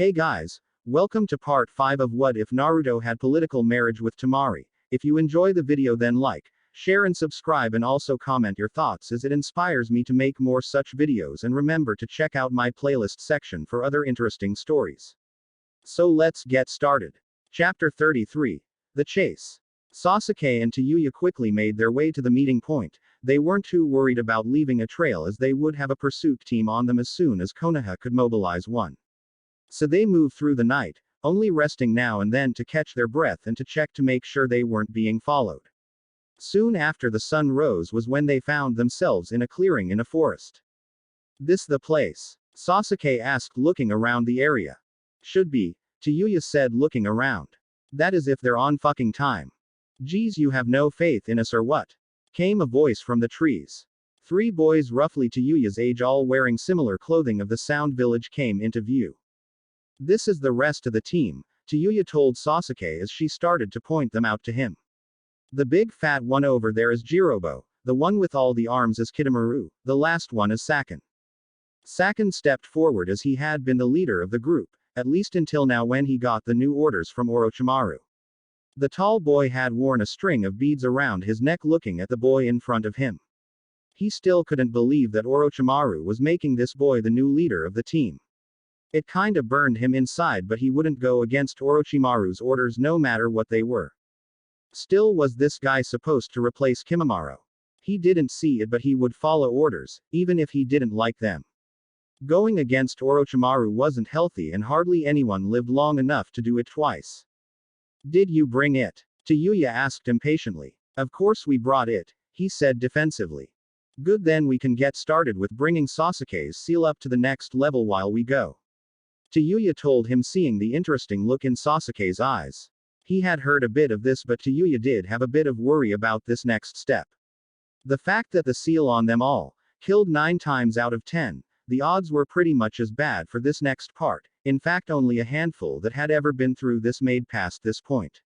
Hey guys, welcome to part 5 of What If Naruto Had Political Marriage with Temari. If you enjoy the video then like, share and subscribe and also comment your thoughts as it inspires me to make more such videos, and remember to check out my playlist section for other interesting stories. So let's get started. Chapter 33. The Chase. Sasuke and Tayuya quickly made their way to the meeting point. They weren't too worried about leaving a trail as they would have a pursuit team on them as soon as Konoha could mobilize one. So they moved through the night, only resting now and then to catch their breath and to check to make sure they weren't being followed. Soon after the sun rose was when they found themselves in a clearing in a forest. This the place? Sasuke asked, looking around the area. Should be, Tayuya said, looking around. That is if they're on fucking time. Geez, you have no faith in us or what? Came a voice from the trees. Three boys roughly Tayuya's age, all wearing similar clothing of the Sound Village, came into view. This is the rest of the team, Tayuya told Sasuke as she started to point them out to him. The big fat one over there is Jirobo, the one with all the arms is Kitamaru, the last one is Sakin. Sakin stepped forward as he had been the leader of the group, at least until now when he got the new orders from Orochimaru. The tall boy had worn a string of beads around his neck, looking at the boy in front of him. He still couldn't believe that Orochimaru was making this boy the new leader of the team. It kinda burned him inside, but he wouldn't go against Orochimaru's orders no matter what they were. Still, was this guy supposed to replace Kimimaro? He didn't see it, but he would follow orders, even if he didn't like them. Going against Orochimaru wasn't healthy and hardly anyone lived long enough to do it twice. Did you bring it? Tayuya asked impatiently. Of course we brought it, he said defensively. Good, then we can get started with bringing Sasuke's seal up to the next level while we go. Tayuya told him, seeing the interesting look in Sasuke's eyes. He had heard a bit of this, but Tayuya did have a bit of worry about this next step. The fact that the seal on them all killed 9 times out of 10, the odds were pretty much as bad for this next part. In fact, only a handful that had ever been through this made past this point.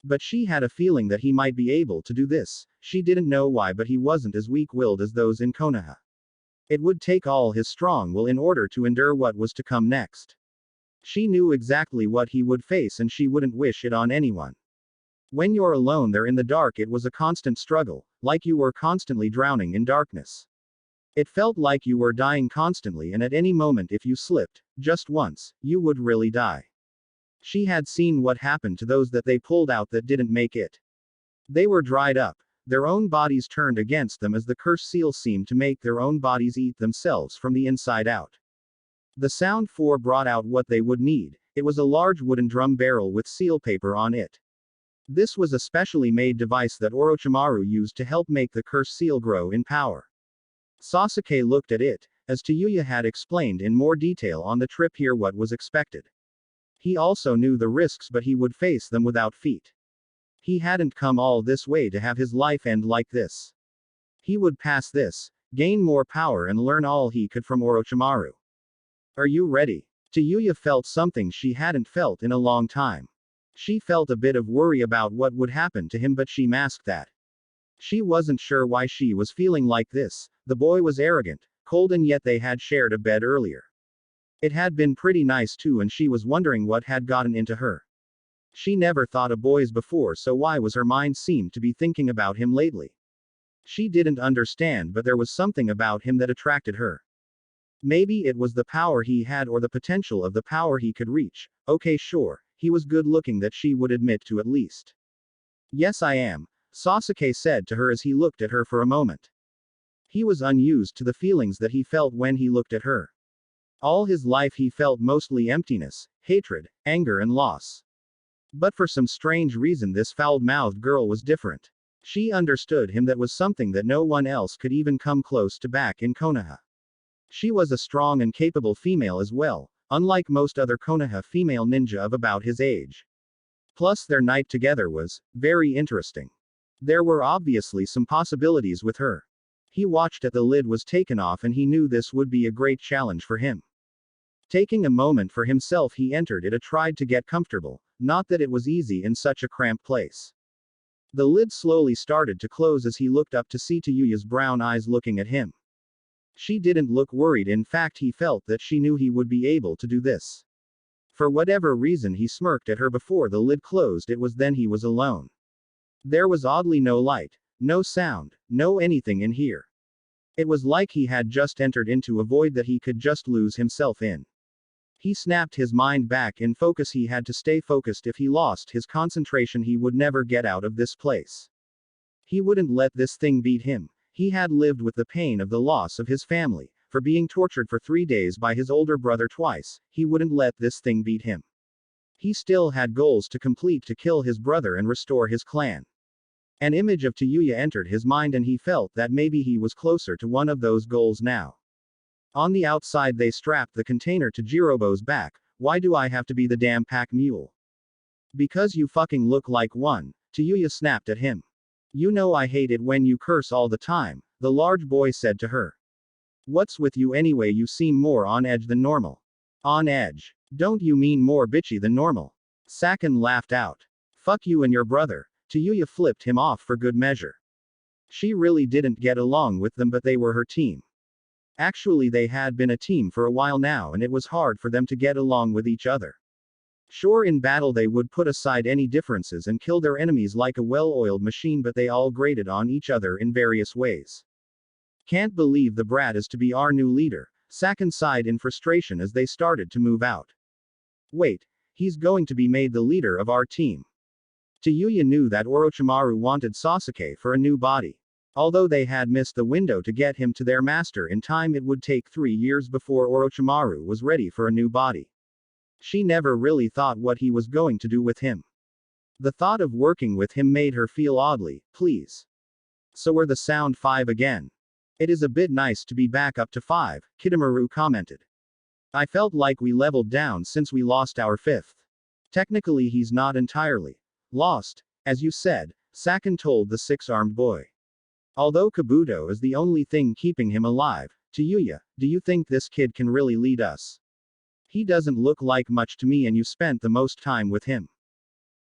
But she had a feeling that he might be able to do this. She didn't know why, but he wasn't as weak-willed as those in Konoha. It would take all his strong will in order to endure what was to come next. She knew exactly what he would face and she wouldn't wish it on anyone. When you're alone there in the dark, it was a constant struggle, like you were constantly drowning in darkness. It felt like you were dying constantly, and at any moment if you slipped, just once, you would really die. She had seen what happened to those that they pulled out that didn't make it. They were dried up. Their own bodies turned against them as the cursed seal seemed to make their own bodies eat themselves from the inside out. The Sound 4 brought out what they would need. It was a large wooden drum barrel with seal paper on it. This was a specially made device that Orochimaru used to help make the cursed seal grow in power. Sasuke looked at it, as Tayuya had explained in more detail on the trip here what was expected. He also knew the risks, but he would face them without feet. He hadn't come all this way to have his life end like this. He would pass this, gain more power and learn all he could from Orochimaru. Are you ready? Tayuya felt something she hadn't felt in a long time. She felt a bit of worry about what would happen to him, but she masked that. She wasn't sure why she was feeling like this. The boy was arrogant, cold, and yet they had shared a bed earlier. It had been pretty nice too, and she was wondering what had gotten into her. She never thought of boys before, so why was her mind seemed to be thinking about him lately? She didn't understand, but there was something about him that attracted her. Maybe it was the power he had or the potential of the power he could reach. Okay, sure, he was good looking, that she would admit to at least. Yes, I am, Sasuke said to her as he looked at her for a moment. He was unused to the feelings that he felt when he looked at her. All his life he felt mostly emptiness, hatred, anger and loss. But for some strange reason this foul-mouthed girl was different. She understood him. That was something that no one else could even come close to back in Konoha. She was a strong and capable female as well, unlike most other Konoha female ninja of about his age. Plus their night together was very interesting. There were obviously some possibilities with her. He watched as the lid was taken off and he knew this would be a great challenge for him. Taking a moment for himself, he entered it and tried to get comfortable, not that it was easy in such a cramped place. The lid slowly started to close as he looked up to see Tayuya's brown eyes looking at him. She didn't look worried, in fact he felt that she knew he would be able to do this. For whatever reason he smirked at her before the lid closed. It was then he was alone. There was oddly no light, no sound, no anything in here. It was like he had just entered into a void that he could just lose himself in. He snapped his mind back in focus. He had to stay focused. If he lost his concentration, he would never get out of this place. He wouldn't let this thing beat him. He had lived with the pain of the loss of his family, for being tortured for 3 days by his older brother twice. He wouldn't let this thing beat him. He still had goals to complete, to kill his brother and restore his clan. An image of Tayuya entered his mind and he felt that maybe he was closer to one of those goals now. On the outside they strapped the container to Jirobo's back. Why do I have to be the damn pack mule? Because you fucking look like one, Tayuya snapped at him. You know I hate it when you curse all the time, the large boy said to her. What's with you anyway? You seem more on edge than normal. On edge? Don't you mean more bitchy than normal? Sakin laughed out. Fuck you and your brother. Tayuya flipped him off for good measure. She really didn't get along with them, but they were her team. Actually, they had been a team for a while now, and it was hard for them to get along with each other. Sure, in battle they would put aside any differences and kill their enemies like a well-oiled machine, but they all grated on each other in various ways. Can't believe the brat is to be our new leader, Sakin sighed in frustration as they started to move out. Wait, he's going to be made the leader of our team. Tayuya knew that Orochimaru wanted Sasuke for a new body. Although they had missed the window to get him to their master in time, it would take 3 years before Orochimaru was ready for a new body. She never really thought what he was going to do with him. The thought of working with him made her feel oddly pleased. So we're the sound 5 again. It is a bit nice to be back up to 5, Kidomaru commented. I felt like we leveled down since we lost our 5th. Technically he's not entirely lost, as you said, Sakin told the 6-armed boy. Although Kabuto is the only thing keeping him alive, Tayuya, do you think this kid can really lead us? He doesn't look like much to me and you spent the most time with him.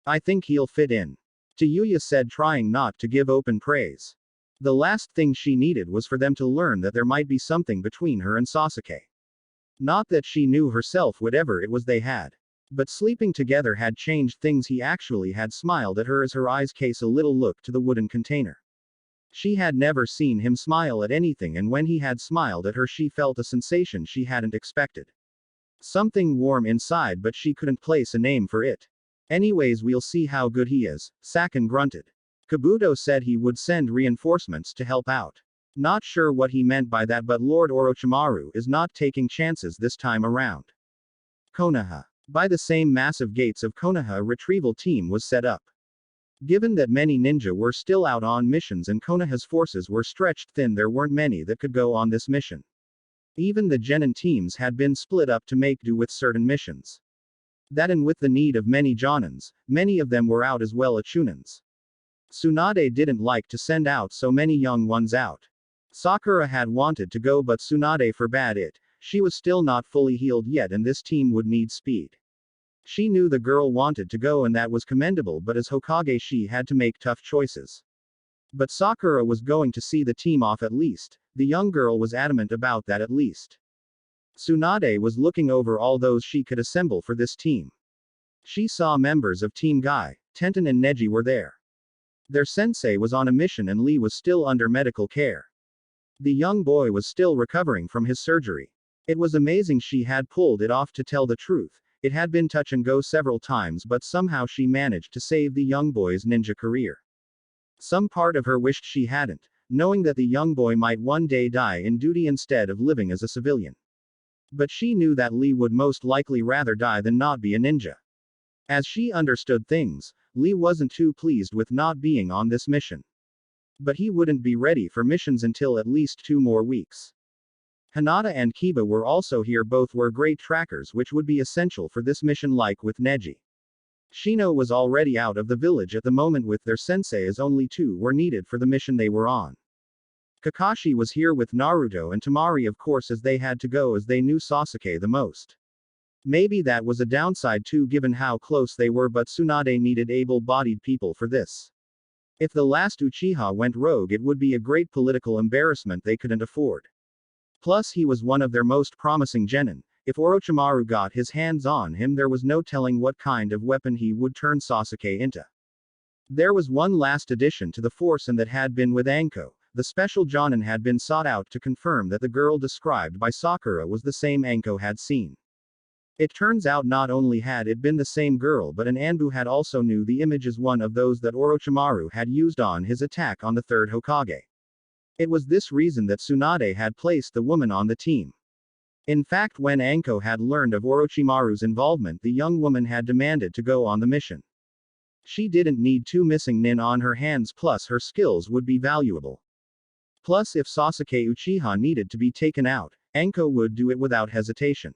I think he'll fit in. Tayuya said, trying not to give open praise. The last thing she needed was for them to learn that there might be something between her and Sasuke. Not that she knew herself whatever it was they had. But sleeping together had changed things. He actually had smiled at her as her eyes cast a little look to the wooden container. She had never seen him smile at anything, and when he had smiled at her she felt a sensation she hadn't expected. Something warm inside, but she couldn't place a name for it. Anyways, we'll see how good he is, Sakin grunted. Kabuto said he would send reinforcements to help out. Not sure what he meant by that, but Lord Orochimaru is not taking chances this time around. Konoha. By the same massive gates of Konoha, a retrieval team was set up. Given that many ninja were still out on missions and Konoha's forces were stretched thin, there weren't many that could go on this mission. Even the genin teams had been split up to make do with certain missions. That, and with the need of many jonins, many of them were out as well as chunins. Tsunade didn't like to send out so many young ones out. Sakura had wanted to go, but Tsunade forbade it. She was still not fully healed yet and this team would need speed. She knew the girl wanted to go and that was commendable, but as Hokage she had to make tough choices. But Sakura was going to see the team off at least. The young girl was adamant about that at least. Tsunade was looking over all those she could assemble for this team. She saw members of Team Guy, Tenten and Neji were there. Their sensei was on a mission and Lee was still under medical care. The young boy was still recovering from his surgery. It was amazing she had pulled it off, to tell the truth. It had been touch and go several times, but somehow she managed to save the young boy's ninja career. Some part of her wished she hadn't, knowing that the young boy might one day die in duty instead of living as a civilian. But she knew that Lee would most likely rather die than not be a ninja. As she understood things, Lee wasn't too pleased with not being on this mission. But he wouldn't be ready for missions until at least 2 more weeks. Hinata and Kiba were also here. Both were great trackers which would be essential for this mission, like with Neji. Shino was already out of the village at the moment with their sensei, as only 2 were needed for the mission they were on. Kakashi was here with Naruto and Temari, of course, as they had to go as they knew Sasuke the most. Maybe that was a downside too, given how close they were, but Tsunade needed able-bodied people for this. If the last Uchiha went rogue, it would be a great political embarrassment they couldn't afford. Plus he was one of their most promising genin. if Orochimaru got his hands on him, there was no telling what kind of weapon he would turn Sasuke into. There was one last addition to the force, and that had been with Anko. The special Jonin had been sought out to confirm that the girl described by Sakura was the same Anko had seen. It turns out not only had it been the same girl, but an Anbu had also knew the image as one of those that Orochimaru had used on his attack on the third Hokage. It was this reason that Tsunade had placed the woman on the team. In fact, when Anko had learned of Orochimaru's involvement, the young woman had demanded to go on the mission. She didn't need two missing nin on her hands, plus her skills would be valuable. Plus, if Sasuke Uchiha needed to be taken out, Anko would do it without hesitation.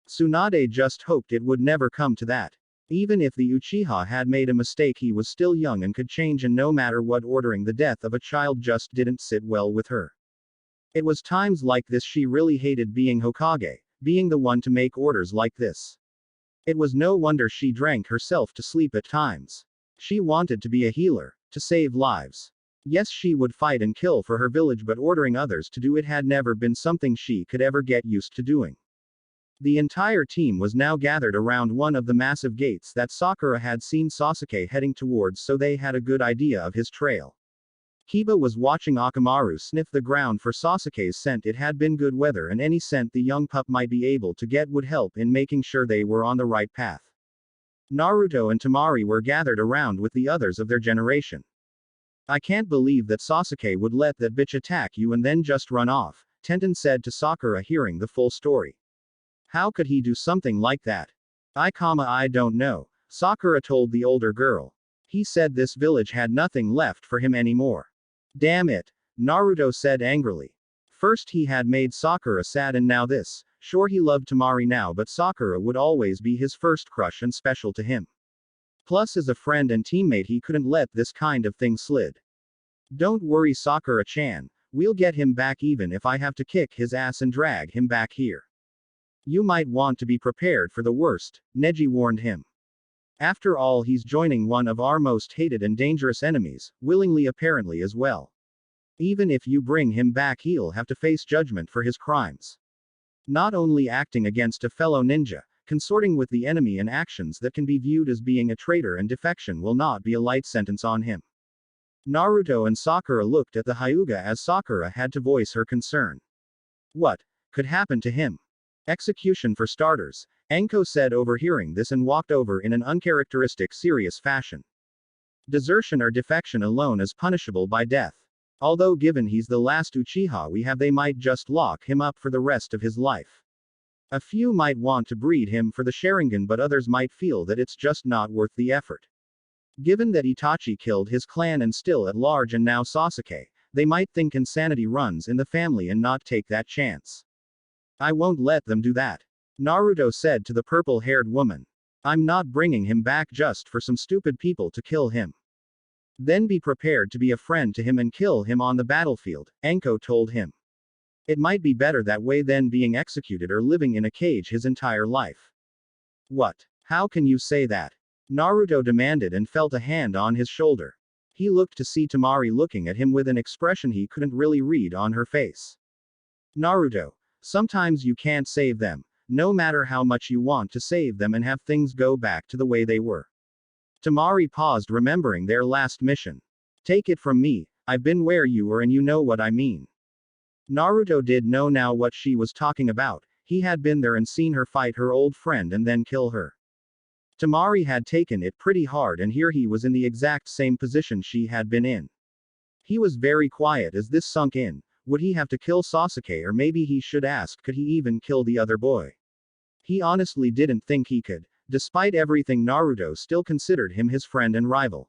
Tsunade just hoped it would never come to that. Even if the Uchiha had made a mistake, he was still young and could change, and no matter what, ordering the death of a child just didn't sit well with her. It was times like this she really hated being Hokage, being the one to make orders like this. It was no wonder she drank herself to sleep at times. She wanted to be a healer, to save lives. Yes, she would fight and kill for her village, but ordering others to do it had never been something she could ever get used to doing. The entire team was now gathered around one of the massive gates that Sakura had seen Sasuke heading towards, so they had a good idea of his trail. Kiba was watching Akamaru sniff the ground for Sasuke's scent. It had been good weather, and any scent the young pup might be able to get would help in making sure they were on the right path. Naruto and Temari were gathered around with the others of their generation. "I can't believe that Sasuke would let that bitch attack you and then just run off," Tenten said to Sakura, hearing the full story. "How could he do something like that?" I don't know," Sakura told the older girl. "He said this village had nothing left for him anymore." "Damn it," Naruto said angrily. First he had made Sakura sad, and now this. Sure, he loved Temari now, but Sakura would always be his first crush and special to him. Plus, as a friend and teammate, he couldn't let this kind of thing slide. "Don't worry, Sakura-chan, we'll get him back, even if I have to kick his ass and drag him back here. You might want to be prepared for the worst," Neji warned him. "After all, he's joining one of our most hated and dangerous enemies, willingly apparently as well. Even if you bring him back, he'll have to face judgment for his crimes. Not only acting against a fellow ninja, consorting with the enemy, and actions that can be viewed as being a traitor and defection will not be a light sentence on him." Naruto and Sakura looked at the Hyuga as Sakura had to voice her concern. "What could happen to him?" "Execution for starters," Anko said, overhearing this, and walked over in an uncharacteristic serious fashion. "Desertion or defection alone is punishable by death. Although given he's the last Uchiha we have, they might just lock him up for the rest of his life. A few might want to breed him for the Sharingan, but others might feel that it's just not worth the effort. Given that Itachi killed his clan and still at large, and now Sasuke, they might think insanity runs in the family and not take that chance." "I won't let them do that," Naruto said to the purple-haired woman. "I'm not bringing him back just for some stupid people to kill him." "Then be prepared to be a friend to him and kill him on the battlefield," Anko told him. "It might be better that way than being executed or living in a cage his entire life." "What? How can you say that?" Naruto demanded, and felt a hand on his shoulder. He looked to see Temari looking at him with an expression he couldn't really read on her face. "Naruto, sometimes you can't save them, no matter how much you want to save them and have things go back to the way they were." Temari paused, remembering their last mission. "Take it from me, I've been where you were and you know what I mean." Naruto did know now what she was talking about. He had been there and seen her fight her old friend and then kill her. Temari had taken it pretty hard, and here he was in the exact same position she had been in. He was very quiet as this sunk in. Would he have to kill Sasuke, or maybe he should ask, could he even kill the other boy? He honestly didn't think he could. Despite everything, Naruto still considered him his friend and rival.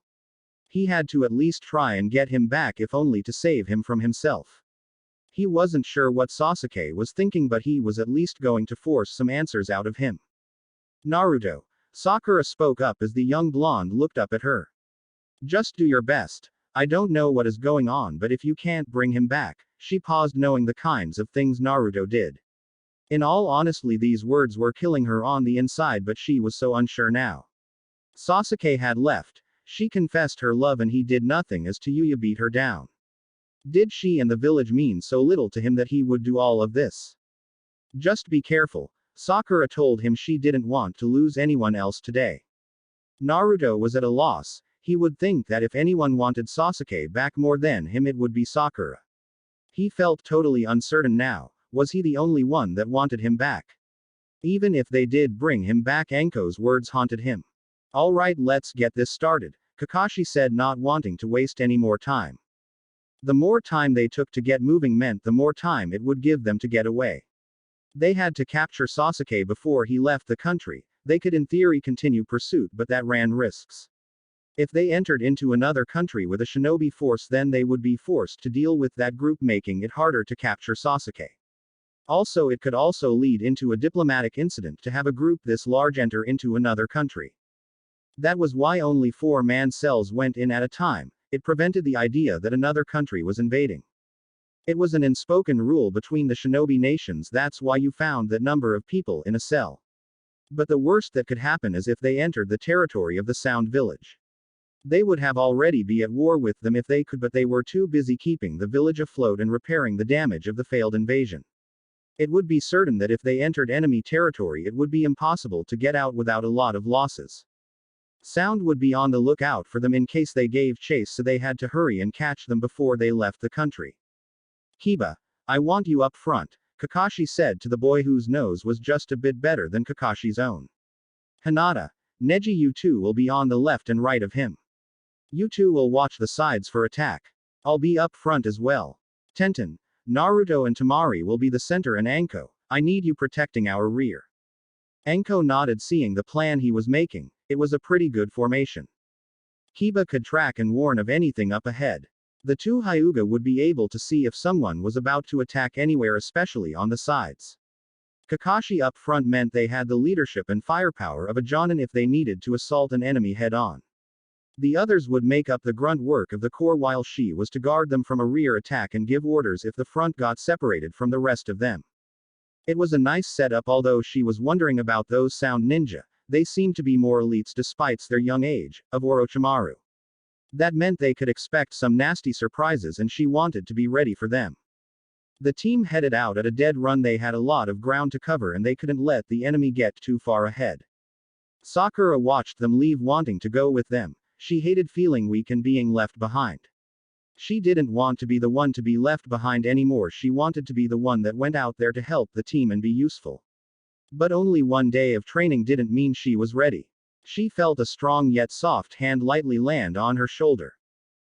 He had to at least try and get him back, if only to save him from himself. He wasn't sure what Sasuke was thinking, but he was at least going to force some answers out of him. "Naruto," Sakura spoke up as the young blonde looked up at her. "Just do your best. I don't know what is going on, but if you can't bring him back." She paused, knowing the kinds of things Naruto did. In all honesty, these words were killing her on the inside, but she was so unsure now. Sasuke had left. She confessed her love and he did nothing as to Yuya beat her down. Did she and the village mean so little to him that he would do all of this? "Just be careful," Sakura told him she didn't want to lose anyone else today. Naruto was at a loss. He would think that if anyone wanted Sasuke back more than him, it would be Sakura. He felt totally uncertain now. Was he the only one that wanted him back? Even if they did bring him back, Anko's words haunted him. Alright, let's get this started, Kakashi said, not wanting to waste any more time. The more time they took to get moving meant the more time it would give them to get away. They had to capture Sasuke before he left the country. They could in theory continue pursuit, but that ran risks. If they entered into another country with a shinobi force, then they would be forced to deal with that group, making it harder to capture Sasuke. Also, it could also lead into a diplomatic incident to have a group this large enter into another country. That was why only 4-man cells went in at a time. It prevented the idea that another country was invading. It was an unspoken rule between the shinobi nations, that's why you found that number of people in a cell. But the worst that could happen is if they entered the territory of the Sound Village. They would have already be at war with them if they could, but they were too busy keeping the village afloat and repairing the damage of the failed invasion. It would be certain that if they entered enemy territory, it would be impossible to get out without a lot of losses. Sound would be on the lookout for them in case they gave chase, so they had to hurry and catch them before they left the country. Kiba, I want you up front, Kakashi said to the boy whose nose was just a bit better than Kakashi's own. Hinata, Neji, you two will be on the left and right of him. You two will watch the sides for attack. I'll be up front as well. Tenten, Naruto and Temari will be the center, and Anko, I need you protecting our rear. Anko nodded, seeing the plan he was making. It was a pretty good formation. Kiba could track and warn of anything up ahead. The two Hyuga would be able to see if someone was about to attack anywhere, especially on the sides. Kakashi up front meant they had the leadership and firepower of a Jonin if they needed to assault an enemy head-on. The others would make up the grunt work of the core, while she was to guard them from a rear attack and give orders if the front got separated from the rest of them. It was a nice setup, although she was wondering about those Sound Ninja. They seemed to be more elites despite their young age, of Orochimaru. That meant they could expect some nasty surprises, and she wanted to be ready for them. The team headed out at a dead run. They had a lot of ground to cover and they couldn't let the enemy get too far ahead. Sakura watched them leave, wanting to go with them. She hated feeling weak and being left behind. She didn't want to be the one to be left behind anymore. She wanted to be the one that went out there to help the team and be useful. But only one day of training didn't mean she was ready. She felt a strong yet soft hand lightly land on her shoulder.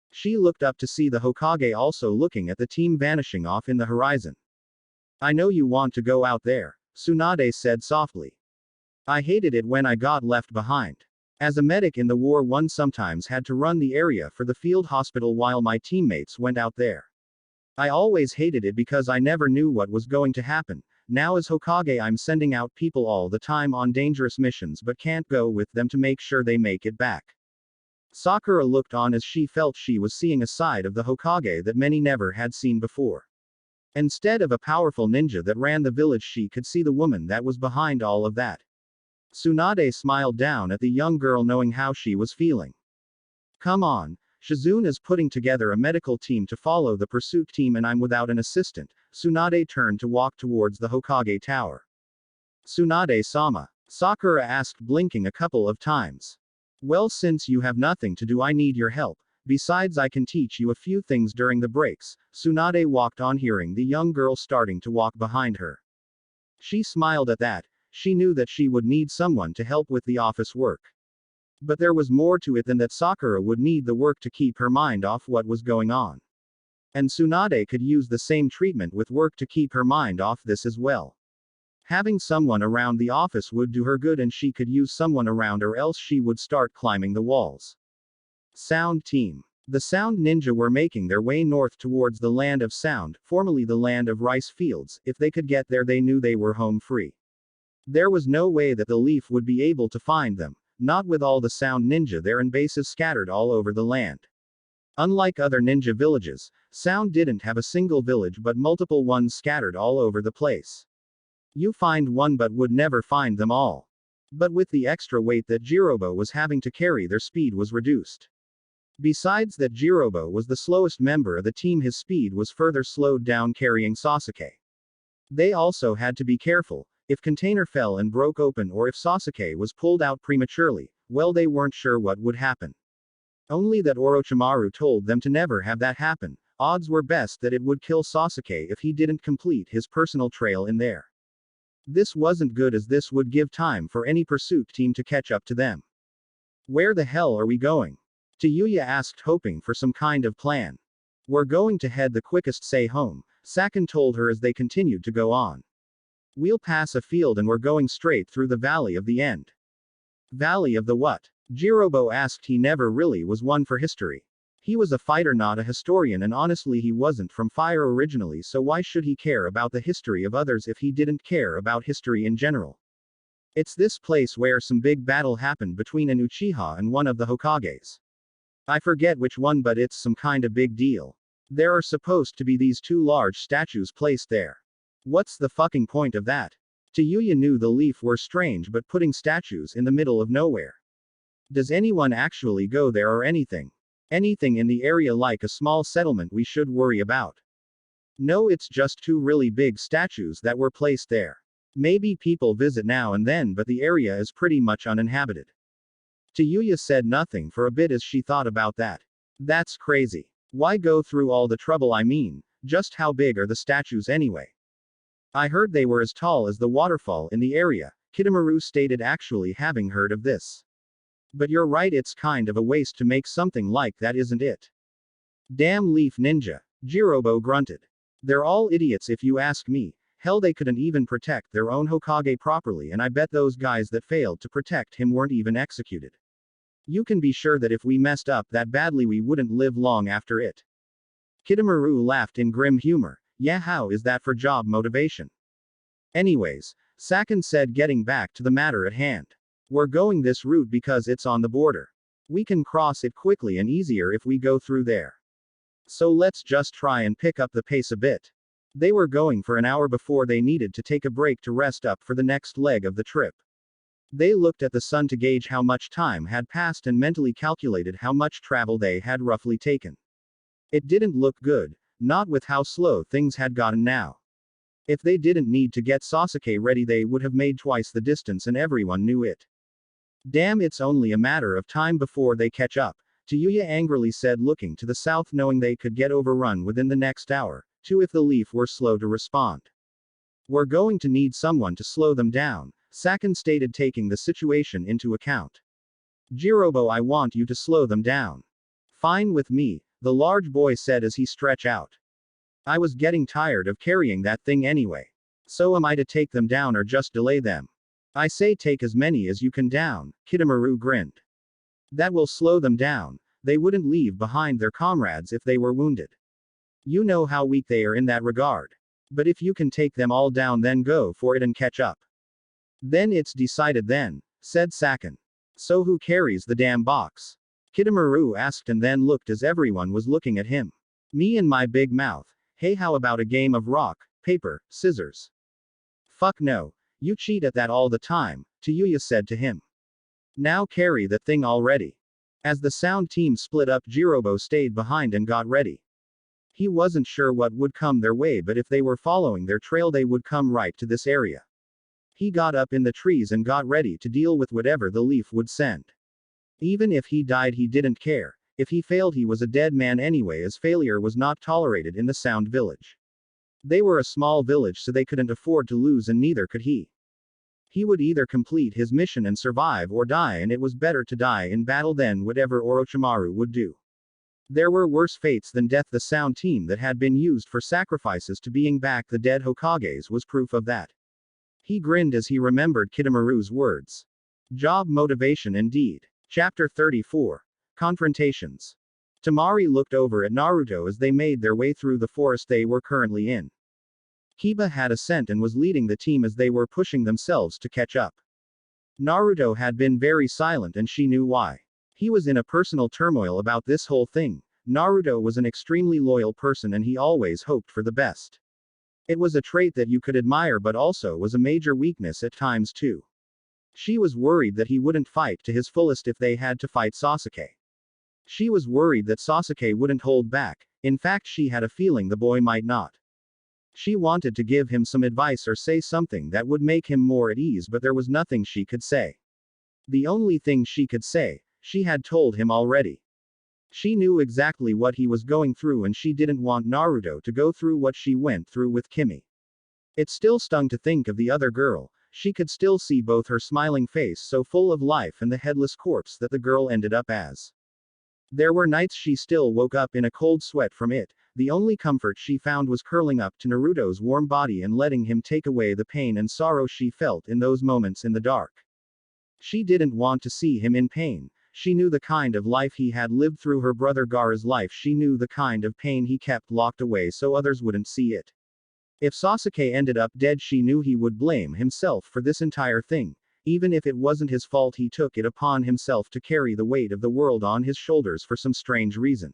She looked up to see the Hokage also looking at the team vanishing off in the horizon. I know you want to go out there, Tsunade said softly. I hated it when I got left behind. As a medic in the war, one sometimes had to run the area for the field hospital while my teammates went out there. I always hated it because I never knew what was going to happen. Now as Hokage, I'm sending out people all the time on dangerous missions but can't go with them to make sure they make it back. Sakura looked on as she felt she was seeing a side of the Hokage that many never had seen before. Instead of a powerful ninja that ran the village, she could see the woman that was behind all of that. Tsunade smiled down at the young girl, knowing how she was feeling. Come on. Shizune is putting together a medical team to follow the pursuit team and I'm without an assistant. Tsunade turned to walk towards the Hokage tower. Tsunade-sama, Sakura asked, blinking a couple of times. Well, since you have nothing to do, I need your help. Besides, I can teach you a few things during the breaks. Tsunade walked on, hearing the young girl starting to walk behind her. She smiled at that. She knew that she would need someone to help with the office work. But there was more to it than that. Sakura would need the work to keep her mind off what was going on. And Tsunade could use the same treatment with work to keep her mind off this as well. Having someone around the office would do her good, and she could use someone around, or else she would start climbing the walls. Sound team. The Sound Ninja were making their way north towards the land of Sound, formerly the land of rice fields. If they could get there, they knew they were home free. There was no way that the Leaf would be able to find them, not with all the Sound Ninja there and bases scattered all over the land. Unlike other ninja villages, Sound didn't have a single village but multiple ones scattered all over the place. You find one but would never find them all. But with the extra weight that Jirobo was having to carry, their speed was reduced. Besides that, Jirobo was the slowest member of the team. His speed was further slowed down carrying Sasuke. They also had to be careful. If container fell and broke open or if Sasuke was pulled out prematurely, well they weren't sure what would happen. Only that Orochimaru told them to never have that happen. Odds were best that it would kill Sasuke if he didn't complete his personal trail in there. This wasn't good as this would give time for any pursuit team to catch up to them. Where the hell are we going? Tayuya asked, hoping for some kind of plan. We're going to head the quickest say home, Sakin told her as they continued to go on. We'll pass a field and we're going straight through the Valley of the End. Valley of the what? Jirobo asked. He never really was one for history. He was a fighter, not a historian, and honestly he wasn't from fire originally, so why should he care about the history of others if he didn't care about history in general? It's this place where some big battle happened between an Uchiha and one of the Hokages. I forget which one, but it's some kind of big deal. There are supposed to be these two large statues placed there. What's the fucking point of that? Tayuya knew the Leaf were strange, but putting statues in the middle of nowhere. Does anyone actually go there or anything? Anything in the area like a small settlement we should worry about? No, it's just two really big statues that were placed there. Maybe people visit now and then, but the area is pretty much uninhabited. Tayuya said nothing for a bit as she thought about that. That's crazy. Why go through all the trouble? I mean, just how big are the statues anyway? I heard they were as tall as the waterfall in the area, Kitamaru stated, actually having heard of this. But you're right, it's kind of a waste to make something like that, isn't it? Damn Leaf Ninja, Jirobo grunted. They're all idiots if you ask me. Hell, they couldn't even protect their own Hokage properly, and I bet those guys that failed to protect him weren't even executed. You can be sure that if we messed up that badly we wouldn't live long after it. Kitamaru laughed in grim humor. Yeah, how is that for job motivation? Anyways, Sakin said, getting back to the matter at hand. We're going this route because it's on the border. We can cross it quickly and easier if we go through there. So let's just try and pick up the pace a bit. They were going for an hour before they needed to take a break to rest up for the next leg of the trip. They looked at the sun to gauge how much time had passed and mentally calculated how much travel they had roughly taken. It didn't look good, not with how slow things had gotten now. If they didn't need to get Sasuke ready, they would have made twice the distance, and everyone knew it. Damn, it's only a matter of time before they catch up, Tayuya angrily said, looking to the south, knowing they could get overrun within the next hour, too, if the Leaf were slow to respond. We're going to need someone to slow them down, Sakin stated, taking the situation into account. Jirobo, I want you to slow them down. Fine with me, the large boy said as he stretched out. I was getting tired of carrying that thing anyway. So am I to take them down or just delay them? I say take as many as you can down, Kitamaru grinned. That will slow them down. They wouldn't leave behind their comrades if they were wounded. You know how weak they are in that regard. But if you can take them all down, then go for it and catch up. Then it's decided then, said Sakin. So who carries the damn box? Kitamaru asked and then looked as everyone was looking at him. Me and my big mouth. Hey, how about a game of rock, paper, scissors? Fuck no. You cheat at that all the time, Tayuya said to him. Now carry the thing already. As the sound team split up, Jirobo stayed behind and got ready. He wasn't sure what would come their way, but if they were following their trail they would come right to this area. He got up in the trees and got ready to deal with whatever the Leaf would send. Even if he died he didn't care. If he failed he was a dead man anyway, as failure was not tolerated in the Sound Village. They were a small village, so they couldn't afford to lose, and neither could he. He would either complete his mission and survive or die, and it was better to die in battle than whatever Orochimaru would do. There were worse fates than death. The sound team that had been used for sacrifices to being back the dead Hokages was proof of that. He grinned as he remembered Kitamaru's words. Job motivation indeed. Chapter 34. Confrontations. Temari looked over at Naruto as they made their way through the forest they were currently in. Kiba had a scent and was leading the team as they were pushing themselves to catch up. Naruto had been very silent and she knew why. He was in a personal turmoil about this whole thing. Naruto was an extremely loyal person and he always hoped for the best. It was a trait that you could admire, but also was a major weakness at times too. She was worried that he wouldn't fight to his fullest if they had to fight Sasuke. She was worried that Sasuke wouldn't hold back. In fact, she had a feeling the boy might not. She wanted to give him some advice or say something that would make him more at ease, but there was nothing she could say. The only thing she could say, she had told him already. She knew exactly what he was going through and she didn't want Naruto to go through what she went through with Kimi. It still stung to think of the other girl. She could still see both her smiling face so full of life and the headless corpse that the girl ended up as. There were nights she still woke up in a cold sweat from it. The only comfort she found was curling up to Naruto's warm body and letting him take away the pain and sorrow she felt in those moments in the dark. She didn't want to see him in pain. She knew the kind of life he had lived through her brother Gaara's life. She knew the kind of pain he kept locked away so others wouldn't see it. If Sasuke ended up dead, she knew he would blame himself for this entire thing. Even if it wasn't his fault, he took it upon himself to carry the weight of the world on his shoulders for some strange reason.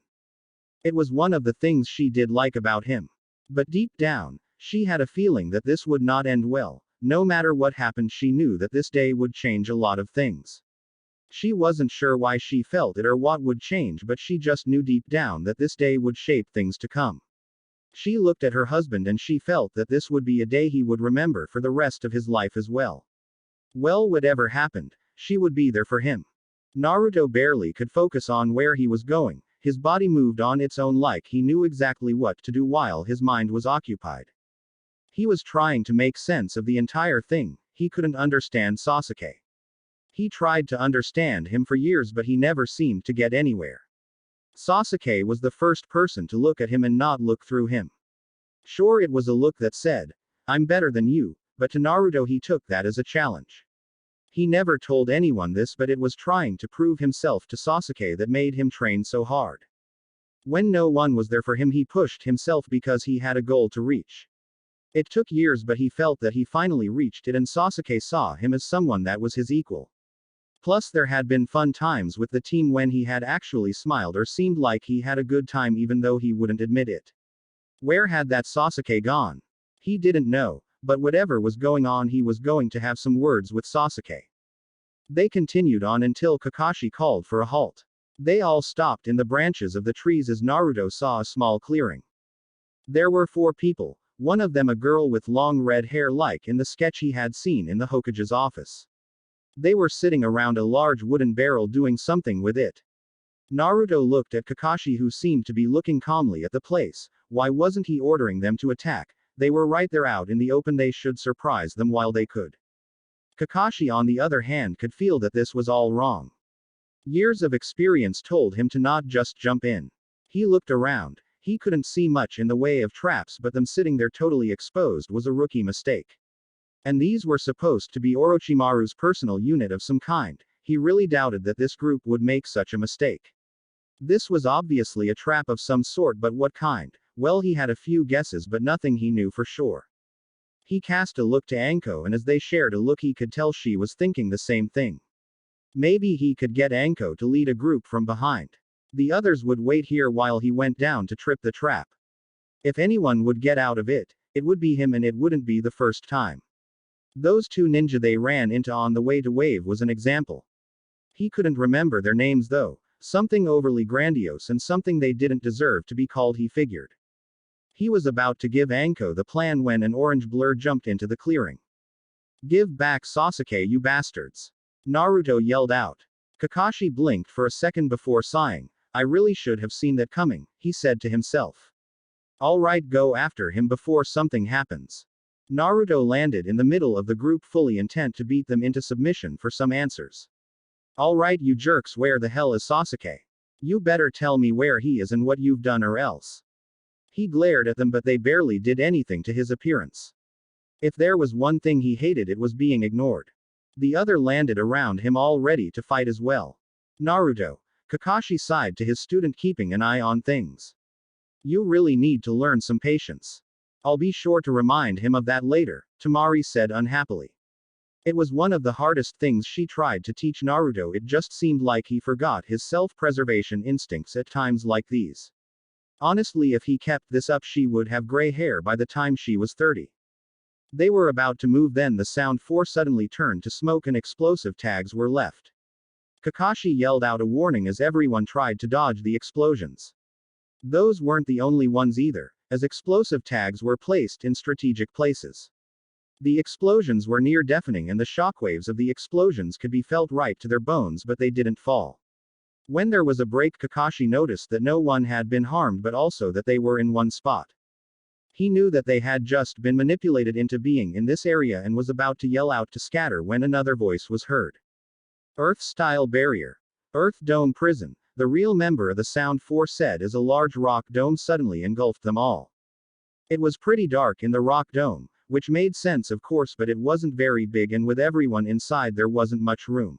It was one of the things she did like about him. But deep down, she had a feeling that this would not end well. No matter what happened, she knew that this day would change a lot of things. She wasn't sure why she felt it or what would change, but she just knew deep down that this day would shape things to come. She looked at her husband and she felt that this would be a day he would remember for the rest of his life as well. Well, whatever happened, she would be there for him. Naruto barely could focus on where he was going. His body moved on its own like he knew exactly what to do while his mind was occupied. He was trying to make sense of the entire thing. He couldn't understand Sasuke. He tried to understand him for years, but he never seemed to get anywhere. Sasuke was the first person to look at him and not look through him. Sure, it was a look that said, "I'm better than you," but to Naruto he took that as a challenge. He never told anyone this, but it was trying to prove himself to Sasuke that made him train so hard. When no one was there for him, he pushed himself because he had a goal to reach. It took years, but he felt that he finally reached it, and Sasuke saw him as someone that was his equal. Plus, there had been fun times with the team when he had actually smiled or seemed like he had a good time even though he wouldn't admit it. Where had that Sasuke gone? He didn't know, but whatever was going on, he was going to have some words with Sasuke. They continued on until Kakashi called for a halt. They all stopped in the branches of the trees as Naruto saw a small clearing. There were 4 people, one of them a girl with long red hair like in the sketch he had seen in the Hokage's office. They were sitting around a large wooden barrel doing something with it. Naruto looked at Kakashi, who seemed to be looking calmly at the place. Why wasn't he ordering them to attack? They were right there out in the open, they should surprise them while they could. Kakashi, on the other hand, could feel that this was all wrong. Years of experience told him to not just jump in. He looked around. He couldn't see much in the way of traps, but them sitting there totally exposed was a rookie mistake. And these were supposed to be Orochimaru's personal unit of some kind. He really doubted that this group would make such a mistake. This was obviously a trap of some sort, but what kind? Well, he had a few guesses, but nothing he knew for sure. He cast a look to Anko, and as they shared a look, he could tell she was thinking the same thing. Maybe he could get Anko to lead a group from behind. The others would wait here while he went down to trip the trap. If anyone would get out of it, it would be him, and it wouldn't be the first time. Those 2 ninja they ran into on the way to Wave was an example. He couldn't remember their names though, something overly grandiose and something they didn't deserve to be called, he figured. He was about to give Anko the plan when an orange blur jumped into the clearing. "Give back Sasuke, you bastards!" Naruto yelled out. Kakashi blinked for a second before sighing. "I really should have seen that coming," he said to himself. "Alright, go after him before something happens." Naruto landed in the middle of the group, fully intent to beat them into submission for some answers. "Alright, you jerks, where the hell is Sasuke? You better tell me where he is and what you've done, or else." He glared at them, but they barely did anything to his appearance. If there was one thing he hated, it was being ignored. The other landed around him, all ready to fight as well. "Naruto," Kakashi sighed to his student, keeping an eye on things. "You really need to learn some patience." "I'll be sure to remind him of that later," Temari said unhappily. It was one of the hardest things she tried to teach Naruto. It just seemed like he forgot his self-preservation instincts at times like these. Honestly, if he kept this up, she would have gray hair by the time she was 30. They were about to move, then the sound 4 suddenly turned to smoke and explosive tags were left. Kakashi yelled out a warning as everyone tried to dodge the explosions. Those weren't the only ones either. as explosive tags were placed in strategic places. The explosions were near deafening and the shockwaves of the explosions could be felt right to their bones, but they didn't fall. When there was a break, Kakashi noticed that no one had been harmed but also that they were in one spot. He knew that they had just been manipulated into being in this area and was about to yell out to scatter when another voice was heard. Earth-style barrier. Earth Dome Prison. The real member of the Sound Force said as a large rock dome suddenly engulfed them all. It was pretty dark in the rock dome, which made sense of course, but it wasn't very big and with everyone inside there wasn't much room.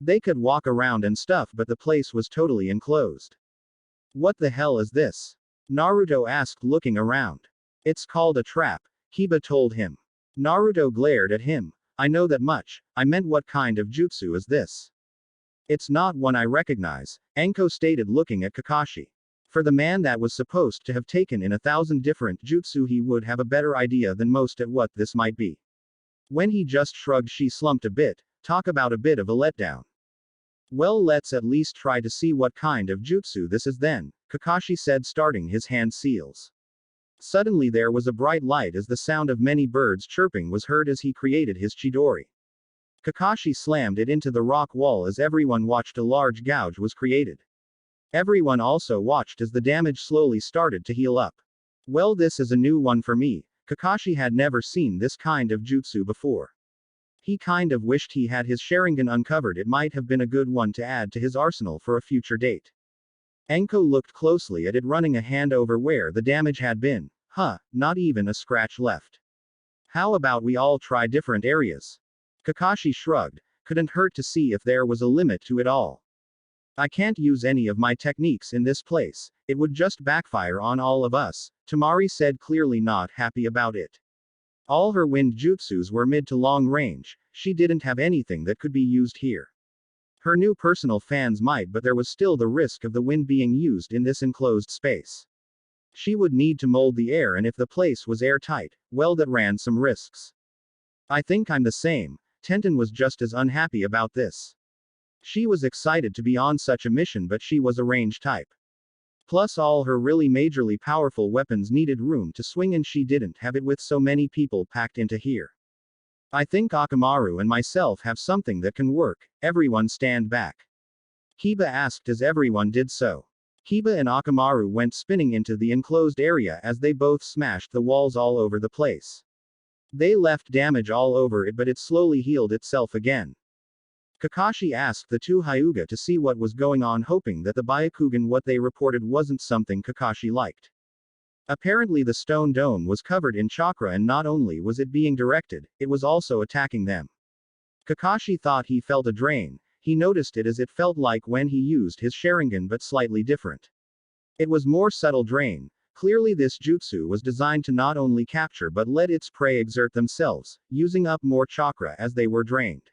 They could walk around and stuff but the place was totally enclosed. What the hell is this? Naruto asked looking around. It's called a trap, Kiba told him. Naruto glared at him. I know that much, I meant what kind of jutsu is this? It's not one I recognize, Anko stated looking at Kakashi. For the man that was supposed to have taken in 1,000 different jutsu, he would have a better idea than most at what this might be. When he just shrugged, she slumped a bit. Talk about a bit of a letdown. Well, let's at least try to see what kind of jutsu this is then, Kakashi said, starting his hand seals. Suddenly there was a bright light as the sound of many birds chirping was heard as he created his chidori. Kakashi slammed it into the rock wall as everyone watched. A large gouge was created. Everyone also watched as the damage slowly started to heal up. Well, this is a new one for me. Kakashi had never seen this kind of jutsu before. He kind of wished he had his Sharingan uncovered. It might have been a good one to add to his arsenal for a future date. Anko looked closely at it, running a hand over where the damage had been. Not even a scratch left. How about we all try different areas? Kakashi shrugged. Couldn't hurt to see if there was a limit to it all. I can't use any of my techniques in this place, it would just backfire on all of us, Temari said, clearly not happy about it. All her wind jutsus were mid to long range, she didn't have anything that could be used here. Her new personal fans might, but there was still the risk of the wind being used in this enclosed space. She would need to mold the air, and if the place was airtight, well, that ran some risks. I think I'm the same. Tenten was just as unhappy about this. She was excited to be on such a mission, but she was a range type. Plus all her really majorly powerful weapons needed room to swing and she didn't have it with so many people packed into here. I think Akamaru and myself have something that can work. Everyone stand back. Kiba asked as everyone did so. Kiba and Akamaru went spinning into the enclosed area as they both smashed the walls all over the place. They left damage all over it, but it slowly healed itself again. Kakashi asked the two Hyuga to see what was going on, hoping that the Byakugan what they reported wasn't something Kakashi liked. Apparently the stone dome was covered in chakra, and not only was it being directed, it was also attacking them. Kakashi thought he felt a drain. He noticed it as it felt like when he used his Sharingan, but slightly different. It was more subtle drain. Clearly this jutsu was designed to not only capture but let its prey exert themselves, using up more chakra as they were drained.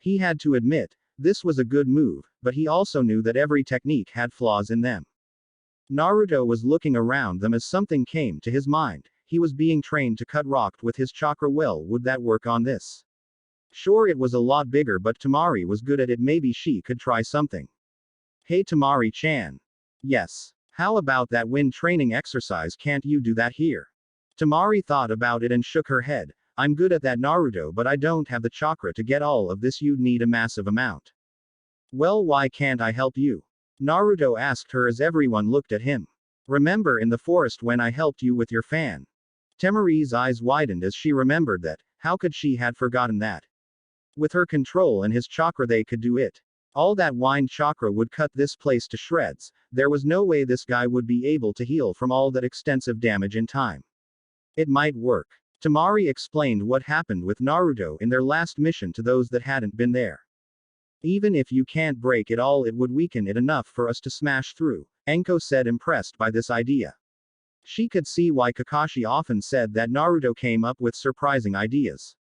He had to admit, this was a good move, but he also knew that every technique had flaws in them. Naruto was looking around them as something came to his mind. He was being trained to cut rock with his chakra. Well, would that work on this? Sure, it was a lot bigger, but Temari was good at it. Maybe she could try something. Hey Temari-chan. Yes. How about that wind training exercise? Can't you do that here? Temari thought about it and shook her head. I'm good at that, Naruto, but I don't have the chakra to get all of this. You'd need a massive amount. Well, why can't I help you? Naruto asked her as everyone looked at him. Remember in the forest when I helped you with your fan? Temari's eyes widened as she remembered that. How could she had forgotten that? With her control and his chakra they could do it. All that wind chakra would cut this place to shreds. There was no way this guy would be able to heal from all that extensive damage in time. It might work. Temari explained what happened with Naruto in their last mission to those that hadn't been there. Even if you can't break it all, it would weaken it enough for us to smash through, Anko said, impressed by this idea. She could see why Kakashi often said that Naruto came up with surprising ideas.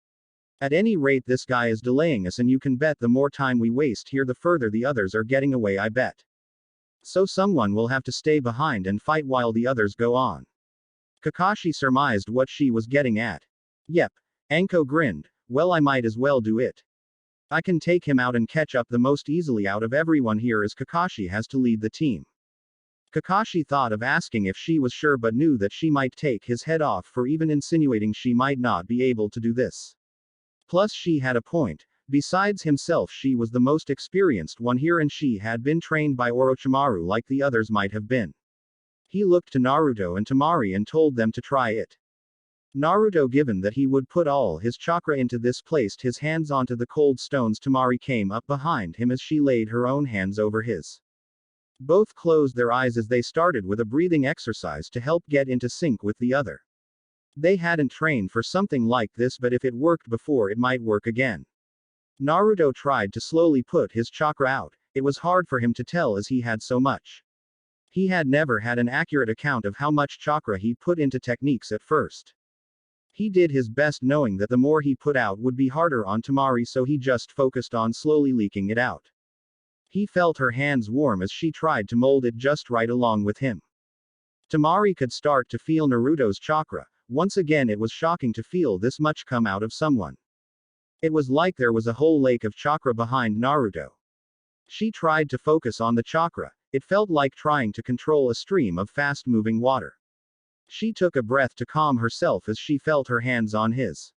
At any rate, this guy is delaying us, and you can bet the more time we waste here, the further the others are getting away, I bet. So someone will have to stay behind and fight while the others go on. Kakashi surmised what she was getting at. Yep. Anko grinned. Well, I might as well do it. I can take him out and catch up the most easily out of everyone here, as Kakashi has to lead the team. Kakashi thought of asking if she was sure but knew that she might take his head off for even insinuating she might not be able to do this. Plus she had a point. Besides himself she was the most experienced one here and she had been trained by Orochimaru like the others might have been. He looked to Naruto and Temari and told them to try it. Naruto, given that he would put all his chakra into this, placed his hands onto the cold stones. Temari came up behind him as she laid her own hands over his. Both closed their eyes as they started with a breathing exercise to help get into sync with the other. They hadn't trained for something like this, but if it worked before it might work again. Naruto tried to slowly put his chakra out. It was hard for him to tell as he had so much. He had never had an accurate account of how much chakra he put into techniques at first. He did his best knowing that the more he put out would be harder on Temari, so he just focused on slowly leaking it out. He felt her hands warm as she tried to mold it just right along with him. Temari could start to feel Naruto's chakra. Once again it was shocking to feel this much come out of someone. It was like there was a whole lake of chakra behind Naruto. She tried to focus on the chakra. It felt like trying to control a stream of fast-moving water. She took a breath to calm herself as she felt her hands on his.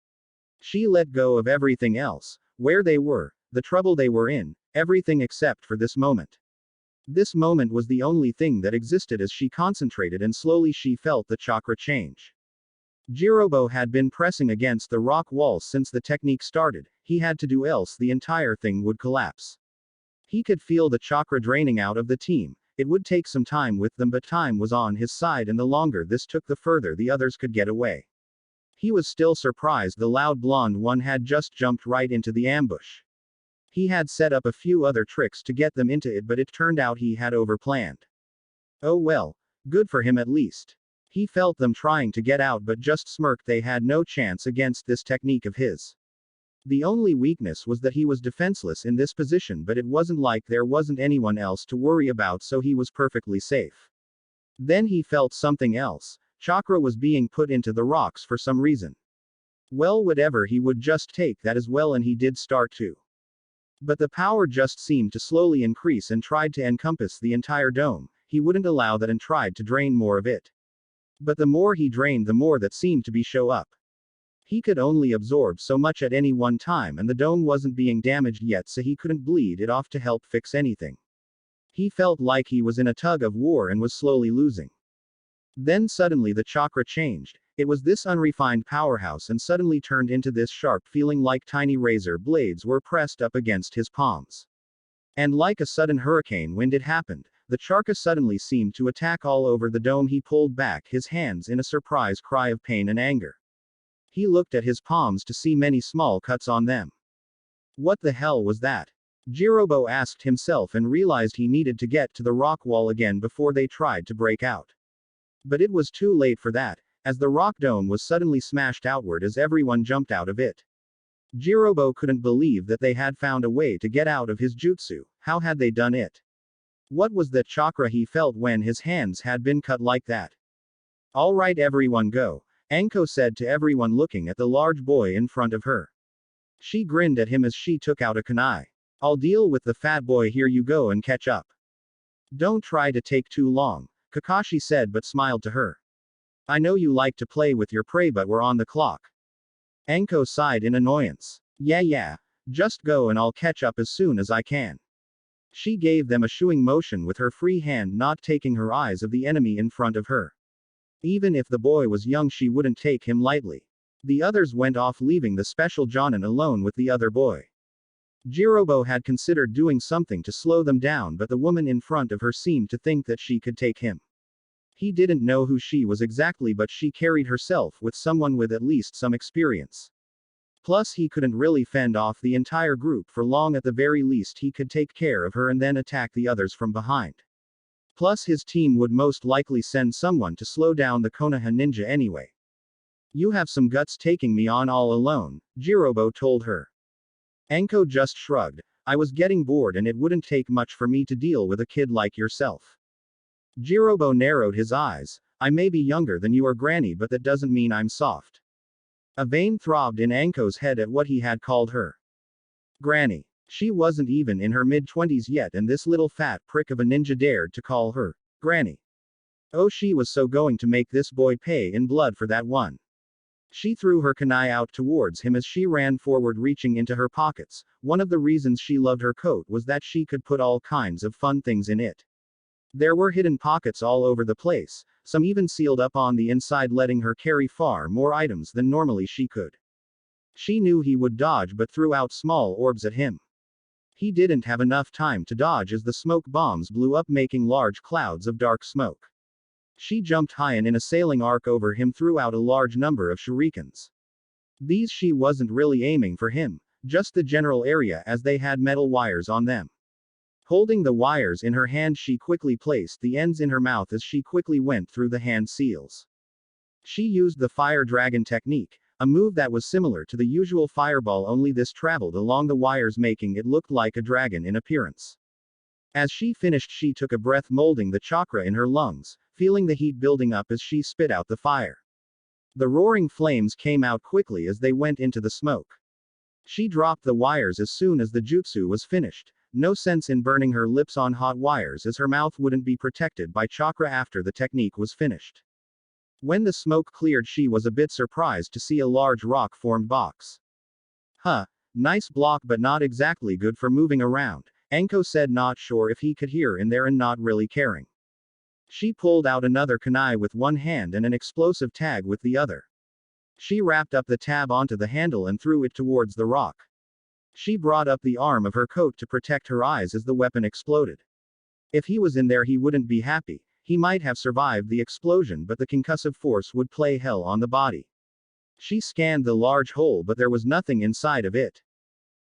She let go of everything else, where they were, the trouble they were in, everything except for this moment. This moment was the only thing that existed as she concentrated, and slowly she felt the chakra change. Jirobo had been pressing against the rock walls since the technique started. He had to do, else the entire thing would collapse. He could feel the chakra draining out of the team. It would take some time with them, but time was on his side, and the longer this took the further the others could get away. He was still surprised the loud blonde one had just jumped right into the ambush. He had set up a few other tricks to get them into it, but it turned out he had overplanned. Oh well, good for him at least. He felt them trying to get out but just smirked. They had no chance against this technique of his. The only weakness was that he was defenseless in this position, but it wasn't like there wasn't anyone else to worry about, so he was perfectly safe. Then he felt something else. Chakra was being put into the rocks for some reason. Well, whatever, he would just take that as well, and he did start to. But the power just seemed to slowly increase and tried to encompass the entire dome. He wouldn't allow that and tried to drain more of it. But the more he drained, the more that seemed to be show up. He could only absorb so much at any one time, and the dome wasn't being damaged yet, so he couldn't bleed it off to help fix anything. He felt like he was in a tug of war and was slowly losing. Then suddenly the chakra changed. It was this unrefined powerhouse and suddenly turned into this sharp feeling like tiny razor blades were pressed up against his palms. And like a sudden hurricane wind it happened. The chakra suddenly seemed to attack all over the dome. He pulled back his hands in a surprise cry of pain and anger. He looked at his palms to see many small cuts on them. What the hell was that? Jirobo asked himself and realized he needed to get to the rock wall again before they tried to break out. But it was too late for that, as the rock dome was suddenly smashed outward as everyone jumped out of it. Jirobo couldn't believe that they had found a way to get out of his jutsu. How had they done it? What was that chakra he felt when his hands had been cut like that? All right, everyone go, Anko said to everyone looking at the large boy in front of her. She grinned at him as she took out a kunai. I'll deal with the fat boy, here you go and catch up. Don't try to take too long, Kakashi said but smiled to her. I know you like to play with your prey, but we're on the clock. Anko sighed in annoyance. Yeah, just go and I'll catch up as soon as I can. She gave them a shooing motion with her free hand, not taking her eyes of the enemy in front of her. Even if the boy was young, she wouldn't take him lightly. The others went off, leaving the special Jonin alone with the other boy. Jirobo had considered doing something to slow them down, but the woman in front of her seemed to think that she could take him. He didn't know who she was exactly, but she carried herself with someone with at least some experience. Plus he couldn't really fend off the entire group for long. At the very least he could take care of her and then attack the others from behind. Plus his team would most likely send someone to slow down the Konoha ninja anyway. You have some guts taking me on all alone, Jirobo told her. Anko just shrugged. I was getting bored and it wouldn't take much for me to deal with a kid like yourself. Jirobo narrowed his eyes. I may be younger than you or Granny, but that doesn't mean I'm soft. A vein throbbed in Anko's head at what he had called her. Granny. She wasn't even in her mid-20s yet, and this little fat prick of a ninja dared to call her Granny. Oh, she was so going to make this boy pay in blood for that one. She threw her kunai out towards him as she ran forward, reaching into her pockets. One of the reasons she loved her coat was that she could put all kinds of fun things in it. There were hidden pockets all over the place, some even sealed up on the inside, letting her carry far more items than normally she could. She knew he would dodge but threw out small orbs at him. He didn't have enough time to dodge as the smoke bombs blew up, making large clouds of dark smoke. She jumped high and in a sailing arc over him threw out a large number of shurikens. These she wasn't really aiming for him, just the general area as they had metal wires on them. Holding the wires in her hand, she quickly placed the ends in her mouth as she quickly went through the hand seals. She used the fire dragon technique, a move that was similar to the usual fireball, only this traveled along the wires, making it look like a dragon in appearance. As she finished, she took a breath, molding the chakra in her lungs, feeling the heat building up as she spit out the fire. The roaring flames came out quickly as they went into the smoke. She dropped the wires as soon as the jutsu was finished. No sense in burning her lips on hot wires as her mouth wouldn't be protected by chakra after the technique was finished. When the smoke cleared, she was a bit surprised to see a large rock-formed box. Huh, nice block but not exactly good for moving around, Anko said, not sure if he could hear in there and not really caring. She pulled out another kunai with one hand and an explosive tag with the other. She wrapped up the tab onto the handle and threw it towards the rock. She brought up the arm of her coat to protect her eyes as the weapon exploded. If he was in there, he wouldn't be happy. He might have survived the explosion, but the concussive force would play hell on the body. She scanned the large hole, but there was nothing inside of it.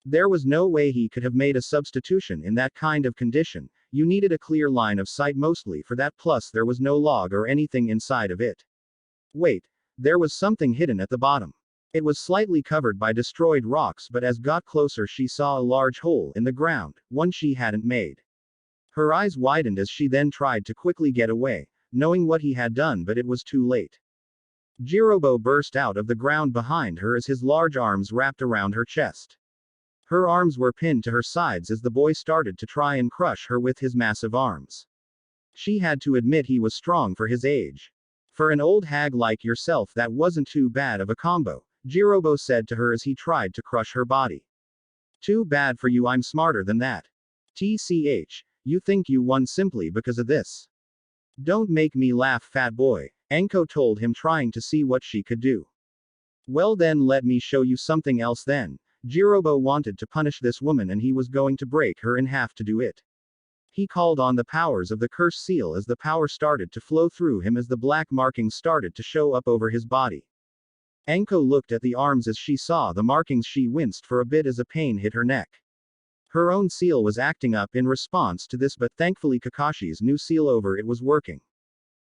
There was no way he could have made a substitution in that kind of condition. You needed a clear line of sight mostly for that, plus there was no log or anything inside of it. Wait, there was something hidden at the bottom. It was slightly covered by destroyed rocks, but as got closer she saw a large hole in the ground, one she hadn't made. Her eyes widened as she then tried to quickly get away, knowing what he had done, but it was too late. Jirobo burst out of the ground behind her as his large arms wrapped around her chest. Her arms were pinned to her sides as the boy started to try and crush her with his massive arms. She had to admit he was strong for his age. For an old hag like yourself, that wasn't too bad of a combo, Jirobo said to her as he tried to crush her body. Too bad for you, I'm smarter than that. TCH, you think you won simply because of this? Don't make me laugh, fat boy, Anko told him, trying to see what she could do. Well then, let me show you something else then. Jirobo wanted to punish this woman and he was going to break her in half to do it. He called on the powers of the curse seal as the power started to flow through him as the black markings started to show up over his body. Anko looked at the arms as she saw the markings. She winced for a bit as a pain hit her neck. Her own seal was acting up in response to this, but thankfully Kakashi's new seal over it was working.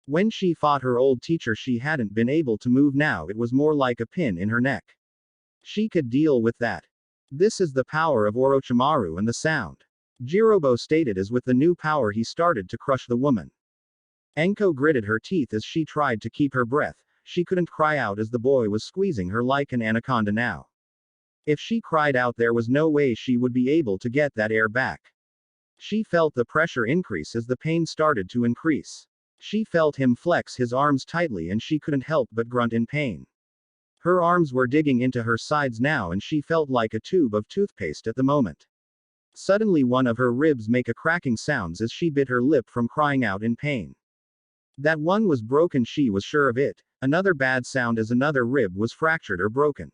When she fought her old teacher, she hadn't been able to move. Now it was more like a pin in her neck. She could deal with that. This is the power of Orochimaru and the sound, Jirobo stated as with the new power he started to crush the woman. Anko gritted her teeth as she tried to keep her breath. She couldn't cry out as the boy was squeezing her like an anaconda now. If she cried out, there was no way she would be able to get that air back. She felt the pressure increase as the pain started to increase. She felt him flex his arms tightly and she couldn't help but grunt in pain. Her arms were digging into her sides now and she felt like a tube of toothpaste at the moment. Suddenly one of her ribs made a cracking sounds as she bit her lip from crying out in pain. That one was broken, she was sure of it. Another bad sound as another rib was fractured or broken.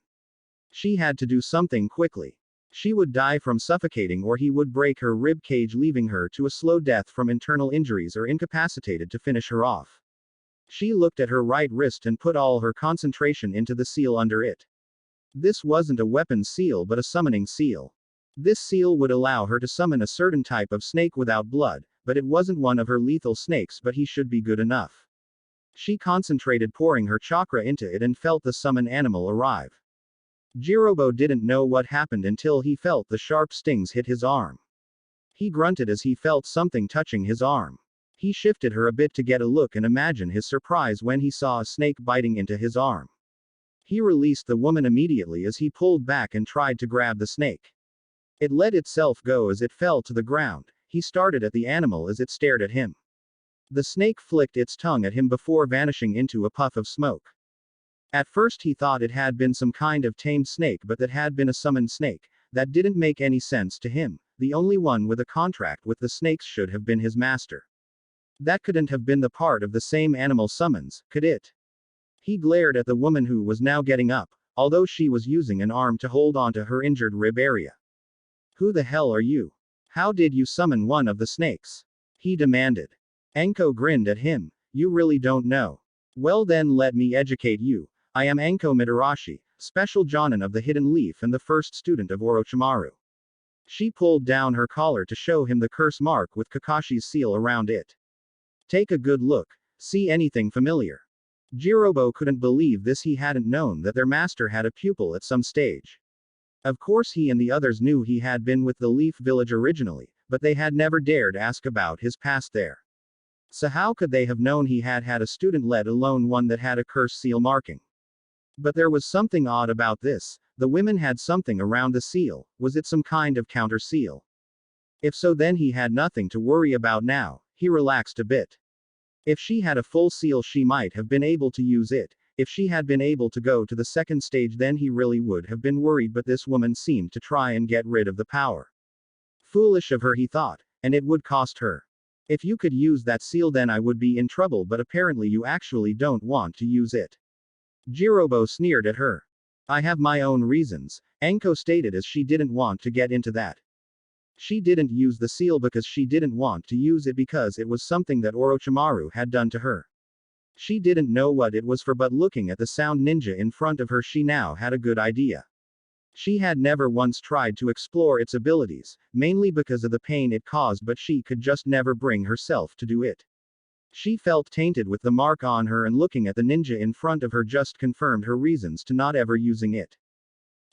She had to do something quickly. She would die from suffocating or he would break her rib cage, leaving her to a slow death from internal injuries or incapacitated to finish her off. She looked at her right wrist and put all her concentration into the seal under it. This wasn't a weapon seal but a summoning seal. This seal would allow her to summon a certain type of snake without blood, but it wasn't one of her lethal snakes, but he should be good enough. She concentrated, pouring her chakra into it, and felt the summon animal arrive. Jirobo didn't know what happened until he felt the sharp stings hit his arm. He grunted as he felt something touching his arm. He shifted her a bit to get a look and imagine his surprise when he saw a snake biting into his arm. He released the woman immediately as he pulled back and tried to grab the snake. It let itself go as it fell to the ground. He started at the animal as it stared at him. The snake flicked its tongue at him before vanishing into a puff of smoke. At first he thought it had been some kind of tamed snake, but that had been a summoned snake. That didn't make any sense to him. The only one with a contract with the snakes should have been his master. That couldn't have been the part of the same animal summons, could it? He glared at the woman who was now getting up, although she was using an arm to hold onto her injured rib area. Who the hell are you? How did you summon one of the snakes? He demanded. Anko grinned at him. You really don't know. Well then let me educate you. I am Anko Mitarashi, special Jonin of the Hidden Leaf and the first student of Orochimaru. She pulled down her collar to show him the curse mark with Kakashi's seal around it. Take a good look. See anything familiar? Jirobo couldn't believe this. He hadn't known that their master had a pupil at some stage. Of course he and the others knew he had been with the Leaf Village originally, but they had never dared ask about his past there. So how could they have known he had had a student, let alone one that had a curse seal marking? But there was something odd about this. The women had something around the seal. Was it some kind of counter seal? If so, then he had nothing to worry about now. He relaxed a bit. If she had a full seal, she might have been able to use it. If she had been able to go to the second stage, then he really would have been worried, but this woman seemed to try and get rid of the power. Foolish of her, he thought, and it would cost her. If you could use that seal, then I would be in trouble, but apparently you actually don't want to use it. Jirobo sneered at her. I have my own reasons, Anko stated as she didn't want to get into that. She didn't use the seal because she didn't want to use it because it was something that Orochimaru had done to her. She didn't know what it was for, but looking at the sound ninja in front of her, she now had a good idea. She had never once tried to explore its abilities, mainly because of the pain it caused, but she could just never bring herself to do it. She felt tainted with the mark on her, and looking at the ninja in front of her just confirmed her reasons to not ever using it.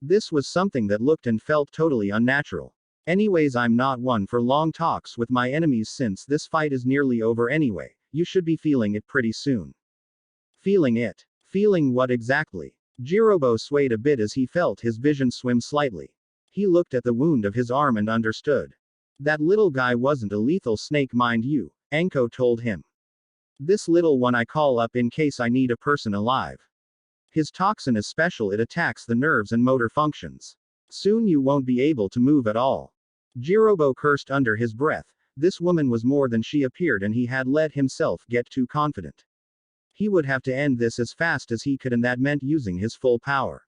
This was something that looked and felt totally unnatural. Anyways, I'm not one for long talks with my enemies since this fight is nearly over anyway. You should be feeling it pretty soon. Feeling it? Feeling what exactly? Jirobo swayed a bit as he felt his vision swim slightly. He looked at the wound of his arm and understood. That little guy wasn't a lethal snake, mind you, Anko told him. This little one I call up in case I need a person alive. His toxin is special, it attacks the nerves and motor functions. Soon you won't be able to move at all. Jirobo cursed under his breath. This woman was more than she appeared, and he had let himself get too confident. He would have to end this as fast as he could, and that meant using his full power.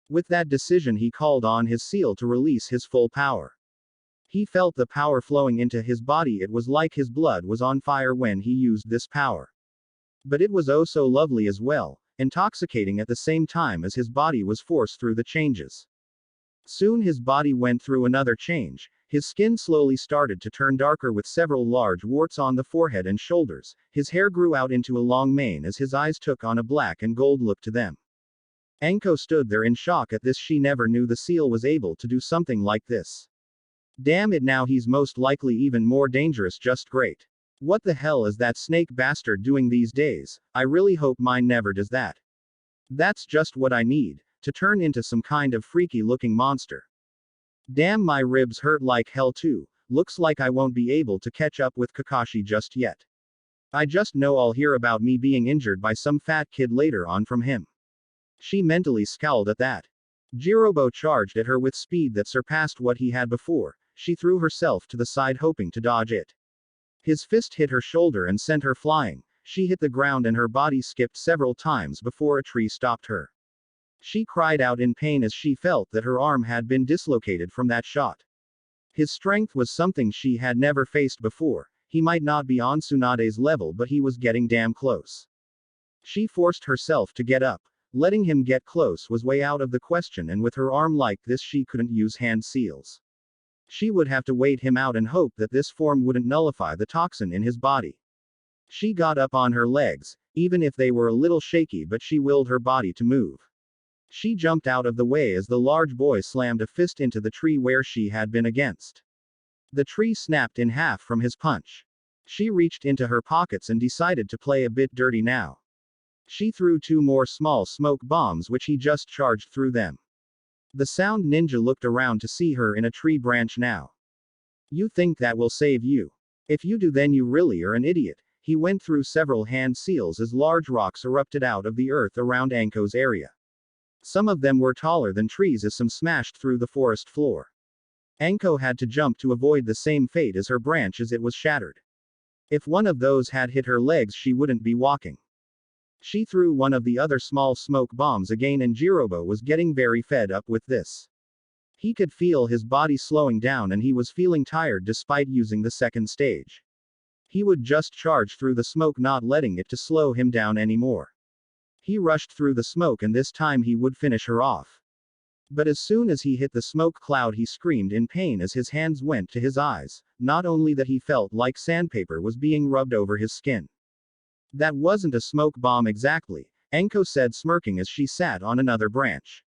With that decision, he called on his seal to release his full power. He felt the power flowing into his body. It was like his blood was on fire when he used this power. But it was oh so lovely as well, intoxicating at the same time as his body was forced through the changes. Soon his body went through another change. His skin slowly started to turn darker with several large warts on the forehead and shoulders. His hair grew out into a long mane as his eyes took on a black and gold look to them. Anko stood there in shock at this. She never knew the seal was able to do something like this. Damn it, now he's most likely even more dangerous. Just great. What the hell is that snake bastard doing these days? I really hope mine never does that. That's just what I need, to turn into some kind of freaky looking monster. Damn, my ribs hurt like hell too. Looks like I won't be able to catch up with Kakashi just yet. I just know I'll hear about me being injured by some fat kid later on from him. She mentally scowled at that. Jirobo charged at her with speed that surpassed what he had before. She threw herself to the side, hoping to dodge it. His fist hit her shoulder and sent her flying. She hit the ground and her body skipped several times before a tree stopped her. She cried out in pain as she felt that her arm had been dislocated from that shot. His strength was something she had never faced before. He might not be on Tsunade's level, but he was getting damn close. She forced herself to get up. Letting him get close was way out of the question, and with her arm like this, she couldn't use hand seals. She would have to wait him out and hope that this form wouldn't nullify the toxin in his body. She got up on her legs, even if they were a little shaky, but she willed her body to move. She jumped out of the way as the large boy slammed a fist into the tree where she had been against. The tree snapped in half from his punch. She reached into her pockets and decided to play a bit dirty now. She threw 2 more small smoke bombs, which he just charged through them. The sound ninja looked around to see her in a tree branch now. You think that will save you? If you do, then you really are an idiot. he went through several hand seals as large rocks erupted out of the earth around Anko's area. Some of them were taller than trees as some smashed through the forest floor. Anko had to jump to avoid the same fate as her branch as it was shattered. If one of those had hit her legs, she wouldn't be walking. She threw one of the other small smoke bombs again, and Jirobo was getting very fed up with this. He could feel his body slowing down and he was feeling tired despite using the second stage. He would just charge through the smoke, not letting it to slow him down anymore. He rushed through the smoke and this time he would finish her off. But as soon as he hit the smoke cloud, he screamed in pain as his hands went to his eyes, not only that he felt like sandpaper was being rubbed over his skin. That wasn't a smoke bomb exactly, Anko said, smirking as she sat on another branch.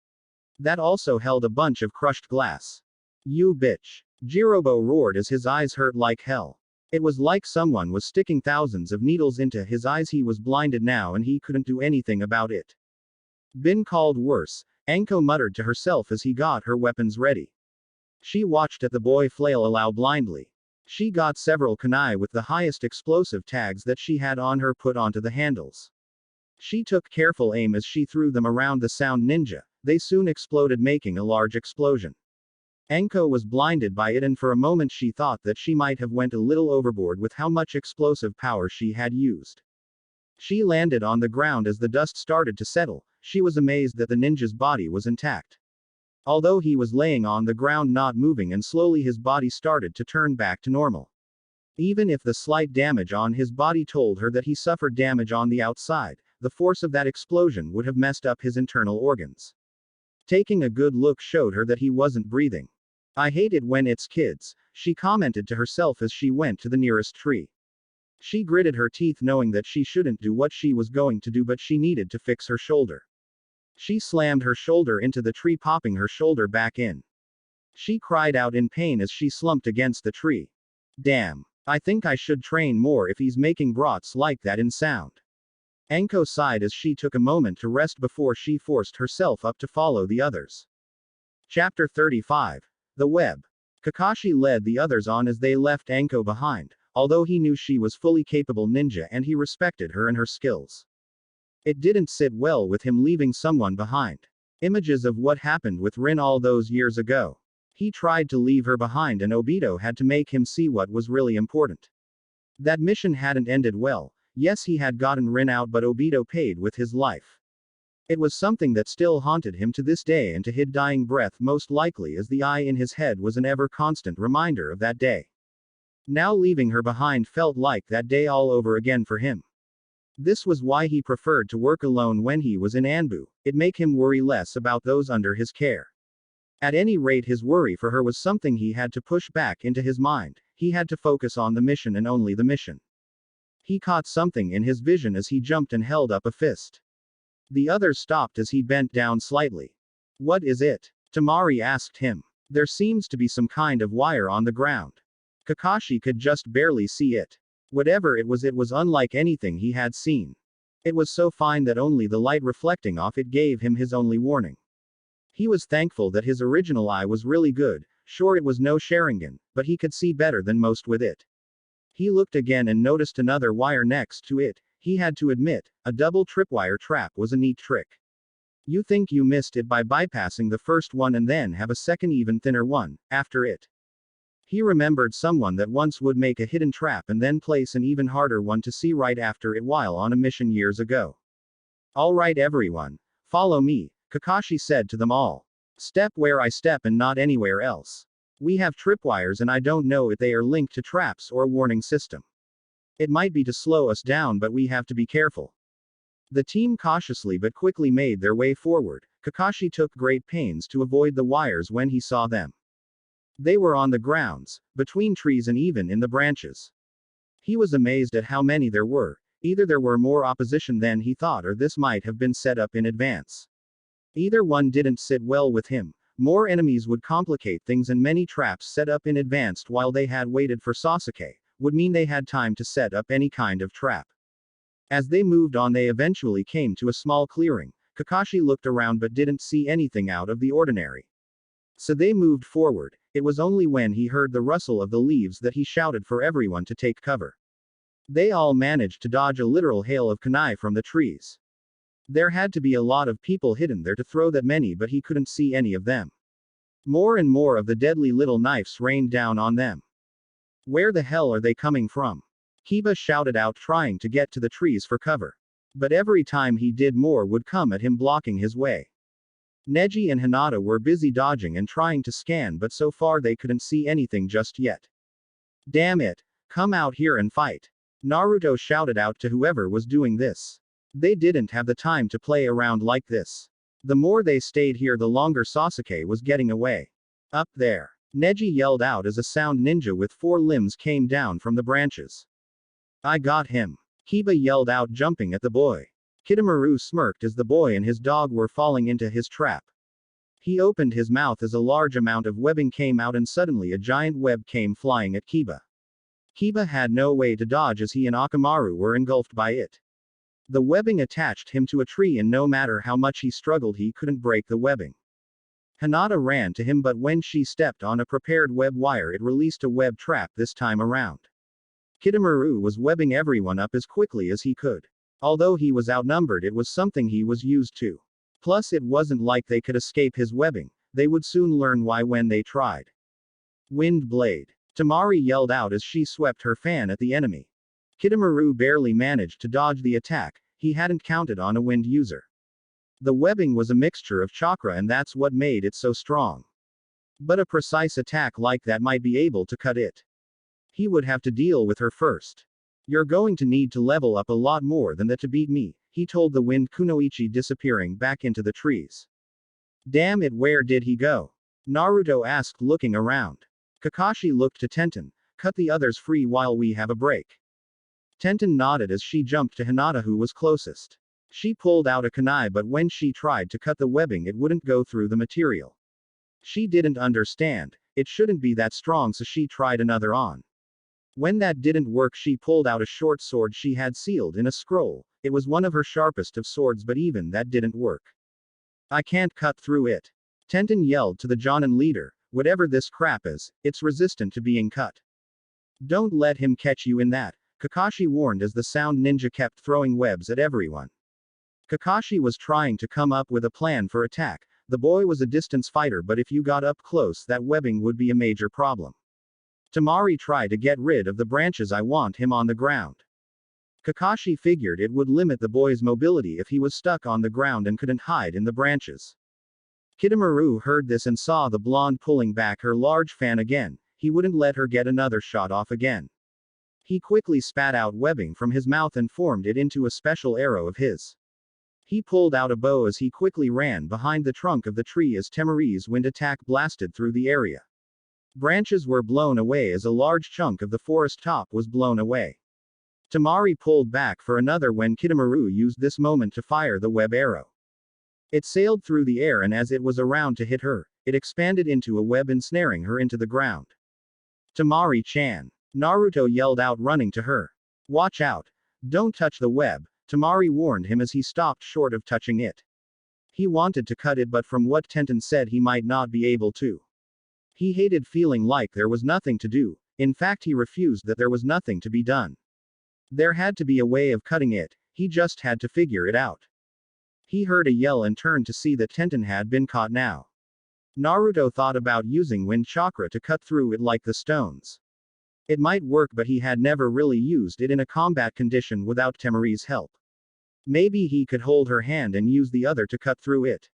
That also held a bunch of crushed glass. You bitch. Jirobo roared as his eyes hurt like hell. It was like someone was sticking thousands of needles into his eyes. He was blinded now and he couldn't do anything about it. Been called worse, Anko muttered to herself as he got her weapons ready. She watched at the boy flail aloud blindly. She got several kunai with the highest explosive tags that she had on her put onto the handles. She took careful aim as she threw them around the sound ninja. They soon exploded, making a large explosion. Anko was blinded by it and for a moment she thought that she might have went a little overboard with how much explosive power she had used. She landed on the ground as the dust started to settle. She was amazed that the ninja's body was intact. Although he was laying on the ground not moving, and slowly his body started to turn back to normal. Even if the slight damage on his body told her that he suffered damage on the outside, the force of that explosion would have messed up his internal organs. Taking a good look showed her that he wasn't breathing. I hate it when it's kids, she commented to herself as she went to the nearest tree. She gritted her teeth knowing that she shouldn't do what she was going to do, but she needed to fix her shoulder. She slammed her shoulder into the tree, popping her shoulder back in. She cried out in pain as she slumped against the tree. Damn. I think I should train more if he's making brats like that in sound. Anko sighed as she took a moment to rest before she forced herself up to follow the others. Chapter 35. The Web. Kakashi led the others on as they left Anko behind, although he knew she was fully capable ninja and he respected her and her skills. It didn't sit well with him leaving someone behind. Images of what happened with Rin all those years ago. He tried to leave her behind and Obito had to make him see what was really important. That mission hadn't ended well. Yes, he had gotten Rin out, but Obito paid with his life. It was something that still haunted him to this day, and to his dying breath, most likely, as the eye in his head was an ever-constant reminder of that day. Now leaving her behind felt like that day all over again for him. This was why he preferred to work alone when he was in Anbu. It made him worry less about those under his care. At any rate, his worry for her was something he had to push back into his mind. He had to focus on the mission and only the mission. He caught something in his vision as he jumped and held up a fist. The others stopped as he bent down slightly. What is it? Temari asked him. There seems to be some kind of wire on the ground. Kakashi could just barely see it. Whatever it was unlike anything he had seen. It was so fine that only the light reflecting off it gave him his only warning. He was thankful that his original eye was really good. Sure, it was no Sharingan, but he could see better than most with it. He looked again and noticed another wire next to it. He had to admit, a double tripwire trap was a neat trick. You think you missed it by bypassing the first one and then have a second even thinner one after it. He remembered someone that once would make a hidden trap and then place an even harder one to see right after it while on a mission years ago. Alright everyone, follow me, Kakashi said to them all. Step where I step and not anywhere else. We have tripwires and I don't know if they are linked to traps or a warning system. It might be to slow us down, but we have to be careful. The team cautiously but quickly made their way forward. Kakashi took great pains to avoid the wires when he saw them. They were on the grounds, between trees and even in the branches. He was amazed at how many there were. Either there were more opposition than he thought, or this might have been set up in advance. Either one didn't sit well with him. More enemies would complicate things, and many traps set up in advance while they had waited for Sasuke would mean they had time to set up any kind of trap. As they moved on, they eventually came to a small clearing. Kakashi looked around but didn't see anything out of the ordinary. So they moved forward. It was only when he heard the rustle of the leaves that he shouted for everyone to take cover. They all managed to dodge a literal hail of kunai from the trees. There had to be a lot of people hidden there to throw that many, but he couldn't see any of them. More and more of the deadly little knives rained down on them. Where the hell are they coming from? Kiba shouted out, trying to get to the trees for cover. But every time he did, more would come at him, blocking his way. Neji and Hinata were busy dodging and trying to scan, but so far they couldn't see anything just yet. Damn it! Come out here and fight! Naruto shouted out to whoever was doing this. They didn't have the time to play around like this. The more they stayed here, the longer Sasuke was getting away. Up there! Neji yelled out as a sound ninja with 4 limbs came down from the branches. I got him! Kiba yelled out, jumping at the boy. Kidomaru smirked as the boy and his dog were falling into his trap. He opened his mouth as a large amount of webbing came out, and suddenly a giant web came flying at Kiba. Kiba had no way to dodge as he and Akamaru were engulfed by it. The webbing attached him to a tree, and no matter how much he struggled, he couldn't break the webbing. Hinata ran to him, but when she stepped on a prepared web wire, it released a web trap this time around. Kidomaru was webbing everyone up as quickly as he could. Although he was outnumbered, it was something he was used to. Plus, it wasn't like they could escape his webbing. They would soon learn why when they tried. Wind blade! Temari yelled out as she swept her fan at the enemy. Kidomaru barely managed to dodge the attack. He hadn't counted on a wind user. The webbing was a mixture of chakra, and that's what made it so strong. But a precise attack like that might be able to cut it. He would have to deal with her first. You're going to need to level up a lot more than that to beat me, he told the wind, Kunoichi disappearing back into the trees. Damn it, where did he go? Naruto asked, looking around. Kakashi looked to Tenten. Cut the others free while we have a break. Tenten nodded as she jumped to Hinata, who was closest. She pulled out a kunai, but when she tried to cut the webbing, it wouldn't go through the material. She didn't understand. It shouldn't be that strong, so she tried another on. When that didn't work, she pulled out a short sword she had sealed in a scroll. It was one of her sharpest of swords, but even that didn't work. I can't cut through it. Tenten yelled to the Jonin leader, whatever this crap is, it's resistant to being cut. Don't let him catch you in that, Kakashi warned as the sound ninja kept throwing webs at everyone. Kakashi was trying to come up with a plan for attack. The boy was a distance fighter, but if you got up close, that webbing would be a major problem. Temari, try to get rid of the branches, I want him on the ground. Kakashi figured it would limit the boy's mobility if he was stuck on the ground and couldn't hide in the branches. Kidomaru heard this and saw the blonde pulling back her large fan again. He wouldn't let her get another shot off again. He quickly spat out webbing from his mouth and formed it into a special arrow of his. He pulled out a bow as he quickly ran behind the trunk of the tree as Temari's wind attack blasted through the area. Branches were blown away as a large chunk of the forest top was blown away. Temari pulled back for another when Kidomaru used this moment to fire the web arrow. It sailed through the air, and as it was around to hit her, it expanded into a web, ensnaring her into the ground. Temari-chan! Naruto yelled out, running to her. Watch out! Don't touch the web, Temari warned him as he stopped short of touching it. He wanted to cut it, but from what Tenten said, he might not be able to. He hated feeling like there was nothing to do. In fact, he refused that there was nothing to be done. There had to be a way of cutting it, he just had to figure it out. He heard a yell and turned to see that Tenten had been caught now. Naruto thought about using wind chakra to cut through it like the stones. It might work, but he had never really used it in a combat condition without Temari's help. Maybe he could hold her hand and use the other to cut through it.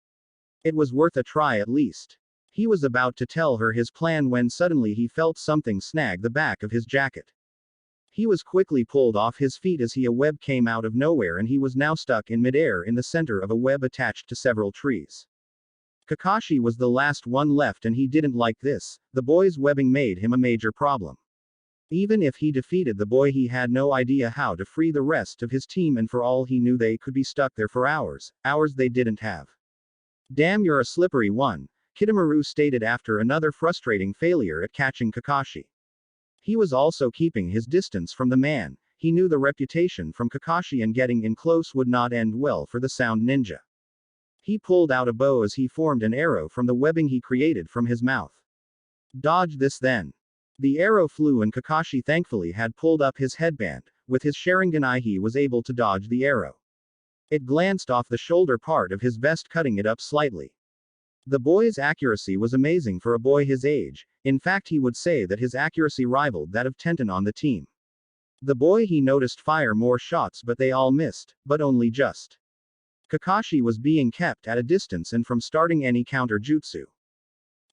It was worth a try at least. He was about to tell her his plan when suddenly he felt something snag the back of his jacket. He was quickly pulled off his feet as a web came out of nowhere, and he was now stuck in midair in the center of a web attached to several trees. Kakashi was the last one left, and he didn't like this. The boy's webbing made him a major problem. Even if he defeated the boy, he had no idea how to free the rest of his team, and for all he knew, they could be stuck there for hours they didn't have. Damn, you're a slippery one, Kidomaru stated after another frustrating failure at catching Kakashi. He was also keeping his distance from the man. He knew the reputation from Kakashi, and getting in close would not end well for the sound ninja. He pulled out a bow as he formed an arrow from the webbing he created from his mouth. Dodge this then. The arrow flew, and Kakashi thankfully had pulled up his headband, with his Sharingan he was able to dodge the arrow. It glanced off the shoulder part of his vest, cutting it up slightly. The boy's accuracy was amazing for a boy his age. In fact, he would say that his accuracy rivaled that of Tenten on the team. The boy he noticed fire more shots, but they all missed, but only just. Kakashi was being kept at a distance and from starting any counter jutsu.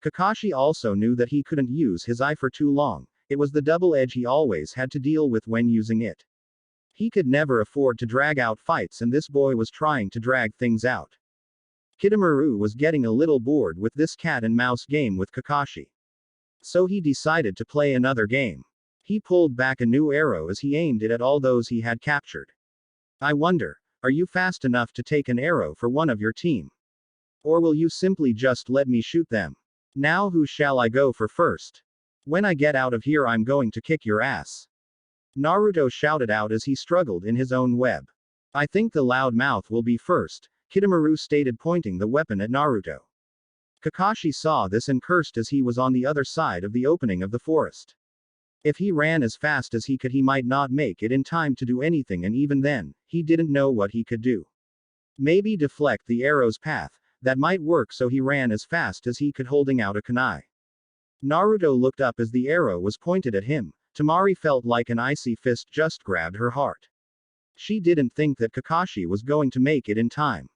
Kakashi also knew that he couldn't use his eye for too long. It was the double edge he always had to deal with when using it. He could never afford to drag out fights, and this boy was trying to drag things out. Kitamaru was getting a little bored with this cat and mouse game with Kakashi. So he decided to play another game. He pulled back a new arrow as he aimed it at all those he had captured. I wonder, are you fast enough to take an arrow for one of your team? Or will you simply just let me shoot them? Now who shall I go for first? When I get out of here I'm going to kick your ass. Naruto shouted out as he struggled in his own web. I think the loud mouth will be first, Kitamaru stated, pointing the weapon at Naruto. Kakashi saw this and cursed as he was on the other side of the opening of the forest. If he ran as fast as he could, he might not make it in time to do anything, and even then, he didn't know what he could do. Maybe deflect the arrow's path, that might work, so he ran as fast as he could, holding out a kunai. Naruto looked up as the arrow was pointed at him. Temari felt like an icy fist just grabbed her heart. She didn't think that Kakashi was going to make it in time.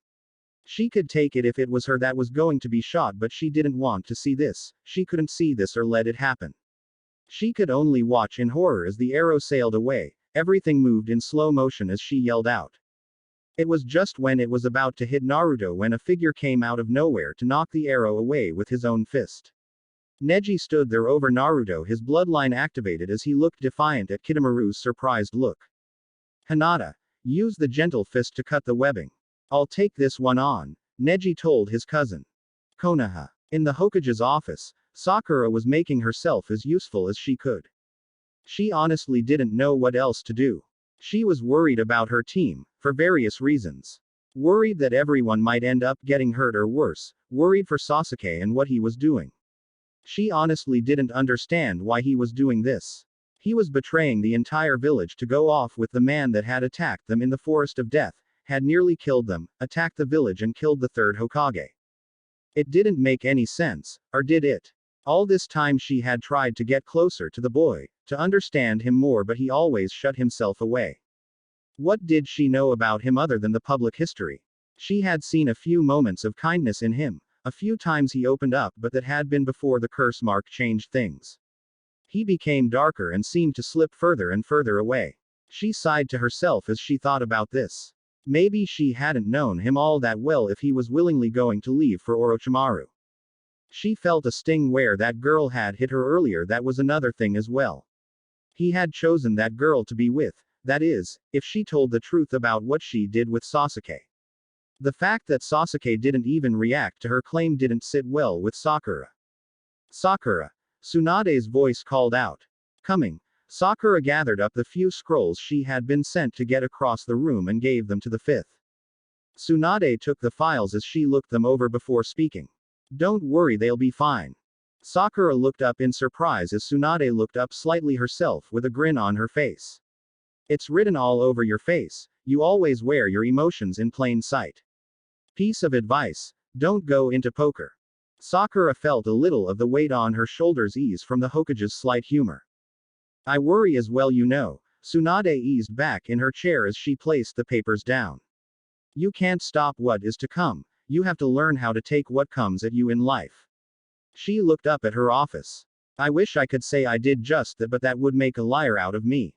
She could take it if it was her that was going to be shot, but she didn't want to see this. She couldn't see this or let it happen. She could only watch in horror as the arrow sailed away. Everything moved in slow motion as she yelled out. It was just when it was about to hit Naruto when a figure came out of nowhere to knock the arrow away with his own fist. Neji stood there over Naruto, his bloodline activated as he looked defiant at Kitamaru's surprised look. Hinata, use the gentle fist to cut the webbing. I'll take this one on, Neji told his cousin. Konoha. In the Hokage's office, Sakura was making herself as useful as she could. She honestly didn't know what else to do. She was worried about her team, for various reasons. Worried that everyone might end up getting hurt or worse, worried for Sasuke and what he was doing. She honestly didn't understand why he was doing this. He was betraying the entire village to go off with the man that had attacked them in the Forest of Death, had nearly killed them, attacked the village and killed the third Hokage. It didn't make any sense, or did it? All this time she had tried to get closer to the boy, to understand him more, but he always shut himself away. What did she know about him other than the public history? She had seen a few moments of kindness in him, a few times he opened up, but that had been before the curse mark changed things. He became darker and seemed to slip further and further away. She sighed to herself as she thought about this. Maybe she hadn't known him all that well if he was willingly going to leave for Orochimaru. She felt a sting where that girl had hit her earlier. That was another thing as well. He had chosen that girl to be with, that is, if she told the truth about what she did with Sasuke. The fact that Sasuke didn't even react to her claim didn't sit well with Sakura. Sakura. Tsunade's voice called out. Coming. Sakura gathered up the few scrolls she had been sent to get across the room and gave them to the fifth. Tsunade took the files as she looked them over before speaking. Don't worry, they'll be fine. Sakura looked up in surprise as Tsunade looked up slightly herself with a grin on her face. It's written all over your face, you always wear your emotions in plain sight. Piece of advice, don't go into poker. Sakura felt a little of the weight on her shoulders ease from the Hokage's slight humor. I worry as well, you know. Tsunade eased back in her chair as she placed the papers down. You can't stop what is to come, you have to learn how to take what comes at you in life. She looked up at her office. I wish I could say I did just that, but that would make a liar out of me.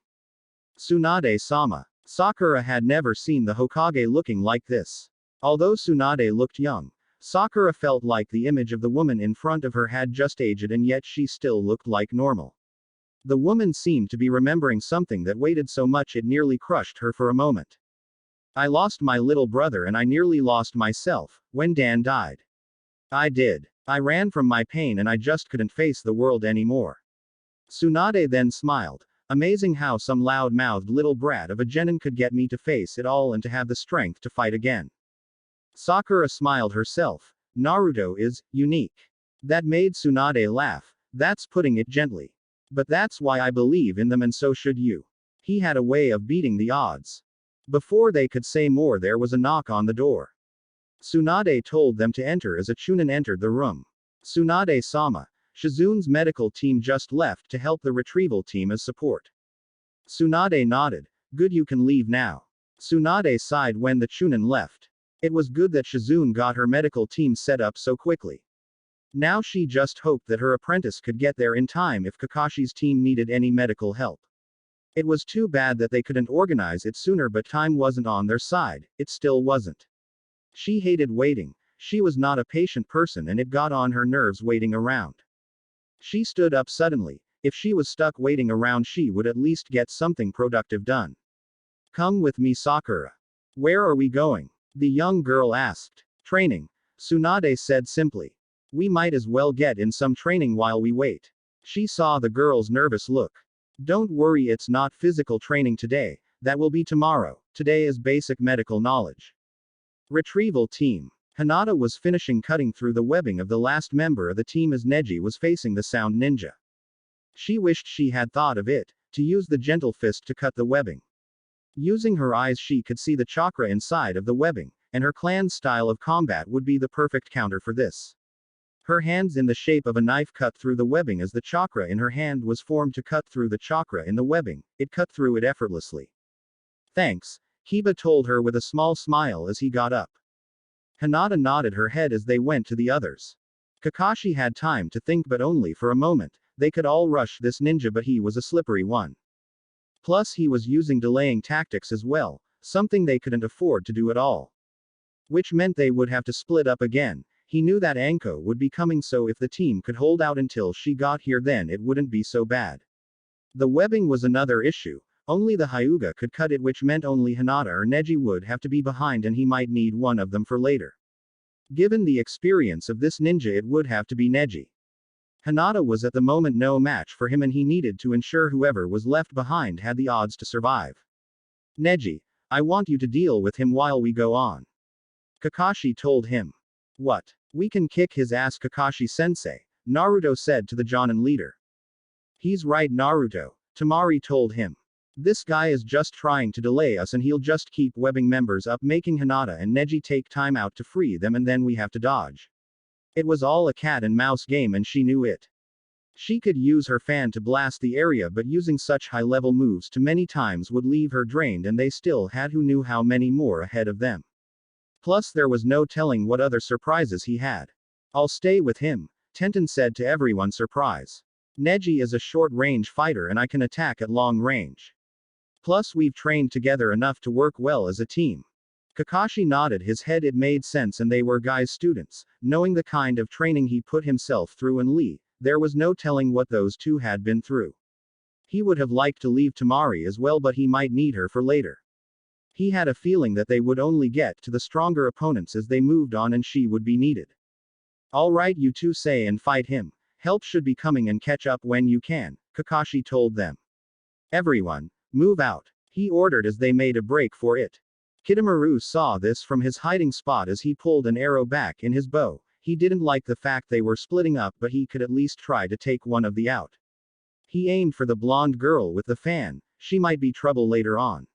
Tsunade-sama. Sakura had never seen the Hokage looking like this. Although Tsunade looked young, Sakura felt like the image of the woman in front of her had just aged, and yet she still looked like normal. The woman seemed to be remembering something that weighed so much it nearly crushed her for a moment. I lost my little brother and I nearly lost myself, when Dan died. I did. I ran from my pain and I just couldn't face the world anymore. Tsunade then smiled. Amazing how some loud-mouthed little brat of a genin could get me to face it all and to have the strength to fight again. Sakura smiled herself. Naruto is unique. That made Tsunade laugh. That's putting it gently. But that's why I believe in them, and so should you. He had a way of beating the odds. Before they could say more, there was a knock on the door. Tsunade told them to enter as a Chunin entered the room. Tsunade-sama, Shizune's medical team just left to help the retrieval team as support. Tsunade nodded. Good, you can leave now. Tsunade sighed when the Chunin left. It was good that Shizune got her medical team set up so quickly. Now she just hoped that her apprentice could get there in time if Kakashi's team needed any medical help. It was too bad that they couldn't organize it sooner, but time wasn't on their side, it still wasn't. She hated waiting. She was not a patient person and it got on her nerves waiting around. She stood up suddenly. If she was stuck waiting around, she would at least get something productive done. Come with me, Sakura. Where are we going? The young girl asked. Training, Tsunade said simply. We might as well get in some training while we wait. She saw the girl's nervous look. Don't worry, it's not physical training today, that will be tomorrow. Today is basic medical knowledge. Retrieval team. Hinata was finishing cutting through the webbing of the last member of the team as Neji was facing the sound ninja. She wished she had thought of it, to use the gentle fist to cut the webbing. Using her eyes, she could see the chakra inside of the webbing, and her clan's style of combat would be the perfect counter for this. Her hands in the shape of a knife cut through the webbing as the chakra in her hand was formed to cut through the chakra in the webbing, it cut through it effortlessly. Thanks, Kiba told her with a small smile as he got up. Hinata nodded her head as they went to the others. Kakashi had time to think, but only for a moment. They could all rush this ninja, but he was a slippery one. Plus he was using delaying tactics as well, something they couldn't afford to do at all. Which meant they would have to split up again. He knew that Anko would be coming, so if the team could hold out until she got here, then it wouldn't be so bad. The webbing was another issue. Only the Hyuga could cut it, which meant only Hinata or Neji would have to be behind, and he might need one of them for later. Given the experience of this ninja, it would have to be Neji. Hinata was at the moment no match for him, and he needed to ensure whoever was left behind had the odds to survive. Neji, I want you to deal with him while we go on. Kakashi told him. What? We can kick his ass, Kakashi-sensei, Naruto said to the Jonin leader. He's right, Naruto, Temari told him. This guy is just trying to delay us, and he'll just keep webbing members up, making Hinata and Neji take time out to free them, and then we have to dodge. It was all a cat and mouse game, and she knew it. She could use her fan to blast the area, but using such high-level moves too many times would leave her drained, and they still had who knew how many more ahead of them. Plus there was no telling what other surprises he had. I'll stay with him, Tenten said to everyone's surprise. Neji is a short-range fighter and I can attack at long range. Plus we've trained together enough to work well as a team. Kakashi nodded his head. It made sense, and they were Guy's students. Knowing the kind of training he put himself through and Lee, there was no telling what those two had been through. He would have liked to leave Temari as well, but he might need her for later. He had a feeling that they would only get to the stronger opponents as they moved on, and she would be needed. Alright, you two say and fight him. Help should be coming, and catch up when you can, Kakashi told them. Everyone, move out, he ordered as they made a break for it. Kitamaru saw this from his hiding spot as he pulled an arrow back in his bow. He didn't like the fact they were splitting up, but he could at least try to take one of the out. He aimed for the blonde girl with the fan. She might be trouble later on.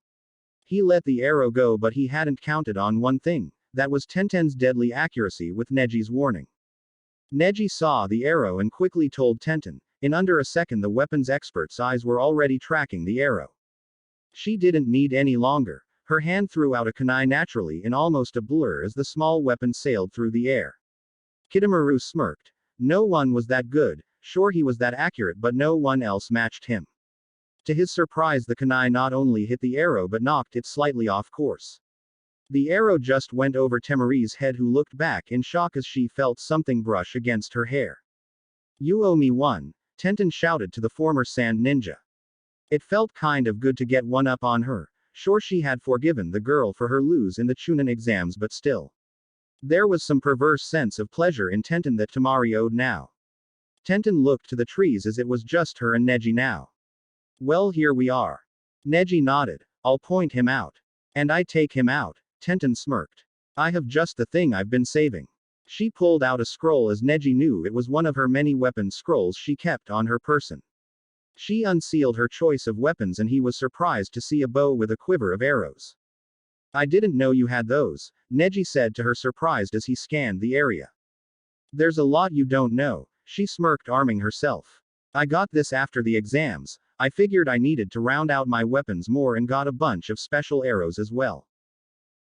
He let the arrow go, but he hadn't counted on one thing. That was Tenten's deadly accuracy with Neji's warning. Neji saw the arrow and quickly told Tenten. In under a second the weapons expert's eyes were already tracking the arrow. She didn't need any longer. Her hand threw out a kunai naturally in almost a blur as the small weapon sailed through the air. Kitamaru smirked. No one was that good. Sure, he was that accurate, but no one else matched him. To his surprise, the kunai not only hit the arrow but knocked it slightly off course. The arrow just went over Temari's head, who looked back in shock as she felt something brush against her hair. You owe me one, Tenten shouted to the former sand ninja. It felt kind of good to get one up on her. Sure, she had forgiven the girl for her lose in the Chunin exams, but still. There was some perverse sense of pleasure in Tenten that Temari owed now. Tenten looked to the trees as it was just her and Neji now. Well, here we are. Neji nodded. I'll point him out. And I take him out, Tenten smirked. I have just the thing I've been saving. She pulled out a scroll as Neji knew it was one of her many weapon scrolls she kept on her person. She unsealed her choice of weapons and he was surprised to see a bow with a quiver of arrows. I didn't know you had those, Neji said to her surprised as he scanned the area. There's a lot you don't know, she smirked arming herself. I got this after the exams, I figured I needed to round out my weapons more and got a bunch of special arrows as well.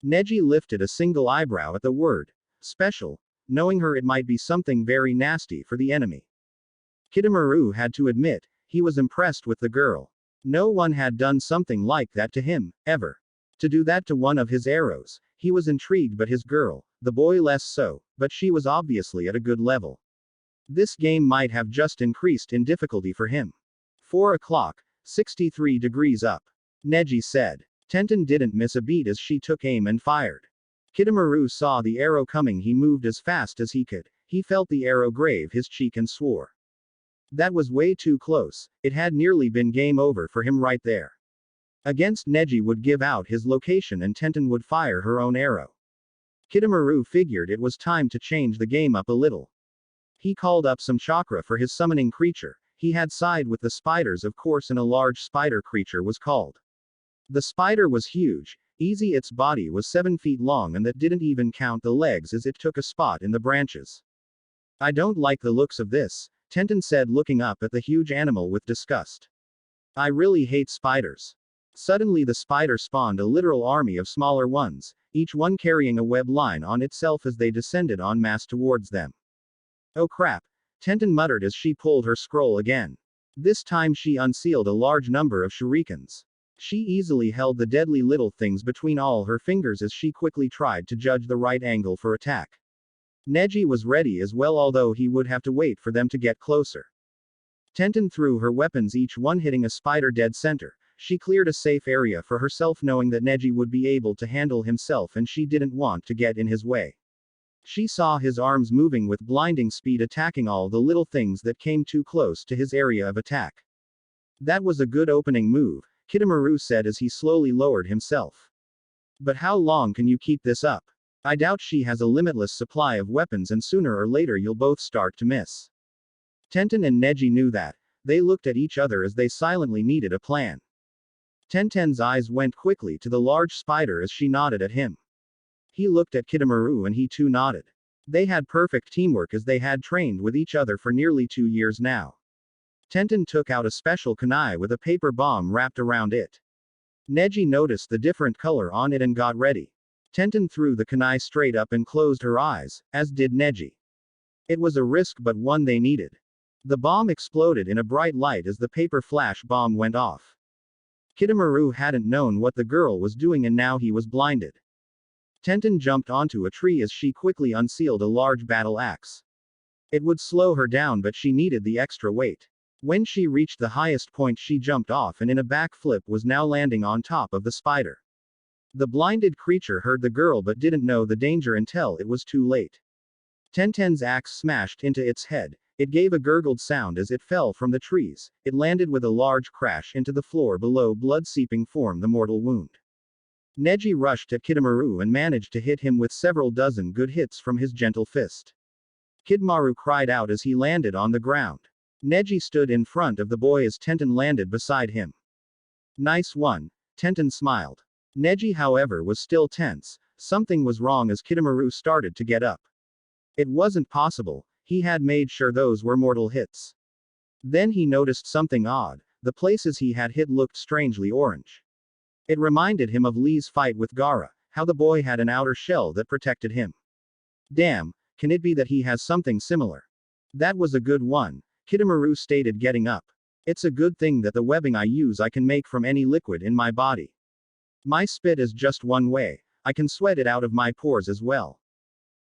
Neji lifted a single eyebrow at the word, special, knowing her it might be something very nasty for the enemy. Kitamaru had to admit, he was impressed with the girl. No one had done something like that to him, ever. To do that to one of his arrows, he was intrigued, but his girl, the boy less so, but she was obviously at a good level. This game might have just increased in difficulty for him. 4 o'clock, 63 degrees up. Neji said. Tenten didn't miss a beat as she took aim and fired. Kitamaru saw the arrow coming. He moved as fast as he could. He felt the arrow grave his cheek and swore. That was way too close, it had nearly been game over for him right there. Against Neji would give out his location and Tenten would fire her own arrow. Kitamaru figured it was time to change the game up a little. He called up some chakra for his summoning creature. He had sided with the spiders of course, and a large spider creature was called. The spider was huge, easy, its body was 7 feet long and that didn't even count the legs as it took a spot in the branches. I don't like the looks of this, Tenten said looking up at the huge animal with disgust. I really hate spiders. Suddenly the spider spawned a literal army of smaller ones, each one carrying a web line on itself as they descended en masse towards them. Oh crap, Tenten muttered as she pulled her scroll again. This time she unsealed a large number of shurikens. She easily held the deadly little things between all her fingers as she quickly tried to judge the right angle for attack. Neji was ready as well, although he would have to wait for them to get closer. Tenten threw her weapons, each one hitting a spider dead center. She cleared a safe area for herself knowing that Neji would be able to handle himself and she didn't want to get in his way. She saw his arms moving with blinding speed, attacking all the little things that came too close to his area of attack. That was a good opening move, Kitamaru said as he slowly lowered himself. But how long can you keep this up? I doubt she has a limitless supply of weapons and sooner or later you'll both start to miss. Tenten and Neji knew that. They looked at each other as they silently needed a plan. Tenten's eyes went quickly to the large spider as she nodded at him. He looked at Kitamaru and he too nodded. They had perfect teamwork as they had trained with each other for nearly 2 years now. Tenten took out a special kunai with a paper bomb wrapped around it. Neji noticed the different color on it and got ready. Tenten threw the kunai straight up and closed her eyes, as did Neji. It was a risk but one they needed. The bomb exploded in a bright light as the paper flash bomb went off. Kitamaru hadn't known what the girl was doing and now he was blinded. Tenten jumped onto a tree as she quickly unsealed a large battle axe. It would slow her down but she needed the extra weight. When she reached the highest point she jumped off and in a backflip was now landing on top of the spider. The blinded creature heard the girl but didn't know the danger until it was too late. Tenten's axe smashed into its head. It gave a gurgled sound as it fell from the trees. It landed with a large crash into the floor below, blood seeping from the mortal wound. Neji rushed at Kitamaru and managed to hit him with several dozen good hits from his gentle fist. Kitamaru cried out as he landed on the ground. Neji stood in front of the boy as Tenten landed beside him. Nice one, Tenten smiled. Neji, however, was still tense. Something was wrong as Kitamaru started to get up. It wasn't possible. He had made sure those were mortal hits. Then he noticed something odd. The places he had hit looked strangely orange. It reminded him of Lee's fight with Gaara, how the boy had an outer shell that protected him. Damn, can it be that he has something similar? That was a good one, Kitamaru stated getting up. It's a good thing that the webbing I use I can make from any liquid in my body. My spit is just one way, I can sweat it out of my pores as well.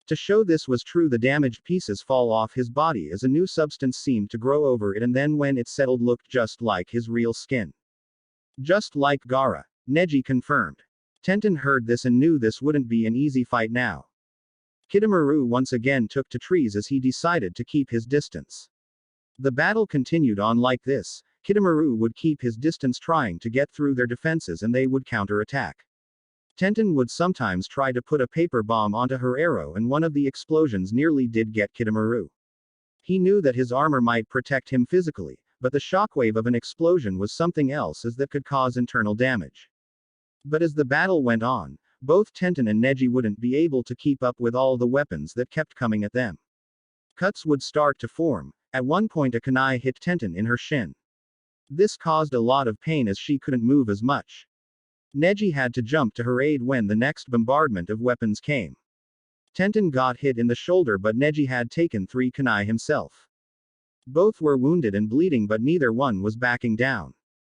To show this was true, the damaged pieces fall off his body as a new substance seemed to grow over it, and then when it settled looked just like his real skin. Just like Gaara, Neji confirmed. Tenten heard this and knew this wouldn't be an easy fight now. Kitamaru once again took to trees as he decided to keep his distance. The battle continued on like this. Kitamaru would keep his distance trying to get through their defenses and they would counterattack. Tenten would sometimes try to put a paper bomb onto her arrow and one of the explosions nearly did get Kitamaru. He knew that his armor might protect him physically, but the shockwave of an explosion was something else as that could cause internal damage. But as the battle went on, both Tenten and Neji wouldn't be able to keep up with all the weapons that kept coming at them. Cuts would start to form. At one point a kunai hit Tenten in her shin. This caused a lot of pain as she couldn't move as much. Neji had to jump to her aid when the next bombardment of weapons came. Tenten got hit in the shoulder but Neji had taken 3 kunai himself. Both were wounded and bleeding but neither one was backing down.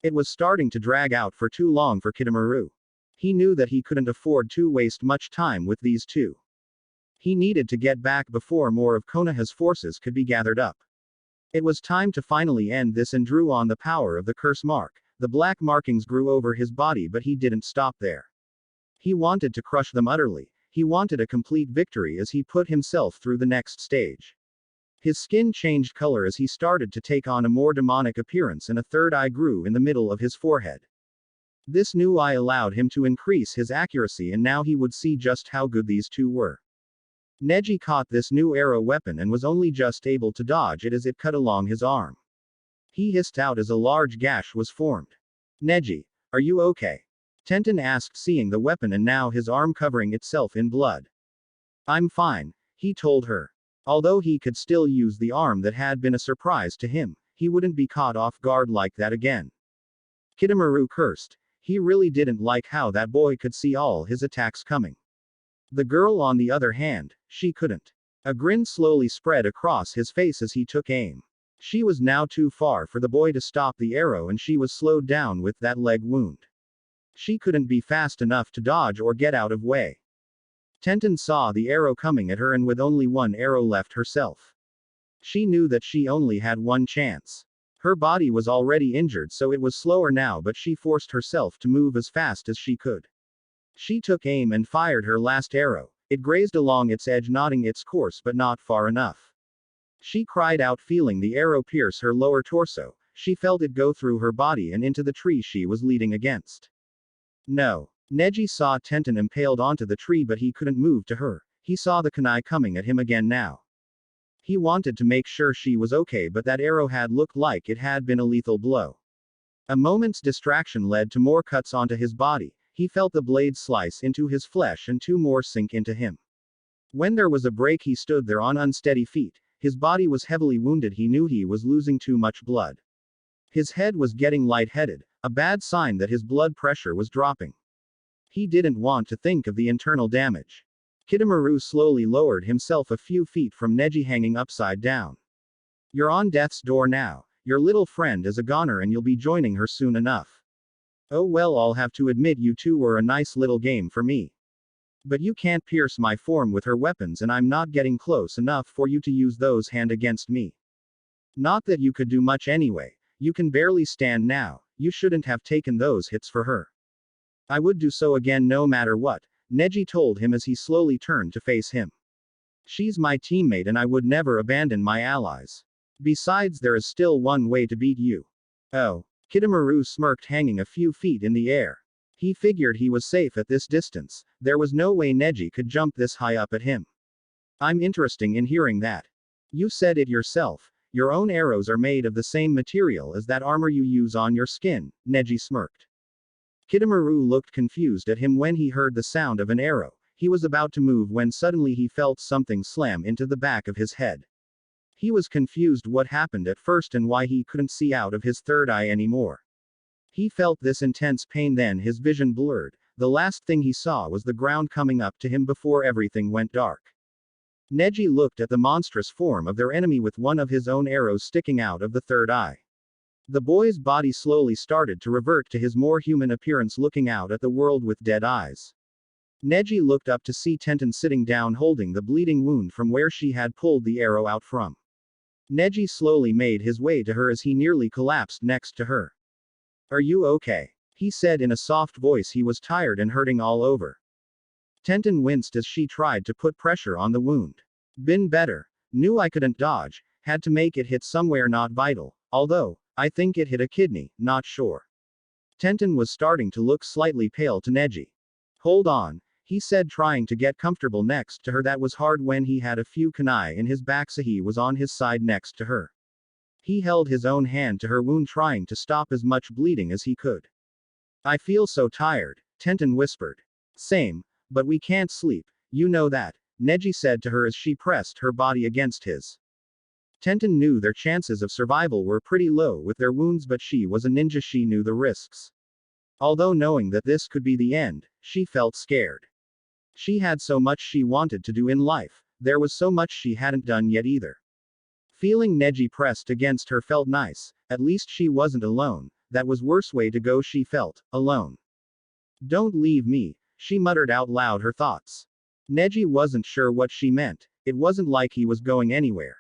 It was starting to drag out for too long for Kitamaru. He knew that he couldn't afford to waste much time with these two. He needed to get back before more of Konoha's forces could be gathered up. It was time to finally end this and drew on the power of the curse mark. The black markings grew over his body but he didn't stop there. He wanted to crush them utterly. He wanted a complete victory as he put himself through the next stage. His skin changed color as he started to take on a more demonic appearance and a third eye grew in the middle of his forehead. This new eye allowed him to increase his accuracy and now he would see just how good these two were. Neji caught this new arrow weapon and was only just able to dodge it as it cut along his arm. He hissed out as a large gash was formed. Neji, are you okay? Tenten asked seeing the weapon and now his arm covering itself in blood. I'm fine, he told her. Although he could still use the arm that had been a surprise to him, he wouldn't be caught off guard like that again. Kitamaru cursed. He really didn't like how that boy could see all his attacks coming. The girl on the other hand, she couldn't. A grin slowly spread across his face as he took aim. She was now too far for the boy to stop the arrow and she was slowed down with that leg wound. She couldn't be fast enough to dodge or get out of way. Tenten saw the arrow coming at her and with only one arrow left herself. She knew that she only had one chance. Her body was already injured so it was slower now but she forced herself to move as fast as she could. She took aim and fired her last arrow. It grazed along its edge knotting its course but not far enough. She cried out feeling the arrow pierce her lower torso. She felt it go through her body and into the tree she was leading against. No. Neji saw Tenten impaled onto the tree but he couldn't move to her. He saw the kunai coming at him again now. He wanted to make sure she was okay but that arrow had looked like it had been a lethal blow. A moment's distraction led to more cuts onto his body. He felt the blade slice into his flesh and 2 more sink into him. When there was a break he stood there on unsteady feet. His body was heavily wounded. He knew he was losing too much blood. His head was getting lightheaded, a bad sign that his blood pressure was dropping. He didn't want to think of the internal damage. Kitamaru slowly lowered himself a few feet from Neji hanging upside down. You're on death's door now. Your little friend is a goner and you'll be joining her soon enough. Oh well, I'll have to admit you two were a nice little game for me. But you can't pierce my form with her weapons and I'm not getting close enough for you to use those hand against me. Not that you could do much anyway. You can barely stand now. You shouldn't have taken those hits for her. I would do so again no matter what, Neji told him as he slowly turned to face him. She's my teammate and I would never abandon my allies. Besides, there is still one way to beat you. Oh. Kitamaru smirked, hanging a few feet in the air. He figured he was safe at this distance. There was no way Neji could jump this high up at him. I'm interested in hearing that. You said it yourself. Your own arrows are made of the same material as that armor you use on your skin, Neji smirked. Kitamaru looked confused at him when he heard the sound of an arrow. He was about to move when suddenly he felt something slam into the back of his head. He was confused what happened at first and why he couldn't see out of his third eye anymore. He felt this intense pain, then his vision blurred. The last thing he saw was the ground coming up to him before everything went dark. Neji looked at the monstrous form of their enemy with one of his own arrows sticking out of the third eye. The boy's body slowly started to revert to his more human appearance, looking out at the world with dead eyes. Neji looked up to see Tenten sitting down holding the bleeding wound from where she had pulled the arrow out from. Neji slowly made his way to her as he nearly collapsed next to her. Are you okay? He said in a soft voice. He was tired and hurting all over. Tenten winced as she tried to put pressure on the wound. Been better. Knew I couldn't dodge. Had to make it hit somewhere not vital. Although, I think it hit a kidney, not sure. Tenten was starting to look slightly pale to Neji. Hold on, he said, trying to get comfortable next to her. That was hard when he had a few kunai in his back so he was on his side next to her. He held his own hand to her wound, trying to stop as much bleeding as he could. I feel so tired, Tenten whispered. Same, but we can't sleep, you know that, Neji said to her as she pressed her body against his. Tenten knew their chances of survival were pretty low with their wounds, but she was a ninja, she knew the risks. Although knowing that this could be the end, she felt scared. She had so much she wanted to do in life, there was so much she hadn't done yet either. Feeling Neji pressed against her felt nice, at least she wasn't alone, that was worse way to go, she felt, alone. Don't leave me, she muttered out loud her thoughts. Neji wasn't sure what she meant, it wasn't like he was going anywhere.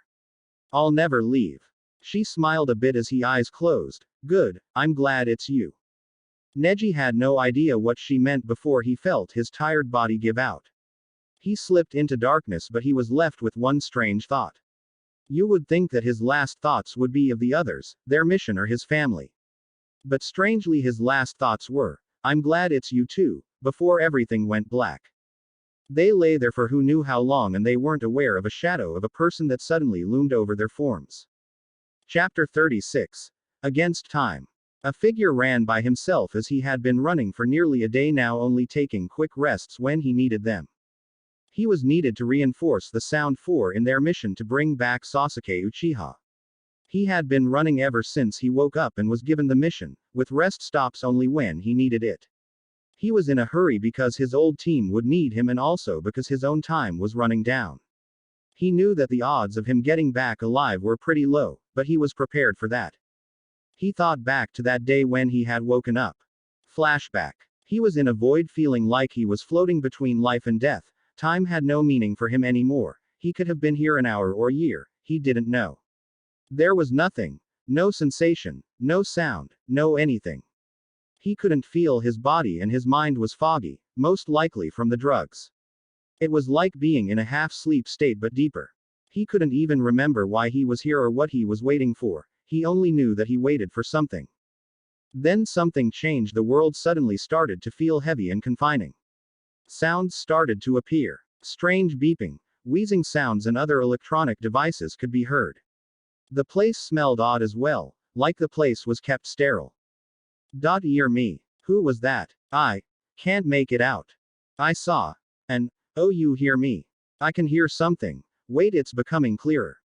I'll never leave. She smiled a bit as his eyes closed. Good, I'm glad it's you. Neji had no idea what she meant before he felt his tired body give out. He slipped into darkness, but he was left with one strange thought. You would think that his last thoughts would be of the others, their mission or his family. But strangely his last thoughts were, I'm glad it's you too, before everything went black. They lay there for who knew how long, and they weren't aware of a shadow of a person that suddenly loomed over their forms. Chapter 36. Against Time. A figure ran by himself as he had been running for nearly a day now, only taking quick rests when he needed them. He was needed to reinforce the Sound Four in their mission to bring back Sasuke Uchiha. He had been running ever since he woke up and was given the mission, with rest stops only when he needed it. He was in a hurry because his old team would need him, and also because his own time was running down. He knew that the odds of him getting back alive were pretty low, but he was prepared for that. He thought back to that day when he had woken up. Flashback. He was in a void, feeling like he was floating between life and death. Time had no meaning for him anymore. He could have been here an hour or a year, he didn't know. There was nothing. No sensation, no sound, no anything. He couldn't feel his body and his mind was foggy, most likely from the drugs. It was like being in a half-sleep state but deeper. He couldn't even remember why he was here or what he was waiting for, he only knew that he waited for something. Then something changed, the world suddenly started to feel heavy and confining. Sounds started to appear. Strange beeping, wheezing sounds and other electronic devices could be heard. The place smelled odd as well, like the place was kept sterile. Ear me. Who was that? I can't make it out. I saw an, oh, you hear me? I can hear something. Wait, it's becoming clearer.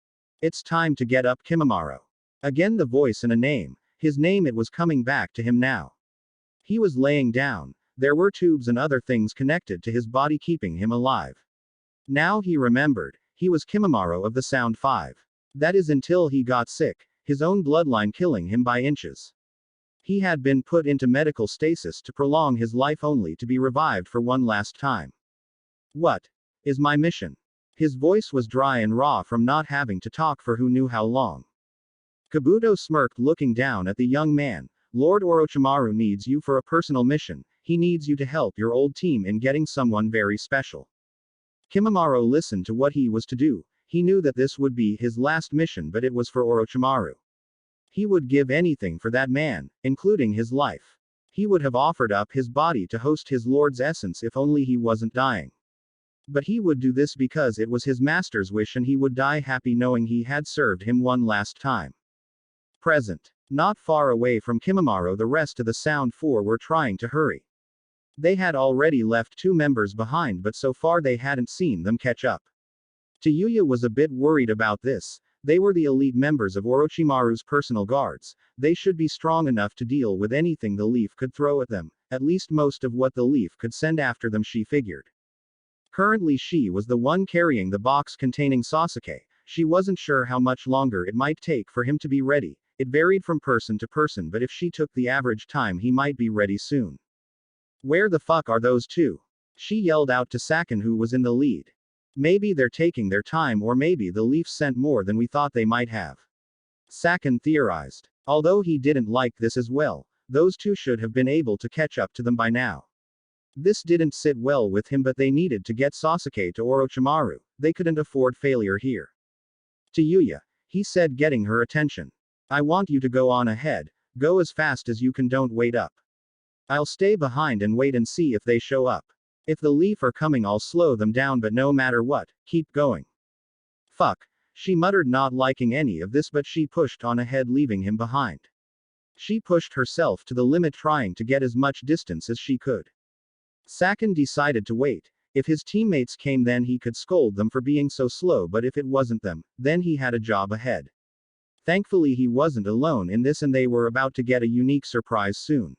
It's time to get up, Kimimaro. Again the voice and a name. His name, it was coming back to him now. He was laying down. There were tubes and other things connected to his body keeping him alive. Now he remembered. He was Kimimaro of the Sound 5. That is, until he got sick, his own bloodline killing him by inches. He had been put into medical stasis to prolong his life, only to be revived for one last time. What is my mission? His voice was dry and raw from not having to talk for who knew how long. Kabuto smirked, looking down at the young man. Lord Orochimaru needs you for a personal mission. He needs you to help your old team in getting someone very special. Kimimaro listened to what he was to do. He knew that this would be his last mission, but it was for Orochimaru. He would give anything for that man, including his life. He would have offered up his body to host his lord's essence if only he wasn't dying. But he would do this because it was his master's wish, and he would die happy knowing he had served him one last time. Present. Not far away from Kimimaro, the rest of the Sound Four were trying to hurry. They had already left 2 members behind, but so far they hadn't seen them catch up. Tayuya was a bit worried about this. They were the elite members of Orochimaru's personal guards. They should be strong enough to deal with anything the Leaf could throw at them, at least most of what the Leaf could send after them, she figured. Currently she was the one carrying the box containing Sasuke. She wasn't sure how much longer it might take for him to be ready. It varied from person to person, but if she took the average time, he might be ready soon. Where the fuck are those 2? She yelled out to Sakin, who was in the lead. Maybe they're taking their time, or maybe the Leafs sent more than we thought they might have. Sakin theorized. Although he didn't like this as well, those 2 should have been able to catch up to them by now. This didn't sit well with him, but they needed to get Sasuke to Orochimaru. They couldn't afford failure here. Tayuya, he said, getting her attention. I want you to go on ahead. Go as fast as you can, don't wait up. I'll stay behind and wait and see if they show up. If the Leaf are coming, I'll slow them down, but no matter what, keep going. Fuck. She muttered, not liking any of this, but she pushed on ahead, leaving him behind. She pushed herself to the limit, trying to get as much distance as she could. Sakin decided to wait. If his teammates came, then he could scold them for being so slow, but if it wasn't them, then he had a job ahead. Thankfully he wasn't alone in this, and they were about to get a unique surprise soon.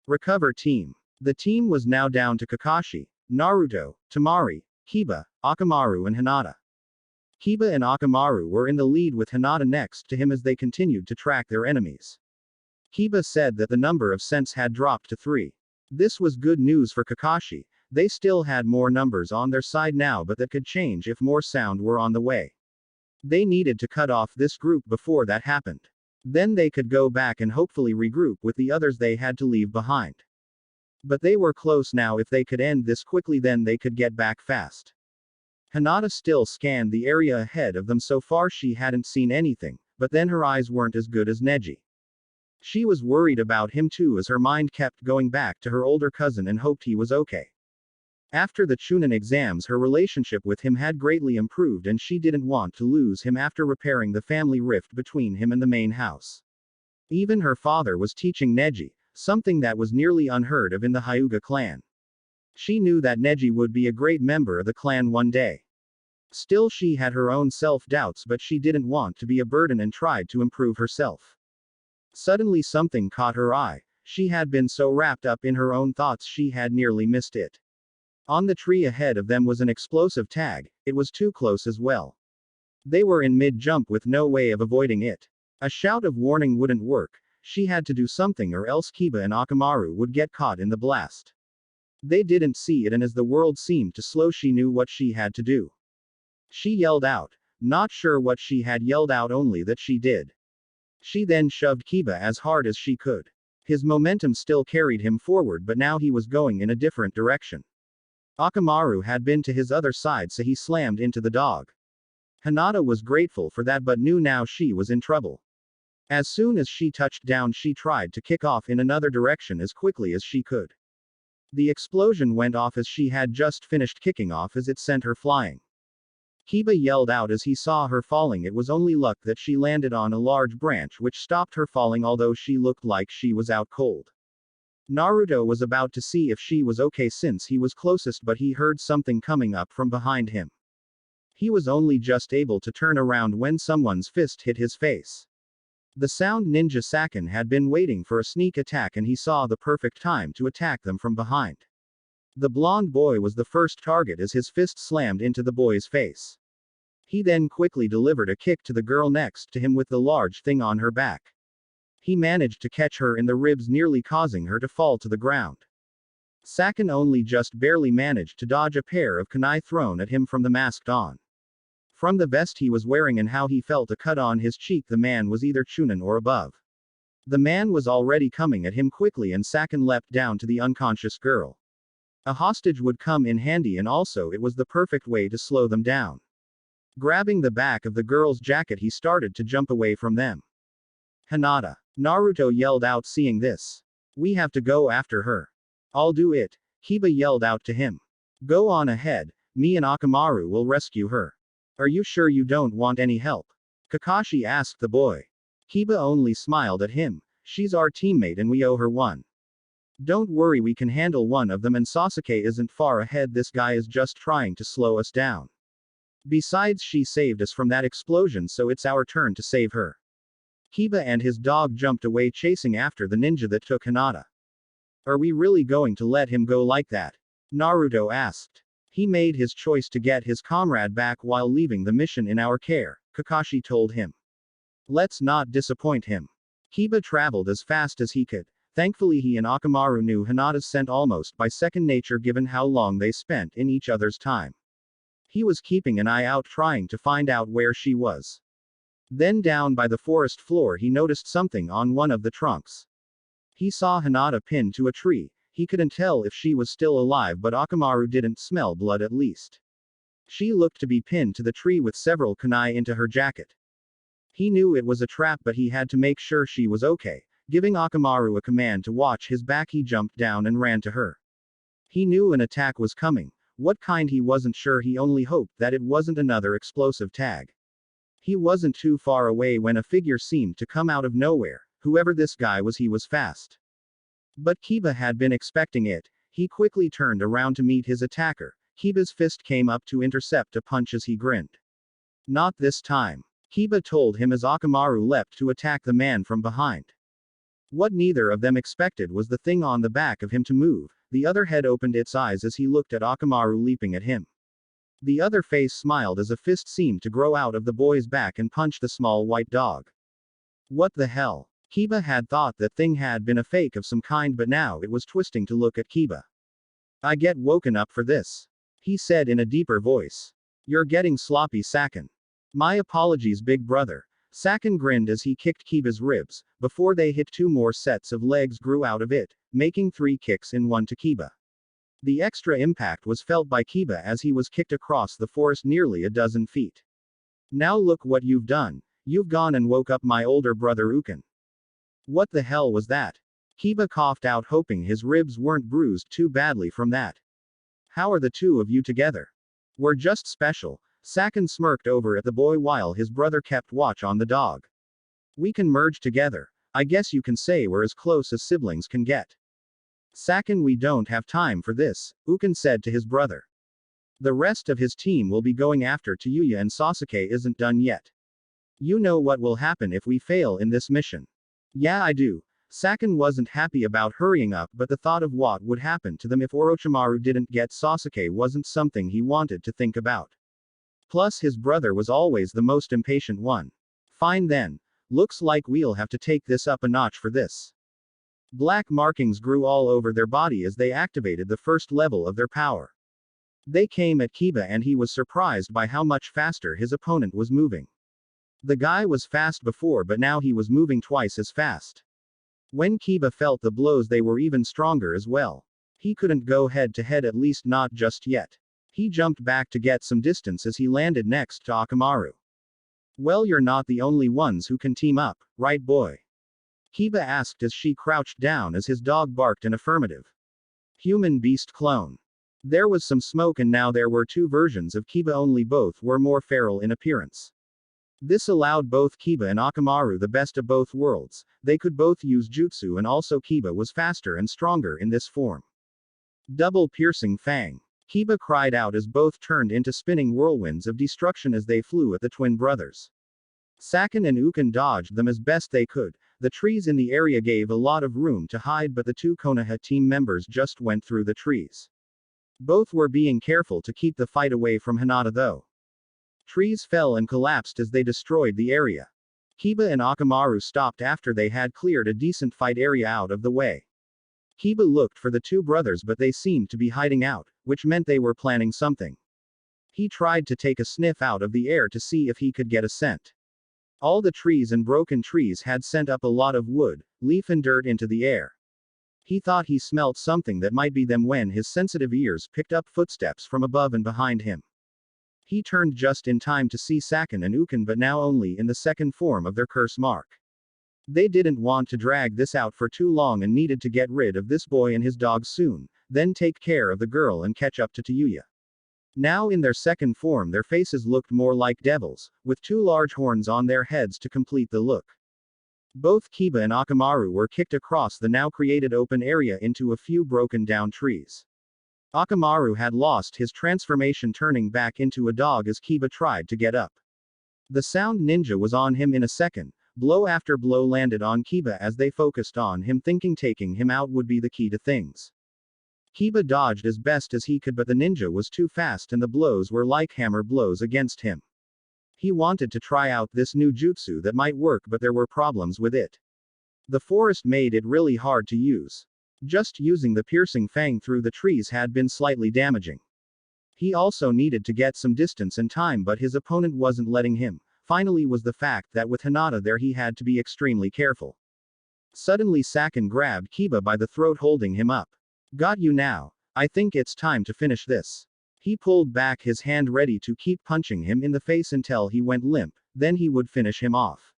Recover team. The team was now down to Kakashi, Naruto, Temari, Kiba, Akamaru and Hinata. Kiba and Akamaru were in the lead with Hinata next to him as they continued to track their enemies. Kiba said that the number of cents had dropped to 3. This was good news for Kakashi. They still had more numbers on their side now, but that could change if more sound were on the way. They needed to cut off this group before that happened. Then they could go back and hopefully regroup with the others they had to leave behind. But they were close now. If they could end this quickly, then they could get back fast. Hinata still scanned the area ahead of them. So far she hadn't seen anything, but then her eyes weren't as good as Neji. She was worried about him too, as her mind kept going back to her older cousin and hoped he was okay. After the Chunin exams, her relationship with him had greatly improved, and she didn't want to lose him after repairing the family rift between him and the main house. Even her father was teaching Neji, something that was nearly unheard of in the Hyuga clan. She knew that Neji would be a great member of the clan one day. Still, she had her own self-doubts, but she didn't want to be a burden and tried to improve herself. Suddenly something caught her eye. She had been so wrapped up in her own thoughts she had nearly missed it. On the tree ahead of them was an explosive tag. It was too close as well. They were in mid-jump with no way of avoiding it. A shout of warning wouldn't work. She had to do something, or else Kiba and Akamaru would get caught in the blast. They didn't see it, and as the world seemed to slow, she knew what she had to do. She yelled out. Not sure what she had yelled out, only that she did. She then shoved Kiba as hard as she could. His momentum still carried him forward, but now he was going in a different direction. Akamaru had been to his other side, so he slammed into the dog. Hinata was grateful for that, but knew now she was in trouble. As soon as she touched down, she tried to kick off in another direction as quickly as she could. The explosion went off as she had just finished kicking off, as it sent her flying. Kiba yelled out as he saw her falling. It was only luck that she landed on a large branch which stopped her falling, although she looked like she was out cold. Naruto was about to see if she was okay since he was closest, but he heard something coming up from behind him. He was only just able to turn around when someone's fist hit his face. The sound ninja Sakin had been waiting for a sneak attack, and he saw the perfect time to attack them from behind. The blonde boy was the first target as his fist slammed into the boy's face. He then quickly delivered a kick to the girl next to him with the large thing on her back. He managed to catch her in the ribs, nearly causing her to fall to the ground. Sakin only just barely managed to dodge a pair of kunai thrown at him from the masked on. From the vest he was wearing and how he felt a cut on his cheek, the man was either Chunin or above. The man was already coming at him quickly, and Sakin leapt down to the unconscious girl. A hostage would come in handy, and also it was the perfect way to slow them down. Grabbing the back of the girl's jacket, he started to jump away from them. Hinata. Naruto yelled out, seeing this. We have to go after her. I'll do it. Kiba yelled out to him. Go on ahead, me and Akamaru will rescue her. Are you sure you don't want any help? Kakashi asked the boy. Kiba only smiled at him. She's our teammate and we owe her one. Don't worry, we can handle one of them, and Sasuke isn't far ahead. This guy is just trying to slow us down. Besides, she saved us from that explosion, so it's our turn to save her. Kiba and his dog jumped away, chasing after the ninja that took Hinata. Are we really going to let him go like that? Naruto asked. He made his choice to get his comrade back while leaving the mission in our care, Kakashi told him. Let's not disappoint him. Kiba traveled as fast as he could. Thankfully, he and Akamaru knew Hinata's scent almost by second nature, given how long they spent in each other's time. He was keeping an eye out, trying to find out where she was. Then down by the forest floor he noticed something on one of the trunks. He saw Hinata pinned to a tree. He couldn't tell if she was still alive, but Akamaru didn't smell blood at least. She looked to be pinned to the tree with several kunai into her jacket. He knew it was a trap, but he had to make sure she was okay. Giving Akamaru a command to watch his back, he jumped down and ran to her. He knew an attack was coming. What kind he wasn't sure, he only hoped that it wasn't another explosive tag. He wasn't too far away when a figure seemed to come out of nowhere. Whoever this guy was, he was fast. But Kiba had been expecting it. He quickly turned around to meet his attacker. Kiba's fist came up to intercept a punch as he grinned. Not this time. Kiba told him as Akamaru leapt to attack the man from behind. What neither of them expected was the thing on the back of him to move. The other head opened its eyes as he looked at Akamaru leaping at him. The other face smiled as a fist seemed to grow out of the boy's back and punch the small white dog. What the hell? Kiba had thought that thing had been a fake of some kind, but now it was twisting to look at Kiba. I get woken up for this, he said in a deeper voice. You're getting sloppy, Saken. My apologies, big brother. Saken grinned as he kicked Kiba's ribs. Before they hit, 2 more sets of legs grew out of it, making 3 kicks in one to Kiba. The extra impact was felt by Kiba as he was kicked across the forest nearly a dozen feet. Now look what you've done. You've gone and woke up my older brother Uken. What the hell was that? Kiba coughed out, hoping his ribs weren't bruised too badly from that. How are the two of you together? We're just special. Saken smirked over at the boy while his brother kept watch on the dog. We can merge together. I guess you can say we're as close as siblings can get. Saken, we don't have time for this, Uken said to his brother. The rest of his team will be going after Tayuya, and Sasuke isn't done yet. You know what will happen if we fail in this mission. Yeah, I do. Saken wasn't happy about hurrying up, but the thought of what would happen to them if Orochimaru didn't get Sasuke wasn't something he wanted to think about. Plus, his brother was always the most impatient one. Fine then. Looks like we'll have to take this up a notch for this. Black markings grew all over their body as they activated the first level of their power. They came at Kiba and he was surprised by how much faster his opponent was moving. The guy was fast before, but now he was moving twice as fast. When Kiba felt the blows, they were even stronger as well. He couldn't go head to head, at least not just yet. He jumped back to get some distance as he landed next to Akamaru. Well, you're not the only ones who can team up, right boy? Kiba asked as she crouched down as his dog barked an affirmative. Human beast clone. There was some smoke, and now there were 2 versions of Kiba, only both were more feral in appearance. This allowed both Kiba and Akamaru the best of both worlds. They could both use jutsu, and also Kiba was faster and stronger in this form. Double piercing fang. Kiba cried out as both turned into spinning whirlwinds of destruction as they flew at the twin brothers. Saken and Uken dodged them as best they could. The trees in the area gave a lot of room to hide, but the 2 Konoha team members just went through the trees. Both were being careful to keep the fight away from Hinata though. Trees fell and collapsed as they destroyed the area. Kiba and Akamaru stopped after they had cleared a decent fight area out of the way. Kiba looked for the 2 brothers, but they seemed to be hiding out, which meant they were planning something. He tried to take a sniff out of the air to see if he could get a scent. All the trees and broken trees had sent up a lot of wood, leaf and dirt into the air. He thought he smelt something that might be them when his sensitive ears picked up footsteps from above and behind him. He turned just in time to see Saken and Uken, but now only in the second form of their curse mark. They didn't want to drag this out for too long and needed to get rid of this boy and his dog soon, then take care of the girl and catch up to Tayuya. Now in their second form, their faces looked more like devils, with 2 large horns on their heads to complete the look. Both Kiba and Akamaru were kicked across the now created open area into a few broken down trees. Akamaru had lost his transformation, turning back into a dog as Kiba tried to get up. The sound ninja was on him in a second. Blow after blow landed on Kiba as they focused on him, thinking taking him out would be the key to things. Kiba dodged as best as he could, but the ninja was too fast and the blows were like hammer blows against him. He wanted to try out this new jutsu that might work, but there were problems with it. The forest made it really hard to use. Just using the piercing fang through the trees had been slightly damaging. He also needed to get some distance and time, but his opponent wasn't letting him. Finally was the fact that with Hinata there he had to be extremely careful. Suddenly Saken grabbed Kiba by the throat, holding him up. Got you now. I think it's time to finish this. He pulled back his hand, ready to keep punching him in the face until he went limp, then he would finish him off.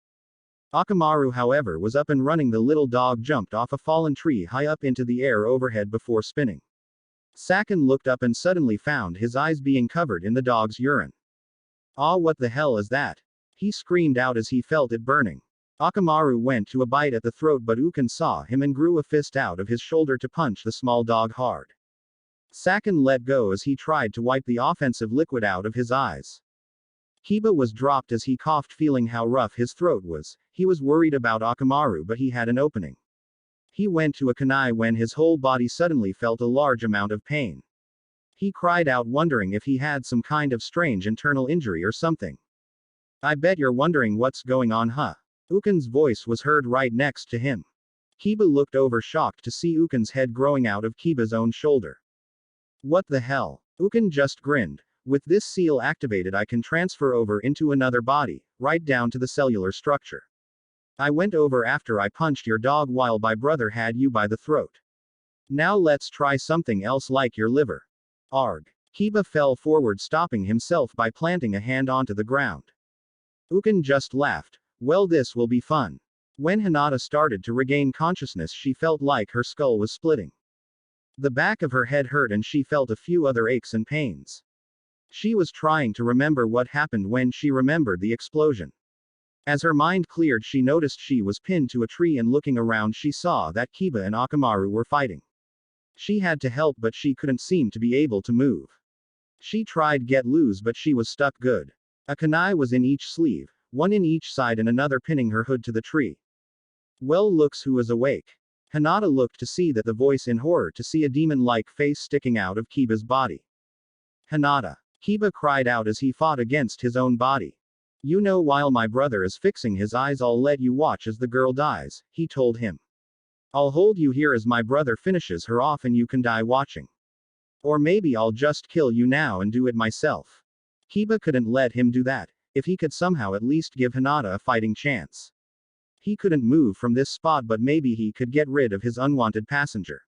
Akamaru, however, was up and running. The little dog jumped off a fallen tree high up into the air overhead before spinning. Saken looked up and suddenly found his eyes being covered in the dog's urine. Ah, what the hell is that? He screamed out as he felt it burning. Akamaru went to a bite at the throat, but Uken saw him and grew a fist out of his shoulder to punch the small dog hard. Saken let go as he tried to wipe the offensive liquid out of his eyes. Kiba was dropped as he coughed, feeling how rough his throat was. He was worried about Akamaru, but he had an opening. He went to a kunai when his whole body suddenly felt a large amount of pain. He cried out, wondering if he had some kind of strange internal injury or something. I bet you're wondering what's going on, huh? Uken's voice was heard right next to him. Kiba looked over, shocked to see Uken's head growing out of Kiba's own shoulder. What the hell? Uken just grinned. With this seal activated, I can transfer over into another body, right down to the cellular structure. I went over after I punched your dog while my brother had you by the throat. Now let's try something else like your liver. Arg. Kiba fell forward, stopping himself by planting a hand onto the ground. Uken just laughed. Well, this will be fun. When Hinata started to regain consciousness, she felt like her skull was splitting. The back of her head hurt and she felt a few other aches and pains. She was trying to remember what happened when she remembered the explosion. As her mind cleared, she noticed she was pinned to a tree, and looking around she saw that Kiba and Akamaru were fighting. She had to help, but she couldn't seem to be able to move. She tried get loose, but she was stuck good. A kunai was in each sleeve, one in each side and another pinning her hood to the tree. Well, looks who is awake. Hinata looked to see that the voice in horror to see a demon-like face sticking out of Kiba's body. Hinata. Kiba cried out as he fought against his own body. You know, while my brother is fixing his eyes, I'll let you watch as the girl dies, he told him. I'll hold you here as my brother finishes her off and you can die watching. Or maybe I'll just kill you now and do it myself. Kiba couldn't let him do that. If he could somehow at least give Hinata a fighting chance. He couldn't move from this spot, but maybe he could get rid of his unwanted passenger.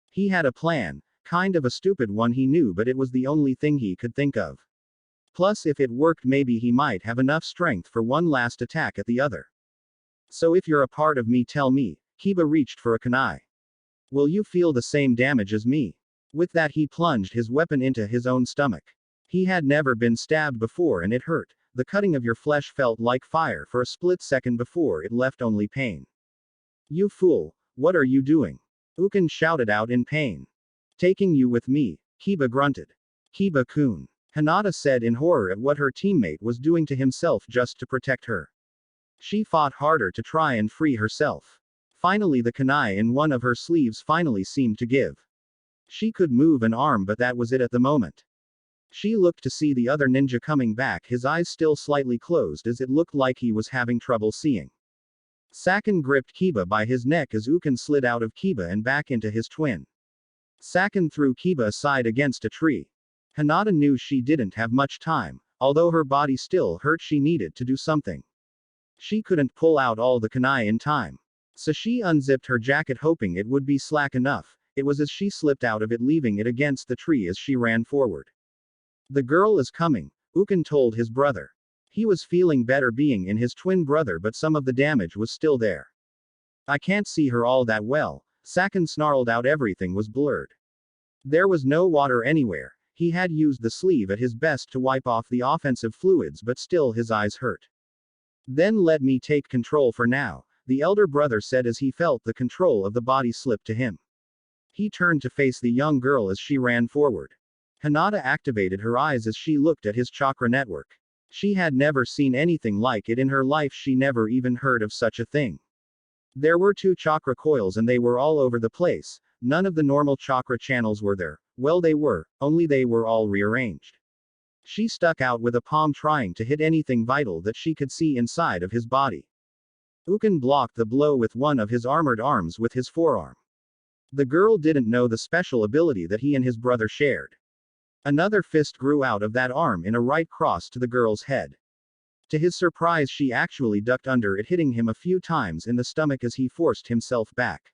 He had a plan, kind of a stupid one he knew, but it was the only thing he could think of. Plus, if it worked, maybe he might have enough strength for one last attack at the other. So if you're a part of me, tell me. Kiba reached for a kunai. Will you feel the same damage as me? With that, he plunged his weapon into his own stomach. He had never been stabbed before and it hurt. The cutting of your flesh felt like fire for a split second before it left only pain. You fool, what are you doing? Uken shouted out in pain. Taking you with me, Kiba grunted. Kiba-kun. Hinata said in horror at what her teammate was doing to himself just to protect her. She fought harder to try and free herself. Finally, the kunai in one of her sleeves finally seemed to give. She could move an arm, but that was it at the moment. She looked to see the other ninja coming back, his eyes still slightly closed as it looked like he was having trouble seeing. Saken gripped Kiba by his neck as Uken slid out of Kiba and back into his twin. Saken threw Kiba aside against a tree. Hinata knew she didn't have much time. Although her body still hurt, she needed to do something. She couldn't pull out all the kunai in time. So she unzipped her jacket, hoping it would be slack enough. It was as she slipped out of it, leaving it against the tree as she ran forward. The girl is coming, Uken told his brother. He was feeling better being in his twin brother, but some of the damage was still there. I can't see her all that well, Saken snarled out. Everything was blurred. There was no water anywhere. He had used the sleeve at his best to wipe off the offensive fluids, but still his eyes hurt. Then let me take control for now, the elder brother said as he felt the control of the body slip to him. He turned to face the young girl as she ran forward. Hinata activated her eyes as she looked at his chakra network. She had never seen anything like it in her life. She never even heard of such a thing. There were 2 chakra coils and they were all over the place. None of the normal chakra channels were there. Well, they were, only they were all rearranged. She stuck out with a palm, trying to hit anything vital that she could see inside of his body. Uken blocked the blow with one of his armored arms with his forearm. The girl didn't know the special ability that he and his brother shared. Another fist grew out of that arm in a right cross to the girl's head. To his surprise, she actually ducked under it, hitting him a few times in the stomach as he forced himself back.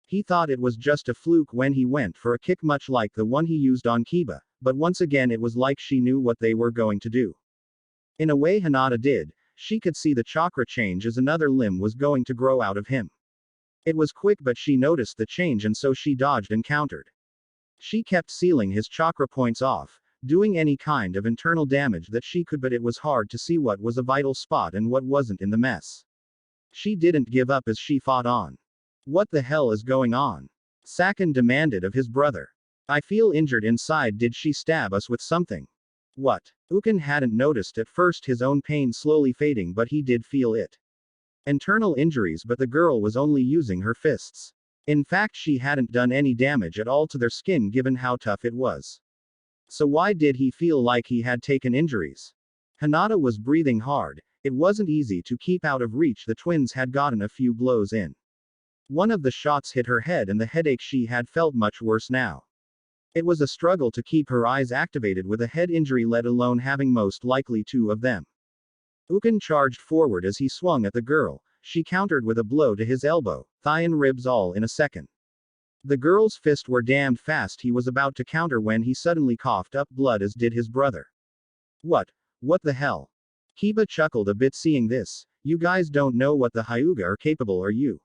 He thought it was just a fluke when he went for a kick much like the one he used on Kiba, but once again it was like she knew what they were going to do. In a way Hinata did. She could see the chakra change as another limb was going to grow out of him. It was quick, but she noticed the change and so she dodged and countered. She kept sealing his chakra points off. doing any kind of internal damage that she could, but it was hard to see what was a vital spot and what wasn't in the mess. She didn't give up as she fought on. What the hell is going on? Sakin demanded of his brother. I feel injured inside. Did she stab us with something? What? Ukin hadn't noticed at first his own pain slowly fading, but he did feel it. Internal injuries, but the girl was only using her fists. In fact, she hadn't done any damage at all to their skin given how tough it was. So why did he feel like he had taken injuries? Hinata was breathing hard. It wasn't easy to keep out of reach. The twins had gotten a few blows in. One of the shots hit her head and the headache she had felt much worse now. It was a struggle to keep her eyes activated with a head injury, let alone having most likely two of them. Ukin charged forward as he swung at the girl. She countered with a blow to his elbow, thigh and ribs all in a second. The girl's fists were damned fast. He was about to counter when he suddenly coughed up blood, as did his brother. What the hell? Kiba chuckled a bit seeing this. You guys don't know what the Hyuga are capable, are you?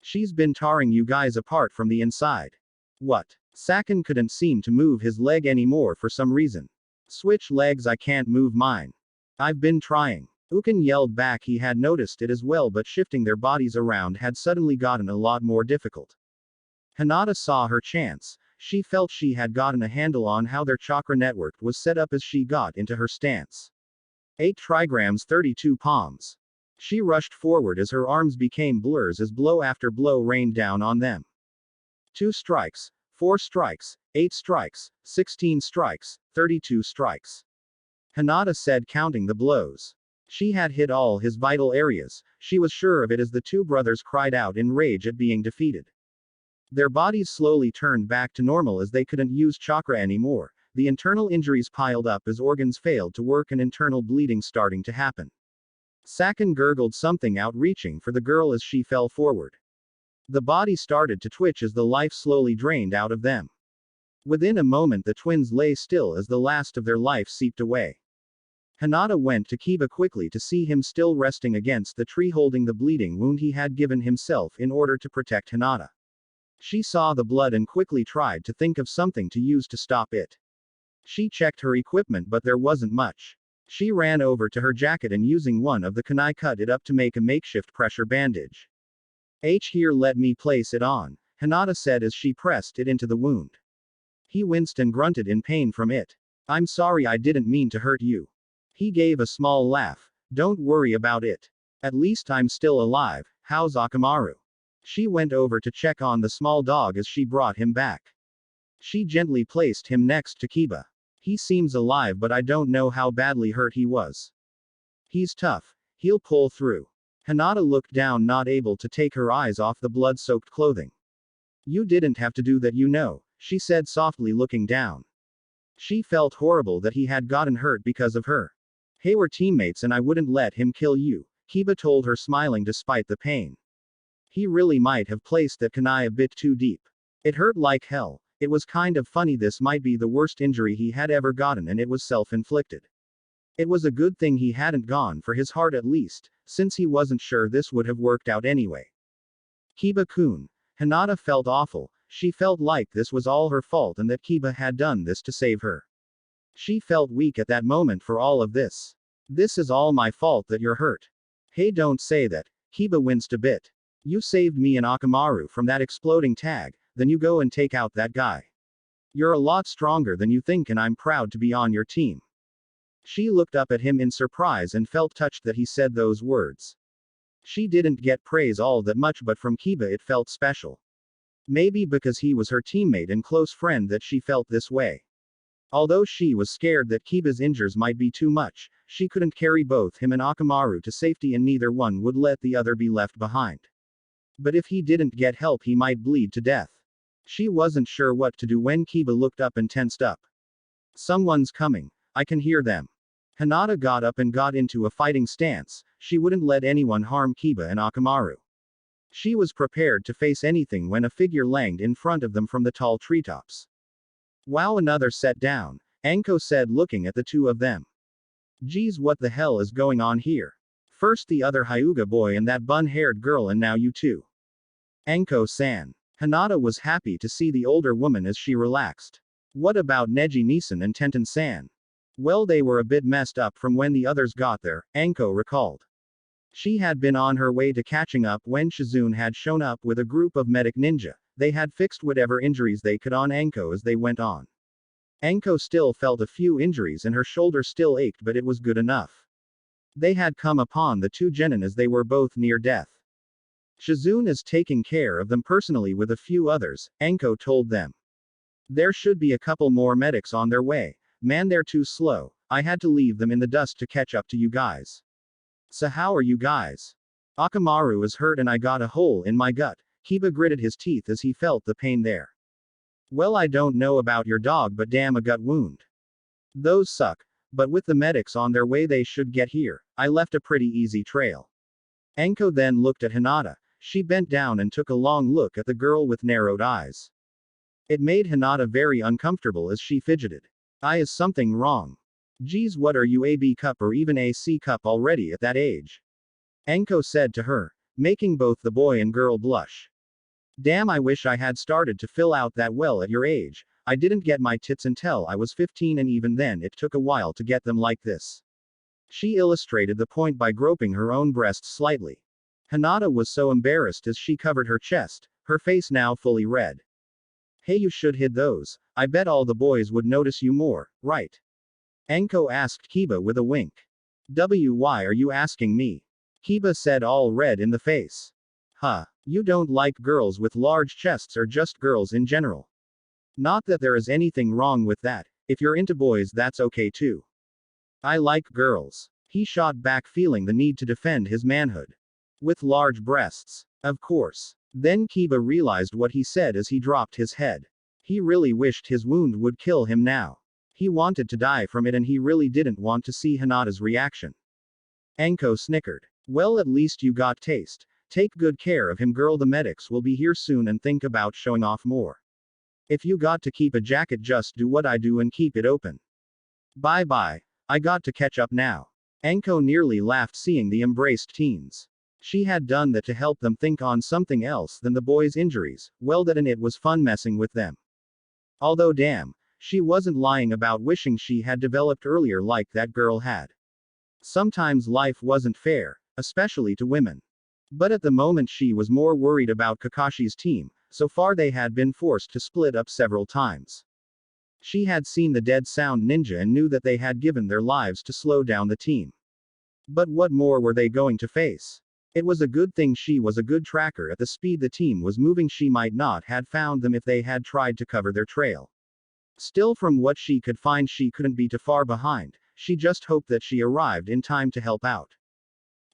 She's been tearing you guys apart from the inside. What? Sakin couldn't seem to move his leg anymore for some reason. Switch legs, I can't move mine. I've been trying. Ukin yelled back. He had noticed it as well, but shifting their bodies around had suddenly gotten a lot more difficult. Hinata saw her chance. She felt she had gotten a handle on how their chakra network was set up as she got into her stance. 8 trigrams 32 palms. She rushed forward as her arms became blurs as blow after blow rained down on them. 2 strikes, 4 strikes, 8 strikes, 16 strikes, 32 strikes. Hinata said, counting the blows. She had hit all his vital areas. She was sure of it as the two brothers cried out in rage at being defeated. Their bodies slowly turned back to normal as they couldn't use chakra anymore. The internal injuries piled up as organs failed to work and internal bleeding starting to happen. Sakin gurgled something out, reaching for the girl as she fell forward. The body started to twitch as the life slowly drained out of them. Within a moment the twins lay still as the last of their life seeped away. Hinata went to Kiba quickly to see him still resting against the tree holding the bleeding wound he had given himself in order to protect Hinata. She saw the blood and quickly tried to think of something to use to stop it. She checked her equipment, but there wasn't much. She ran over to her jacket and using one of the kunai cut it up to make a makeshift pressure bandage. Here, let me place it on, Hinata said as she pressed it into the wound. He winced and grunted in pain from it. I'm sorry, I didn't mean to hurt you. He gave a small laugh. Don't worry about it. At least I'm still alive. How's Akamaru? She went over to check on the small dog as she brought him back. She gently placed him next to Kiba. He seems alive, but I don't know how badly hurt he was. He's tough. He'll pull through. Hinata looked down, not able to take her eyes off the blood-soaked clothing. You didn't have to do that, you know, she said softly, looking down. She felt horrible that he had gotten hurt because of her. Hey, we're teammates and I wouldn't let him kill you, Kiba told her, smiling despite the pain. He really might have placed that kunai a bit too deep. It hurt like hell. It was kind of funny. This might be the worst injury he had ever gotten, and it was self-inflicted. It was a good thing he hadn't gone for his heart, at least, since he wasn't sure this would have worked out anyway. Kiba-kun. Hinata felt awful. She felt like this was all her fault and that Kiba had done this to save her. She felt weak at that moment for all of this. This is all my fault that you're hurt. Hey, don't say that. Kiba winced a bit. You saved me and Akamaru from that exploding tag, then you go and take out that guy. You're a lot stronger than you think and I'm proud to be on your team. She looked up at him in surprise and felt touched that he said those words. She didn't get praise all that much, but from Kiba it felt special. Maybe because he was her teammate and close friend that she felt this way. Although she was scared that Kiba's injuries might be too much, she couldn't carry both him and Akamaru to safety and neither one would let the other be left behind. But if he didn't get help he might bleed to death. She wasn't sure what to do when Kiba looked up and tensed up. Someone's coming. I can hear them. Hinata got up and got into a fighting stance. She wouldn't let anyone harm Kiba and Akamaru. She was prepared to face anything when a figure langed in front of them from the tall treetops. Wow, another set down, Anko said, looking at the two of them. Geez, what the hell is going on here? First the other Hyuga boy and that bun-haired girl, and now you two. Anko-san. Hinata was happy to see the older woman as she relaxed. What about Neji Nisan and Tenten-san? Well, they were a bit messed up from when the others got there, Anko recalled. She had been on her way to catching up when Shizune had shown up with a group of medic ninja. They had fixed whatever injuries they could on Anko as they went on. Anko still felt a few injuries and her shoulder still ached, but it was good enough. They had come upon the two genin as they were both near death. Shizune is taking care of them personally with a few others, Anko told them. There should be a couple more medics on their way. Man, they're too slow. I had to leave them in the dust to catch up to you guys. So how are you guys? Akamaru is hurt and I got a hole in my gut. Kiba gritted his teeth as he felt the pain there. Well, I don't know about your dog, but damn, a gut wound. Those suck. But with the medics on their way they should get here. I left a pretty easy trail. Anko then looked at Hinata. She bent down and took a long look at the girl with narrowed eyes. It made Hinata very uncomfortable as she fidgeted. Is something wrong? Geez, what are you, a B cup or even a C cup already at that age? Anko said to her, making both the boy and girl blush. Damn, I wish I had started to fill out that well at your age. I didn't get my tits until I was 15 and even then it took a while to get them like this. She illustrated the point by groping her own breasts slightly. Hinata was so embarrassed as she covered her chest, her face now fully red. Hey, you should hid those. I bet all the boys would notice you more, right? Anko asked Kiba with a wink. Why are you asking me? Kiba said, all red in the face. Huh, you don't like girls with large chests or just girls in general? Not that there is anything wrong with that. If you're into boys, that's okay too. I like girls. He shot back, feeling the need to defend his manhood. With large breasts. Of course. Then Kiba realized what he said as he dropped his head. He really wished his wound would kill him now. He wanted to die from it and he really didn't want to see Hinata's reaction. Anko snickered. Well, at least you got taste. Take good care of him, girl. The medics will be here soon and think about showing off more. If you got to keep a jacket, just do what I do and keep it open. Bye bye. I got to catch up now. Anko nearly laughed seeing the embraced teens. She had done that to help them think on something else than the boys' injuries. Well, that and it was fun messing with them. Although damn, she wasn't lying about wishing she had developed earlier like that girl had. Sometimes life wasn't fair, especially to women. But at the moment she was more worried about Kakashi's team. So far they had been forced to split up several times. She had seen the Dead Sound Ninja and knew that they had given their lives to slow down the team. But what more were they going to face? It was a good thing she was a good tracker at the speed the team was moving. She might not have found them if they had tried to cover their trail. Still, from what she could find, she couldn't be too far behind. She just hoped that she arrived in time to help out.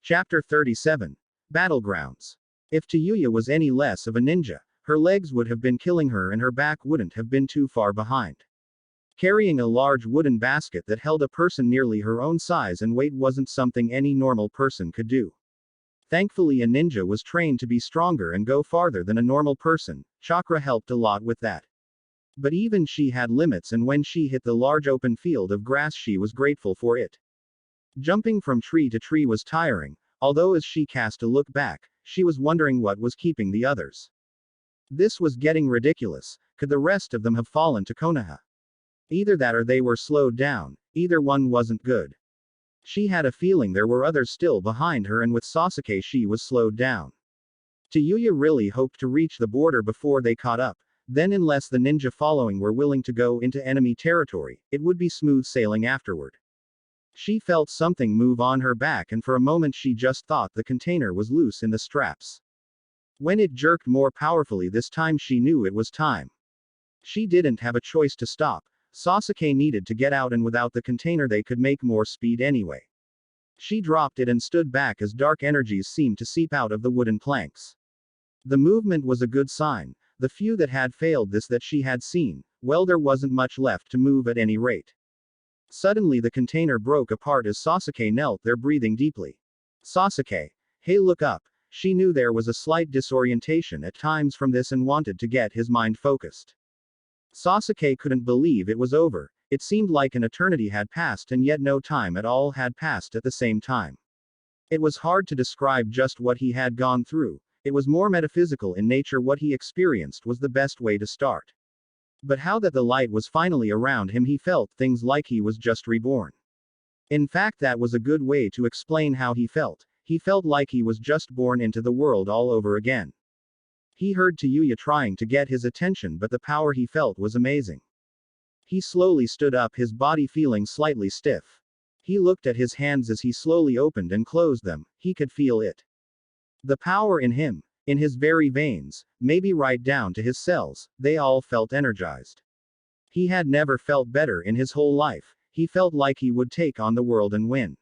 Chapter 37. Battlegrounds. If Tayuya was any less of a ninja, her legs would have been killing her and her back wouldn't have been too far behind. Carrying a large wooden basket that held a person nearly her own size and weight wasn't something any normal person could do. Thankfully, a ninja was trained to be stronger and go farther than a normal person. Chakra helped a lot with that. But even she had limits, and when she hit the large open field of grass she was grateful for it. Jumping from tree to tree was tiring, although as she cast a look back, she was wondering what was keeping the others. This was getting ridiculous. Could the rest of them have fallen to Konoha? Either that or they were slowed down. Either one wasn't good. She had a feeling there were others still behind her, and with Sasuke she was slowed down. Tayuya really hoped to reach the border before they caught up. Then, unless the ninja following were willing to go into enemy territory, it would be smooth sailing afterward. She felt something move on her back, and for a moment she just thought the container was loose in the straps. When it jerked more powerfully this time, she knew it was time. She didn't have a choice to stop. Sasuke needed to get out, and without the container they could make more speed anyway. She dropped it and stood back as dark energies seemed to seep out of the wooden planks. The movement was a good sign. The few that had failed this that she had seen, well, there wasn't much left to move at any rate. Suddenly the container broke apart as Sasuke knelt there, breathing deeply. Sasuke. Hey, look up. She knew there was a slight disorientation at times from this and wanted to get his mind focused. Sasuke couldn't believe it was over. It seemed like an eternity had passed, and yet no time at all had passed at the same time. It was hard to describe just what he had gone through. It was more metaphysical in nature. What he experienced was the best way to start. But how that the light was finally around him, he felt things like he was just reborn. In fact, that was a good way to explain how he felt. He felt like he was just born into the world all over again. He heard Tayuya trying to get his attention, but the power he felt was amazing. He slowly stood up, his body feeling slightly stiff. He looked at his hands as he slowly opened and closed them, he could feel it. The power in him, in his very veins, maybe right down to his cells, they all felt energized. He had never felt better in his whole life, he felt like he would take on the world and win.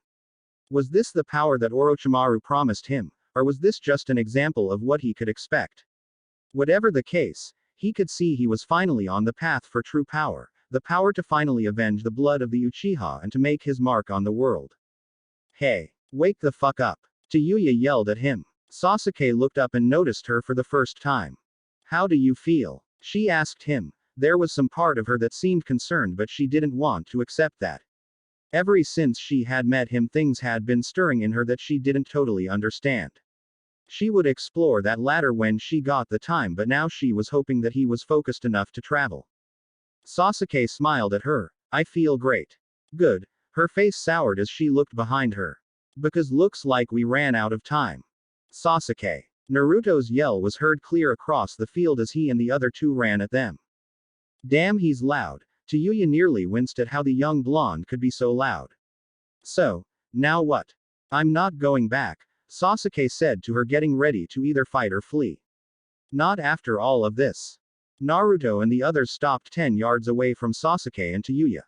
Was this the power that Orochimaru promised him, or was this just an example of what he could expect? Whatever the case, he could see he was finally on the path for true power, the power to finally avenge the blood of the Uchiha and to make his mark on the world. Hey! Wake the fuck up! Tayuya yelled at him. Sasuke looked up and noticed her for the first time. How do you feel? She asked him. There was some part of her that seemed concerned, but she didn't want to accept that. Ever since she had met him, things had been stirring in her that she didn't totally understand. She would explore that later when she got the time, but now she was hoping that he was focused enough to travel. Sasuke smiled at her. I feel great. Good. Her face soured as she looked behind her. Because looks like we ran out of time. Sasuke. Naruto's yell was heard clear across the field as he and the other two ran at them. Damn, he's loud. Tayuya nearly winced at how the young blonde could be so loud. So, now what? I'm not going back, Sasuke said to her, getting ready to either fight or flee. Not after all of this. Naruto and the others stopped 10 yards away from Sasuke and Tayuya.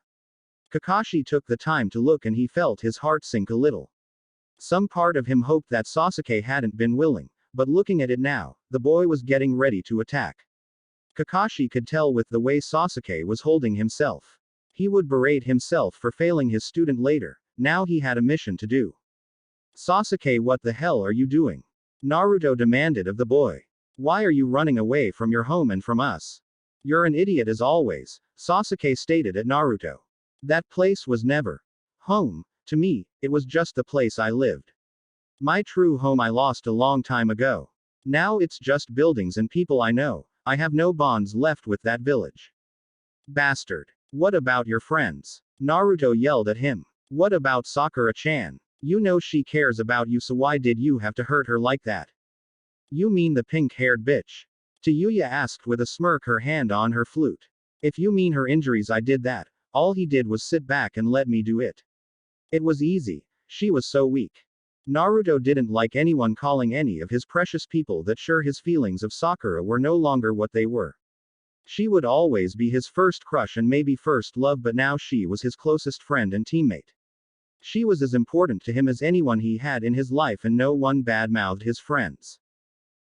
Kakashi took the time to look and he felt his heart sink a little. Some part of him hoped that Sasuke hadn't been willing, but looking at it now, the boy was getting ready to attack. Kakashi could tell with the way Sasuke was holding himself. He would berate himself for failing his student later, now he had a mission to do. Sasuke, what the hell are you doing? Naruto demanded of the boy. Why are you running away from your home and from us? You're an idiot as always, Sasuke stated at Naruto. That place was never home. To me, it was just the place I lived. My true home I lost a long time ago. Now it's just buildings and people I know. I have no bonds left with that village. Bastard. What about your friends? Naruto yelled at him. What about Sakura-chan? You know she cares about you, so why did you have to hurt her like that? You mean the pink-haired bitch? Tayuya asked with a smirk, her hand on her flute. If you mean her injuries, I did that. All he did was sit back and let me do it. It was easy. She was so weak. Naruto didn't like anyone calling any of his precious people that. Sure, his feelings of Sakura were no longer what they were. She would always be his first crush and maybe first love, but now she was his closest friend and teammate. She was as important to him as anyone he had in his life, and no one bad-mouthed his friends.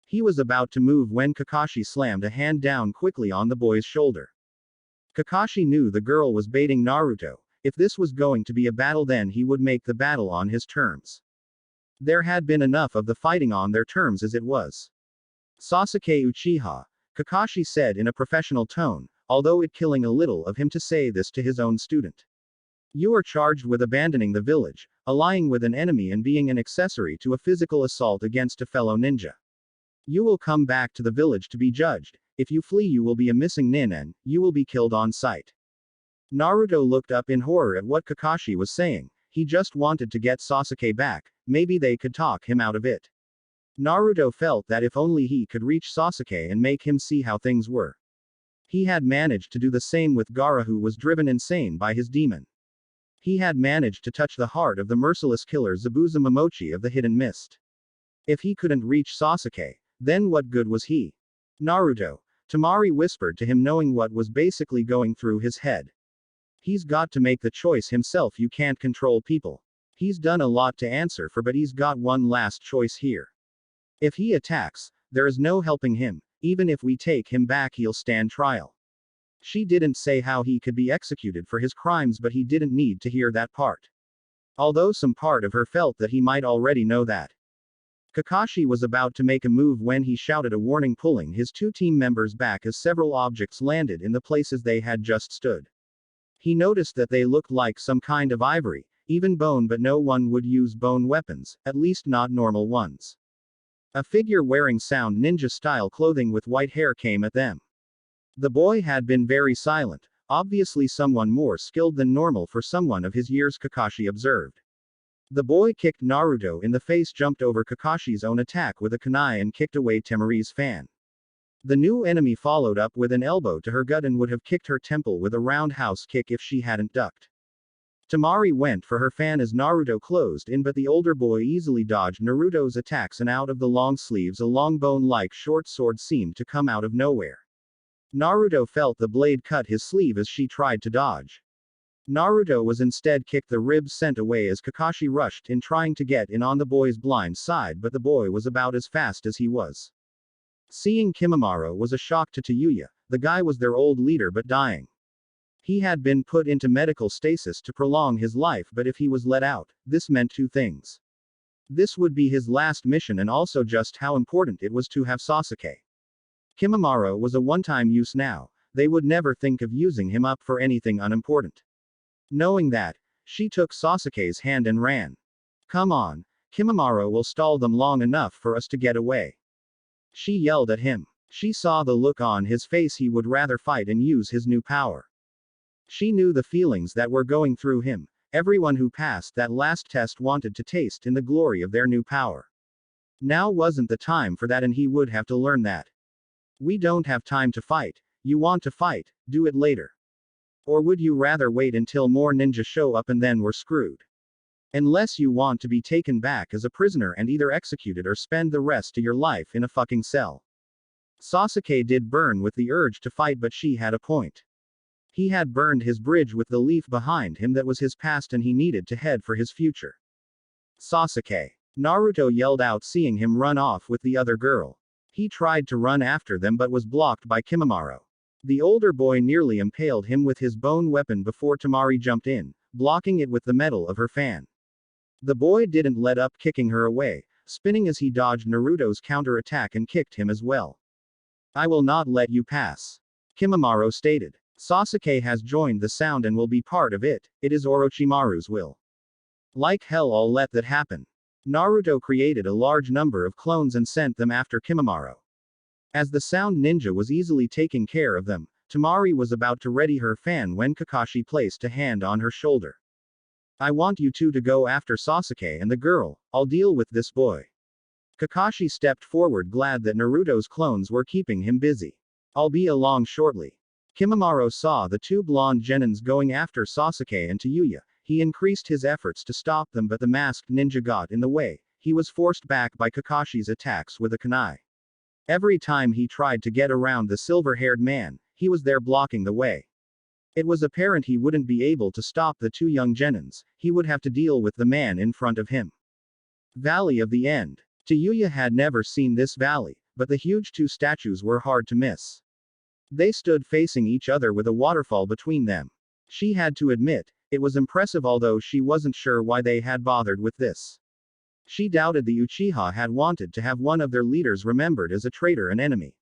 He was about to move when Kakashi slammed a hand down quickly on the boy's shoulder. Kakashi knew the girl was baiting Naruto. If this was going to be a battle, then he would make the battle on his terms. There had been enough of the fighting on their terms as it was. Sasuke Uchiha, Kakashi said in a professional tone, although it killing a little of him to say this to his own student. You are charged with abandoning the village, allying with an enemy, and being an accessory to a physical assault against a fellow ninja. You will come back to the village to be judged. If you flee, you will be a missing nin and you will be killed on sight. Naruto looked up in horror at what Kakashi was saying. He just wanted to get Sasuke back, maybe they could talk him out of it. Naruto felt that if only he could reach Sasuke and make him see how things were. He had managed to do the same with Gaara, who was driven insane by his demon. He had managed to touch the heart of the merciless killer Zabuza Momochi of the Hidden Mist. If he couldn't reach Sasuke, then what good was he? Naruto, Temari whispered to him, knowing what was basically going through his head. He's got to make the choice himself. You can't control people. He's done a lot to answer for, but he's got one last choice here. If he attacks, there is no helping him. Even if we take him back, he'll stand trial. She didn't say how he could be executed for his crimes, but he didn't need to hear that part. Although some part of her felt that he might already know that. Kakashi was about to make a move when he shouted a warning, pulling his two team members back as several objects landed in the places they had just stood. He noticed that they looked like some kind of ivory, even bone, but no one would use bone weapons, at least not normal ones. A figure wearing sound ninja-style clothing with white hair came at them. The boy had been very silent, obviously someone more skilled than normal for someone of his years, Kakashi observed. The boy kicked Naruto in the face, jumped over Kakashi's own attack with a kunai and kicked away Temari's fan. The new enemy followed up with an elbow to her gut and would have kicked her temple with a roundhouse kick if she hadn't ducked. Temari went for her fan as Naruto closed in, but the older boy easily dodged Naruto's attacks, and out of the long sleeves a long bone-like short sword seemed to come out of nowhere. Naruto felt the blade cut his sleeve as she tried to dodge. Naruto was instead kicked, the ribs sent away as Kakashi rushed in trying to get in on the boy's blind side, but the boy was about as fast as he was. Seeing Kimimaro was a shock to Tayuya. The guy was their old leader but dying. He had been put into medical stasis to prolong his life, but if he was let out, this meant two things. This would be his last mission, and also just how important it was to have Sasuke. Kimimaro was a one-time use now. They would never think of using him up for anything unimportant. Knowing that, she took Sasuke's hand and ran. Come on, Kimimaro will stall them long enough for us to get away. She yelled at him. She saw the look on his face. He would rather fight and use his new power. She knew the feelings that were going through him. Everyone who passed that last test wanted to taste in the glory of their new power. Now wasn't the time for that, and he would have to learn that. We don't have time to fight. You want to fight, do it later. Or would you rather wait until more ninja show up and then we're screwed? Unless you want to be taken back as a prisoner and either executed or spend the rest of your life in a fucking cell. Sasuke did burn with the urge to fight, but she had a point. He had burned his bridge with the leaf behind him that was his past, and he needed to head for his future. Sasuke! Naruto yelled out, seeing him run off with the other girl. He tried to run after them but was blocked by Kimimaro. The older boy nearly impaled him with his bone weapon before Temari jumped in, blocking it with the metal of her fan. The boy didn't let up, kicking her away, spinning as he dodged Naruto's counter-attack and kicked him as well. I will not let you pass, Kimimaro stated. Sasuke has joined the sound and will be part of it. It is Orochimaru's will. Like hell, I'll let that happen. Naruto created a large number of clones and sent them after Kimimaro. As the sound ninja was easily taking care of them, Temari was about to ready her fan when Kakashi placed a hand on her shoulder. I want you two to go after Sasuke and the girl. I'll deal with this boy. Kakashi stepped forward, glad that Naruto's clones were keeping him busy. I'll be along shortly. Kimimaro saw the two blonde genins going after Sasuke and Tayuya. He increased his efforts to stop them, but the masked ninja got in the way. He was forced back by Kakashi's attacks with a kunai. Every time he tried to get around the silver-haired man, he was there blocking the way. It was apparent he wouldn't be able to stop the two young genins. He would have to deal with the man in front of him. Valley of the End. Tayuya had never seen this valley, but the huge two statues were hard to miss. They stood facing each other with a waterfall between them. She had to admit, it was impressive, although she wasn't sure why they had bothered with this. She doubted the Uchiha had wanted to have one of their leaders remembered as a traitor and enemy.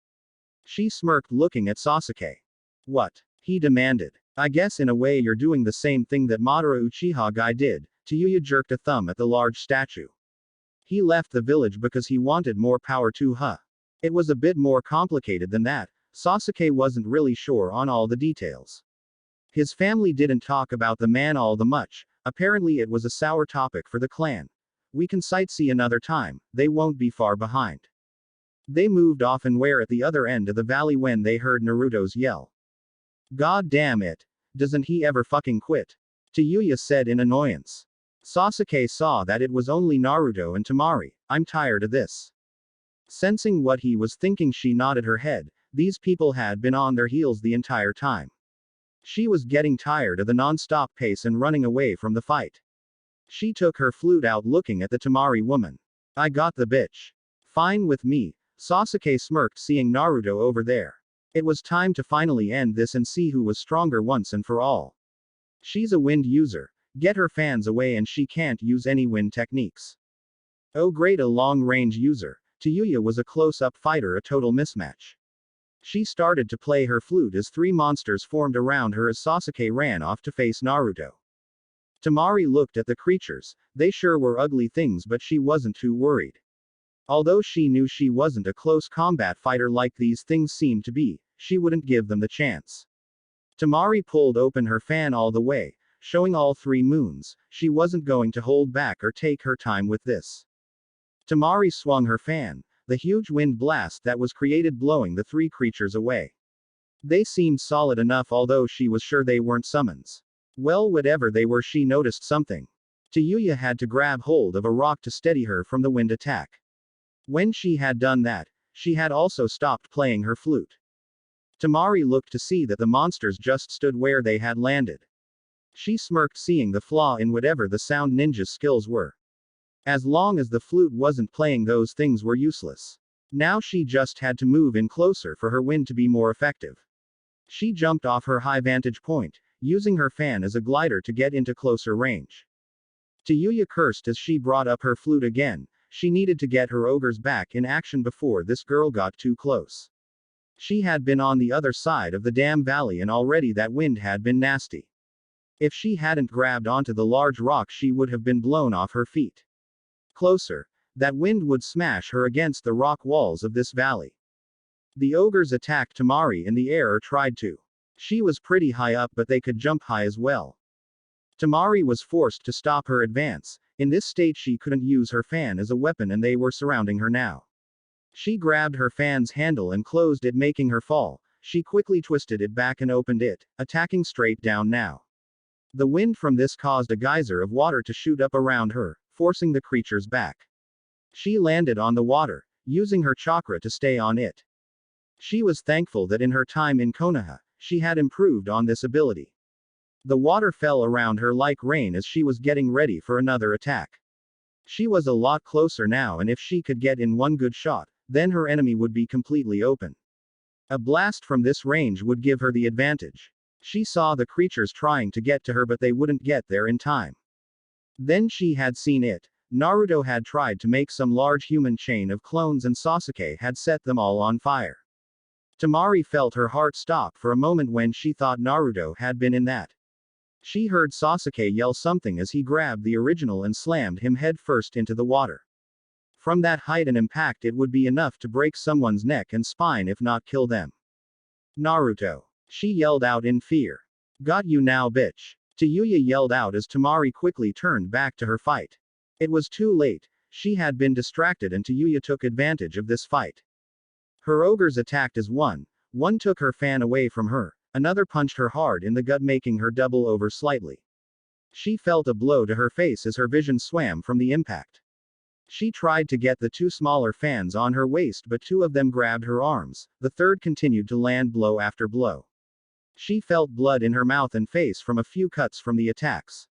She smirked, looking at Sasuke. What? He demanded. I guess in a way you're doing the same thing that Madara Uchiha guy did. Tayuya jerked a thumb at the large statue. He left the village because he wanted more power too, huh? It was a bit more complicated than that. Sasuke wasn't really sure on all the details. His family didn't talk about the man all that much. Apparently it was a sour topic for the clan. We can sightsee another time, they won't be far behind. They moved off and were at the other end of the valley when they heard Naruto's yell. God damn it. Doesn't he ever fucking quit? Tayuya said in annoyance. Sasuke saw that it was only Naruto and Temari. I'm tired of this. Sensing what he was thinking, she nodded her head. These people had been on their heels the entire time. She was getting tired of the non-stop pace and running away from the fight. She took her flute out, looking at the Temari woman. I got the bitch. Fine with me. Sasuke smirked, seeing Naruto over there. It was time to finally end this and see who was stronger once and for all. She's a wind user. Get her fans away and she can't use any wind techniques. Oh great, a long-range user. Tayuya was a close-up fighter, a total mismatch. She started to play her flute as three monsters formed around her as Sasuke ran off to face Naruto. Temari looked at the creatures. They sure were ugly things, but she wasn't too worried. Although she knew she wasn't a close combat fighter like these things seemed to be, she wouldn't give them the chance. Temari pulled open her fan all the way, showing all 3 moons. She wasn't going to hold back or take her time with this. Temari swung her fan, the huge wind blast that was created blowing the 3 creatures away. They seemed solid enough, although she was sure they weren't summons. Well, whatever they were, she noticed something. Tayuya had to grab hold of a rock to steady her from the wind attack. When she had done that, she had also stopped playing her flute. Temari looked to see that the monsters just stood where they had landed. She smirked, seeing the flaw in whatever the sound ninja's skills were. As long as the flute wasn't playing, those things were useless. Now she just had to move in closer for her wind to be more effective. She jumped off her high vantage point, using her fan as a glider to get into closer range. Tayuya cursed as she brought up her flute again. She needed to get her ogres back in action before this girl got too close. She had been on the other side of the damn valley, and already that wind had been nasty. If she hadn't grabbed onto the large rock, she would have been blown off her feet. Closer, that wind would smash her against the rock walls of this valley. The ogres attacked Temari in the air, or tried to. She was pretty high up, but they could jump high as well. Temari was forced to stop her advance. In this state she couldn't use her fan as a weapon, and they were surrounding her now. She grabbed her fan's handle and closed it, making her fall. She quickly twisted it back and opened it, attacking straight down now. The wind from this caused a geyser of water to shoot up around her, forcing the creatures back. She landed on the water, using her chakra to stay on it. She was thankful that in her time in Konoha, she had improved on this ability. The water fell around her like rain as she was getting ready for another attack. She was a lot closer now, and if she could get in one good shot, then her enemy would be completely open. A blast from this range would give her the advantage. She saw the creatures trying to get to her, but they wouldn't get there in time. Then she had seen it. Naruto had tried to make some large human chain of clones, and Sasuke had set them all on fire. Temari felt her heart stop for a moment when she thought Naruto had been in that. She heard Sasuke yell something as he grabbed the original and slammed him head first into the water. From that height, an impact it would be enough to break someone's neck and spine, if not kill them. Naruto! She yelled out in fear. Got you now, bitch! Tayuya yelled out as Temari quickly turned back to her fight. It was too late. She had been distracted, and Tayuya took advantage of this fight. Her ogres attacked as one. One took her fan away from her. Another punched her hard in the gut, making her double over slightly. She felt a blow to her face as her vision swam from the impact. She tried to get the 2 smaller fans on her waist, but 2 of them grabbed her arms. The third continued to land blow after blow. She felt blood in her mouth and face from a few cuts from the attacks.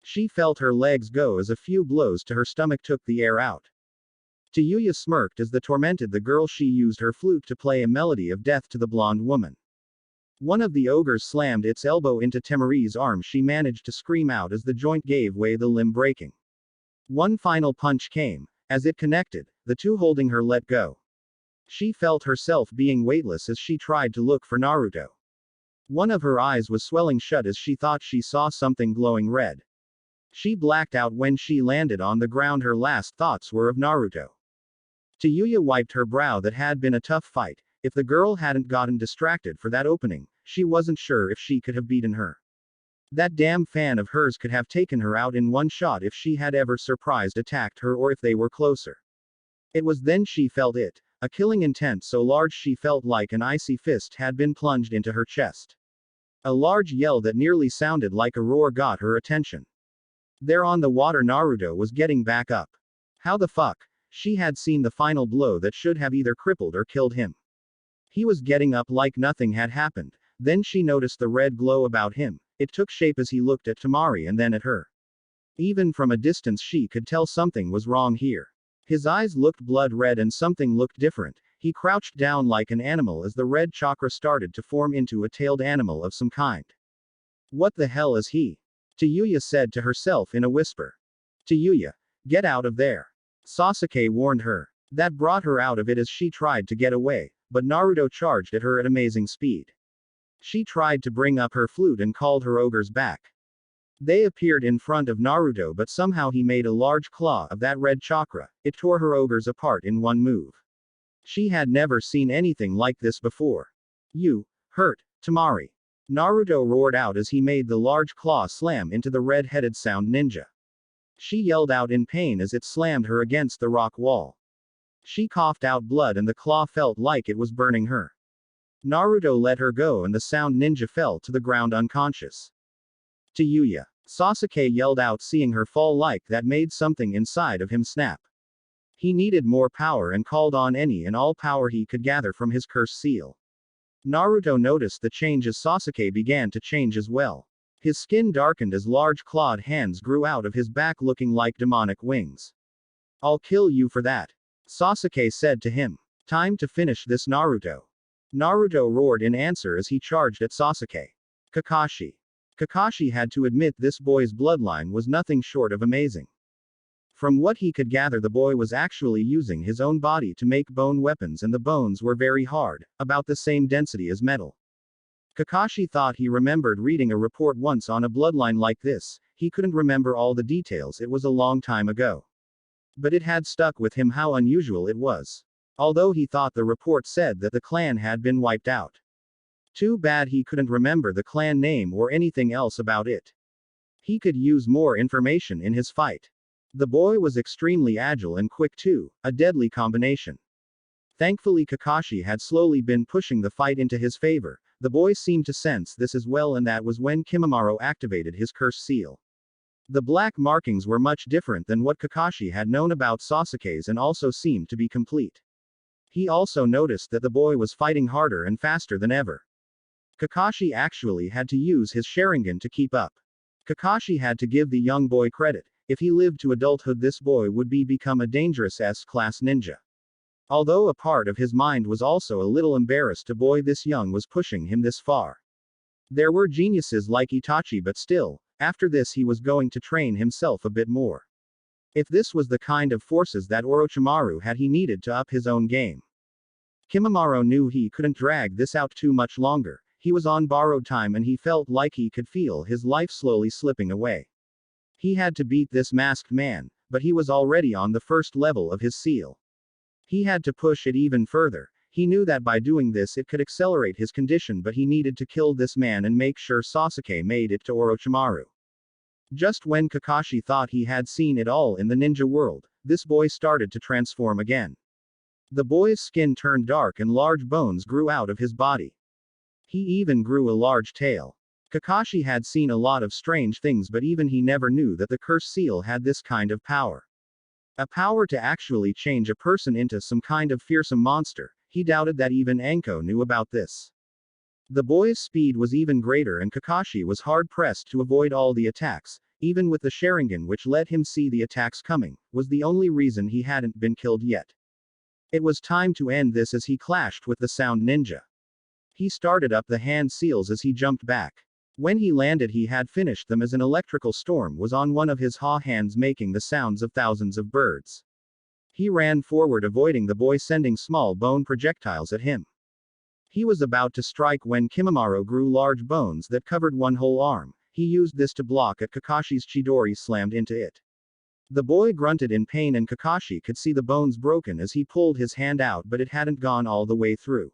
She felt her legs go as a few blows to her stomach took the air out. Tayuya smirked as the tormented the girl. She used her flute to play a melody of death to the blonde woman. One of the ogres slammed its elbow into Temari's arm. She managed to scream out as the joint gave way, the limb breaking. One final punch came. As it connected, the 2 holding her let go. She felt herself being weightless as she tried to look for Naruto. One of her eyes was swelling shut as she thought she saw something glowing red. She blacked out when she landed on the ground. Her last thoughts were of Naruto. Tayuya wiped her brow. That had been a tough fight. If the girl hadn't gotten distracted for that opening, she wasn't sure if she could have beaten her. That damn fan of hers could have taken her out in one shot if she had ever surprised attacked her, or if they were closer. It was then she felt it, a killing intent so large she felt like an icy fist had been plunged into her chest. A large yell that nearly sounded like a roar got her attention. There on the water, Naruto was getting back up. How the fuck? She had seen the final blow that should have either crippled or killed him. He was getting up like nothing had happened. Then she noticed the red glow about him. It took shape as he looked at Temari and then at her. Even from a distance she could tell something was wrong here. His eyes looked blood red and something looked different. He crouched down like an animal as the red chakra started to form into a tailed animal of some kind. What the hell is he? Tayuya said to herself in a whisper. Tayuya, get out of there. Sasuke warned her. That brought her out of it as she tried to get away, but Naruto charged at her at amazing speed. She tried to bring up her flute and called her ogres back. They appeared in front of Naruto, but somehow he made a large claw of that red chakra. It tore her ogres apart in one move. She had never seen anything like this before. You hurt, Temari. Naruto roared out as he made the large claw slam into the red-headed sound ninja. She yelled out in pain as it slammed her against the rock wall. She coughed out blood and the claw felt like it was burning her. Naruto let her go and the sound ninja fell to the ground unconscious. To Yuya. Sasuke yelled out seeing her fall like that made something inside of him snap. He needed more power and called on any and all power he could gather from his curse seal. Naruto noticed the change as Sasuke began to change as well. His skin darkened as large clawed hands grew out of his back looking like demonic wings. I'll kill you for that. Sasuke said to him. Time to finish this Naruto. Naruto roared in answer as he charged at Sasuke. Kakashi. Kakashi had to admit this boy's bloodline was nothing short of amazing. From what he could gather, the boy was actually using his own body to make bone weapons, and the bones were very hard, about the same density as metal. Kakashi thought he remembered reading a report once on a bloodline like this. He couldn't remember all the details, it was a long time ago. But it had stuck with him how unusual it was. Although he thought the report said that the clan had been wiped out. Too bad he couldn't remember the clan name or anything else about it. He could use more information in his fight. The boy was extremely agile and quick too, a deadly combination. Thankfully Kakashi had slowly been pushing the fight into his favor. The boy seemed to sense this as well, and that was when Kimimaro activated his curse seal. The black markings were much different than what Kakashi had known about Sasuke's and also seemed to be complete. He also noticed that the boy was fighting harder and faster than ever. Kakashi actually had to use his Sharingan to keep up. Kakashi had to give the young boy credit. If he lived to adulthood, this boy would become a dangerous S-class ninja. Although a part of his mind was also a little embarrassed a boy this young was pushing him this far. There were geniuses like Itachi, but still, after this he was going to train himself a bit more. If this was the kind of forces that Orochimaru had, he needed to up his own game. Kimimaro knew he couldn't drag this out too much longer. He was on borrowed time and he felt like he could feel his life slowly slipping away. He had to beat this masked man, but he was already on the first level of his seal. He had to push it even further. He knew that by doing this it could accelerate his condition, but he needed to kill this man and make sure Sasuke made it to Orochimaru. Just when Kakashi thought he had seen it all in the ninja world, this boy started to transform again. The boy's skin turned dark and large bones grew out of his body. He even grew a large tail. Kakashi had seen a lot of strange things, but even he never knew that the curse seal had this kind of power. A power to actually change a person into some kind of fearsome monster. He doubted that even Anko knew about this. The boy's speed was even greater and Kakashi was hard-pressed to avoid all the attacks. Even with the Sharingan, which let him see the attacks coming, was the only reason he hadn't been killed yet. It was time to end this as he clashed with the sound ninja. He started up the hand seals as he jumped back. When he landed he had finished them as an electrical storm was on one of his hands, making the sounds of thousands of birds. He ran forward, avoiding the boy sending small bone projectiles at him. He was about to strike when Kimimaro grew large bones that covered one whole arm. He used this to block at Kakashi's Chidori slammed into it. The boy grunted in pain and Kakashi could see the bones broken as he pulled his hand out, but it hadn't gone all the way through.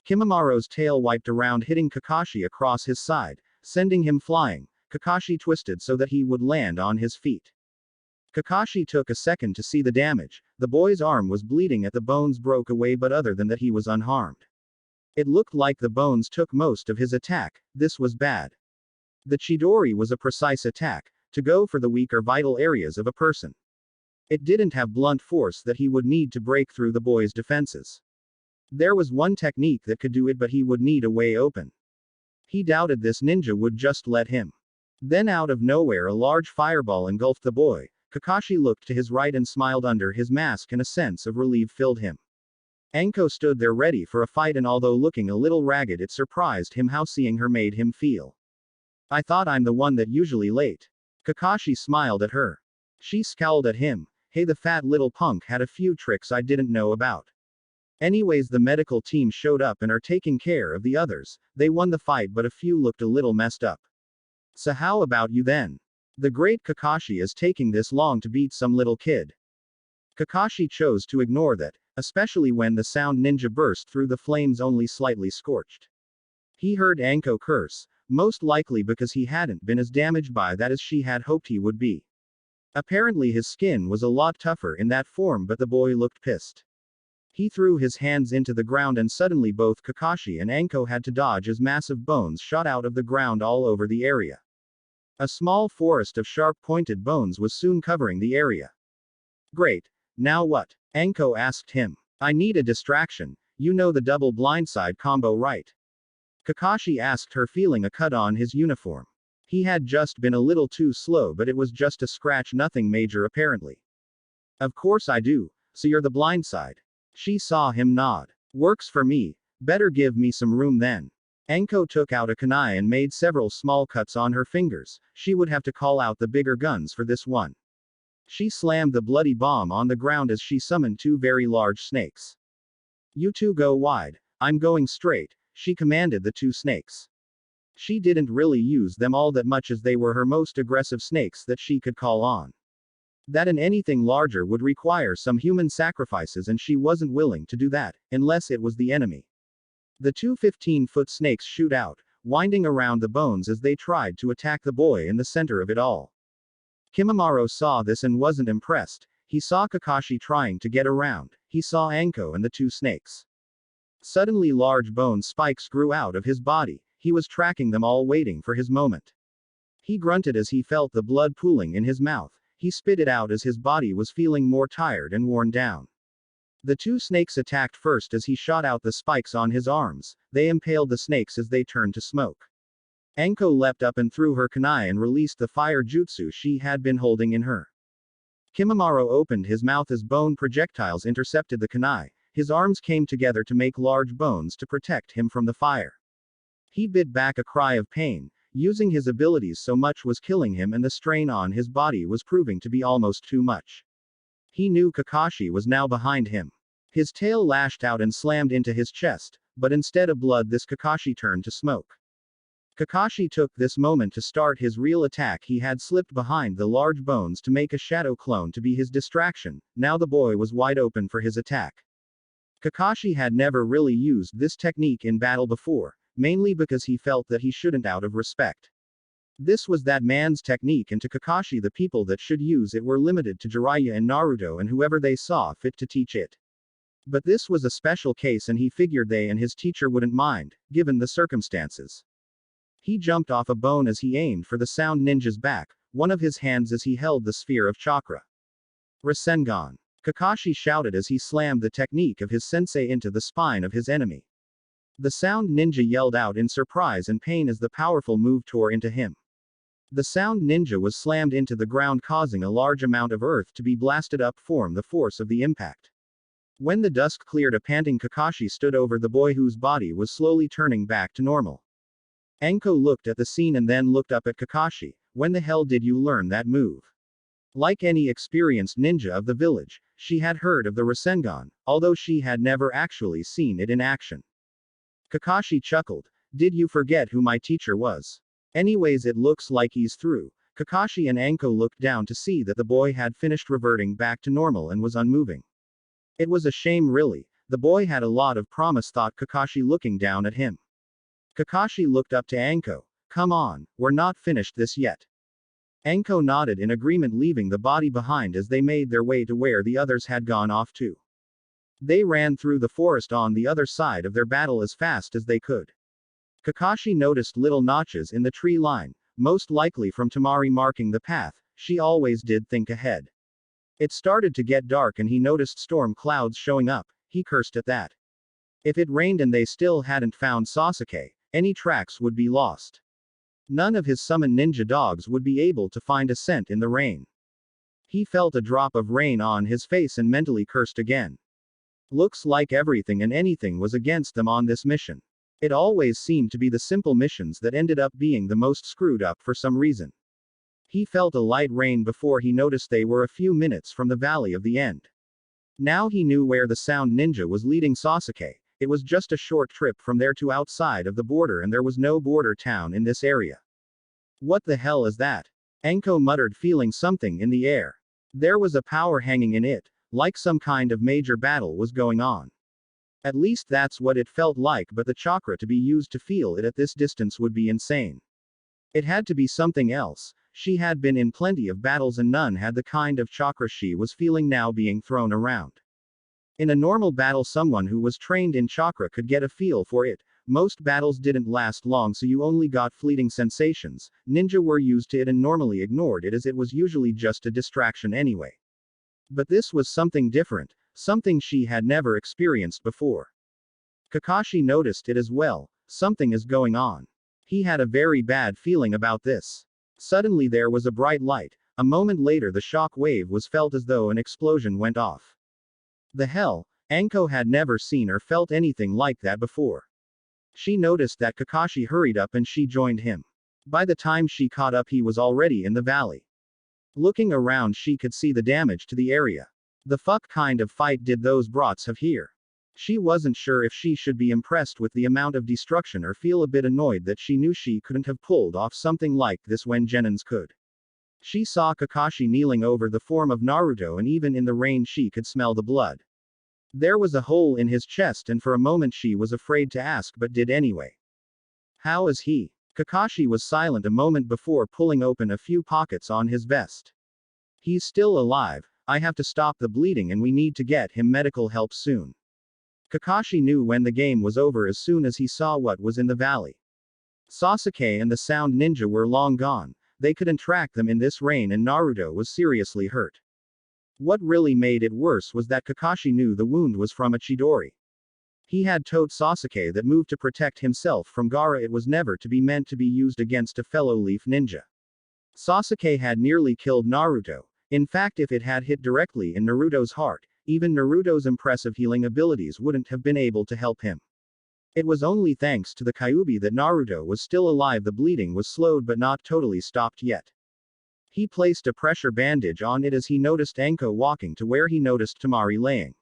Kimimaro's tail wiped around, hitting Kakashi across his side, sending him flying. Kakashi twisted so that he would land on his feet. Kakashi took a second to see the damage. The boy's arm was bleeding as the bones broke away, but other than that he was unharmed. It looked like the bones took most of his attack. This was bad. The Chidori was a precise attack, to go for the weaker vital areas of a person. It didn't have blunt force that he would need to break through the boy's defenses. There was one technique that could do it, but he would need a way open. He doubted this ninja would just let him. Then out of nowhere a large fireball engulfed the boy. Kakashi looked to his right and smiled under his mask, and a sense of relief filled him. Anko stood there ready for a fight, and although looking a little ragged, it surprised him how seeing her made him feel. I thought I'm the one that usually late. Kakashi smiled at her. She scowled at him. Hey, the fat little punk had a few tricks I didn't know about. Anyways, the medical team showed up and are taking care of the others. They won the fight, but a few looked a little messed up. So how about you then? The great Kakashi is taking this long to beat some little kid. Kakashi chose to ignore that. especially when the sound ninja burst through the flames only slightly scorched. He heard Anko curse, most likely because he hadn't been as damaged by that as she had hoped he would be. Apparently his skin was a lot tougher in that form, but the boy looked pissed. He threw his hands into the ground and suddenly both Kakashi and Anko had to dodge as massive bones shot out of the ground all over the area. A small forest of sharp-pointed bones was soon covering the area. Great. Now what? Anko asked him. I need a distraction. You know the double blindside combo, right? Kakashi asked her, feeling a cut on his uniform. He had just been a little too slow, but it was just a scratch, nothing major apparently. Of course I do, so you're the blindside. She saw him nod. Works for me. Better give me some room then. Anko took out a kunai and made several small cuts on her fingers. She would have to call out the bigger guns for this one. She slammed the bloody bomb on the ground as she summoned two very large snakes. You two go wide. I'm going straight, she commanded the two snakes. She didn't really use them all that much as they were her most aggressive snakes that she could call on. That and anything larger would require some human sacrifices, and she wasn't willing to do that, unless it was the enemy. The two 15-foot snakes shoot out, winding around the bones as they tried to attack the boy in the center of it all. Kimimaro saw this and wasn't impressed. He saw Kakashi trying to get around. He saw Anko and the two snakes. Suddenly large bone spikes grew out of his body. He was tracking them all, waiting for his moment. He grunted as he felt the blood pooling in his mouth. He spit it out as his body was feeling more tired and worn down. The two snakes attacked first as he shot out the spikes on his arms. They impaled the snakes as they turned to smoke. Anko leapt up and threw her kunai and released the fire jutsu she had been holding in her. Kimimaro opened his mouth as bone projectiles intercepted the kunai. His arms came together to make large bones to protect him from the fire. He bit back a cry of pain. Using his abilities so much was killing him, and the strain on his body was proving to be almost too much. He knew Kakashi was now behind him. His tail lashed out and slammed into his chest, but instead of blood this Kakashi turned to smoke. Kakashi took this moment to start his real attack. He had slipped behind the large bones to make a shadow clone to be his distraction. Now the boy was wide open for his attack. Kakashi had never really used this technique in battle before, mainly because he felt that he shouldn't out of respect. This was that man's technique, and to Kakashi the people that should use it were limited to Jiraiya and Naruto and whoever they saw fit to teach it. But this was a special case, and he figured they and his teacher wouldn't mind, given the circumstances. He jumped off a bone as he aimed for the sound ninja's back, one of his hands as he held the sphere of chakra. Rasengan. Kakashi shouted as he slammed the technique of his sensei into the spine of his enemy. The sound ninja yelled out in surprise and pain as the powerful move tore into him. The sound ninja was slammed into the ground, causing a large amount of earth to be blasted up from the force of the impact. When the dust cleared, a panting Kakashi stood over the boy whose body was slowly turning back to normal. Anko looked at the scene and then looked up at Kakashi. When the hell did you learn that move? Like any experienced ninja of the village, she had heard of the Rasengan, although she had never actually seen it in action. Kakashi chuckled. Did you forget who my teacher was? Anyways, it looks like he's through. Kakashi and Anko looked down to see that the boy had finished reverting back to normal and was unmoving. It was a shame, really. The boy had a lot of promise, thought Kakashi, looking down at him. Kakashi looked up to Anko. Come on, we're not finished this yet. Anko nodded in agreement, leaving the body behind as they made their way to where the others had gone off to. They ran through the forest on the other side of their battle as fast as they could. Kakashi noticed little notches in the tree line, most likely from Temari marking the path. She always did think ahead. It started to get dark and he noticed storm clouds showing up. He cursed at that. If it rained and they still hadn't found Sasuke, any tracks would be lost. None of his summoned ninja dogs would be able to find a scent in the rain. He felt a drop of rain on his face and mentally cursed again. Looks like everything and anything was against them on this mission. It always seemed to be the simple missions that ended up being the most screwed up for some reason. He felt a light rain before he noticed they were a few minutes from the Valley of the End. Now he knew where the sound ninja was leading Sasuke. It was just a short trip from there to outside of the border, and there was no border town in this area. What the hell is that? Anko muttered, feeling something in the air. There was a power hanging in it. like some kind of major battle was going on. At least that's what it felt like, but the chakra to be used to feel it at this distance would be insane. It had to be something else. She had been in plenty of battles and none had the kind of chakra she was feeling now being thrown around. In a normal battle, someone who was trained in chakra could get a feel for it. Most battles didn't last long, so you only got fleeting sensations. Ninja were used to it and normally ignored it as it was usually just a distraction anyway. But this was something different, something she had never experienced before. Kakashi noticed it as well. Something is going on. He had a very bad feeling about this. Suddenly there was a bright light. A moment later the shock wave was felt as though an explosion went off. The hell? Anko had never seen or felt anything like that before. She noticed that Kakashi hurried up and she joined him. By the time she caught up, he was already in the valley. Looking around, she could see the damage to the area. The fuck kind of fight did those brats have here? She wasn't sure if she should be impressed with the amount of destruction or feel a bit annoyed that she knew she couldn't have pulled off something like this when Genins could. She saw Kakashi kneeling over the form of Naruto, and even in the rain she could smell the blood. There was a hole in his chest, and for a moment she was afraid to ask but did anyway. How is he? Kakashi was silent a moment before pulling open a few pockets on his vest. He's still alive. I have to stop the bleeding and we need to get him medical help soon. Kakashi knew when the game was over as soon as he saw what was in the valley. Sasuke and the Sound Ninja were long gone. They couldn't track them in this rain and Naruto was seriously hurt. What really made it worse was that Kakashi knew the wound was from a Chidori. He had told Sasuke that move to protect himself from Gaara. It was never to be meant to be used against a fellow leaf ninja. Sasuke had nearly killed Naruto. In fact, if it had hit directly in Naruto's heart, even Naruto's impressive healing abilities wouldn't have been able to help him. It was only thanks to the Kyuubi that Naruto was still alive. The bleeding was slowed but not totally stopped yet. He placed a pressure bandage on it as he noticed Anko walking to where he noticed Temari laying.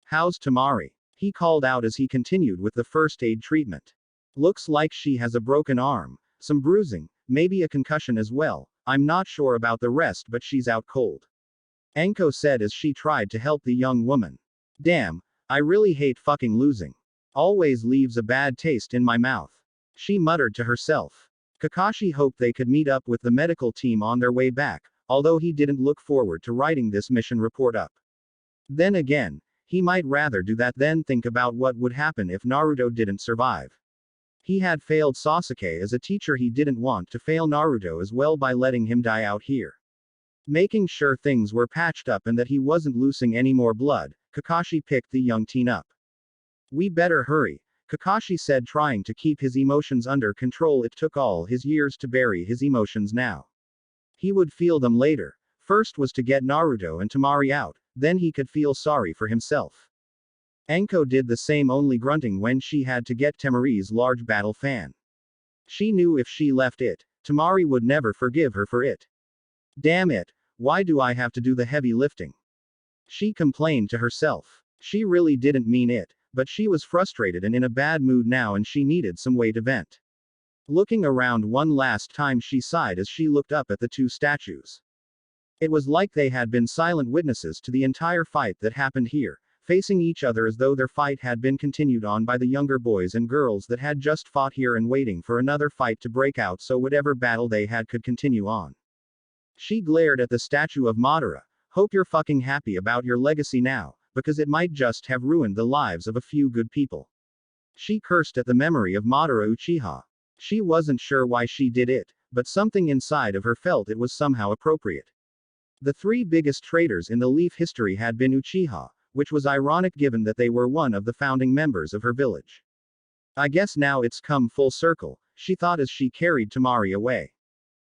How's Temari? He called out as he continued with the first aid treatment. Looks like she has a broken arm, some bruising, maybe a concussion as well. I'm not sure about the rest, but she's out cold. Anko said as she tried to help the young woman. Damn, I really hate fucking losing. Always leaves a bad taste in my mouth. She muttered to herself. Kakashi hoped they could meet up with the medical team on their way back, although he didn't look forward to writing this mission report up. Then again, he might rather do that than think about what would happen if Naruto didn't survive. He had failed Sasuke as a teacher. He didn't want to fail Naruto as well by letting him die out here. Making sure things were patched up and that he wasn't losing any more blood, Kakashi picked the young teen up. We better hurry, Kakashi said, trying to keep his emotions under control. It took all his years to bury his emotions now. He would feel them later. First was to get Naruto and Temari out, then he could feel sorry for himself. Anko did the same, only grunting when she had to get Temari's large battle fan. She knew if she left it, Temari would never forgive her for it. Damn it, why do I have to do the heavy lifting? She complained to herself. She really didn't mean it, but she was frustrated and in a bad mood now and she needed some way to vent. Looking around one last time, she sighed as she looked up at the two statues. It was like they had been silent witnesses to the entire fight that happened here, facing each other as though their fight had been continued on by the younger boys and girls that had just fought here and waiting for another fight to break out so whatever battle they had could continue on. She glared at the statue of Madara. Hope you're fucking happy about your legacy now, because it might just have ruined the lives of a few good people. She cursed at the memory of Madara Uchiha. She wasn't sure why she did it, but something inside of her felt it was somehow appropriate. The three biggest traitors in the Leaf history had been Uchiha, which was ironic given that they were one of the founding members of her village. I guess now it's come full circle, she thought as she carried Temari away.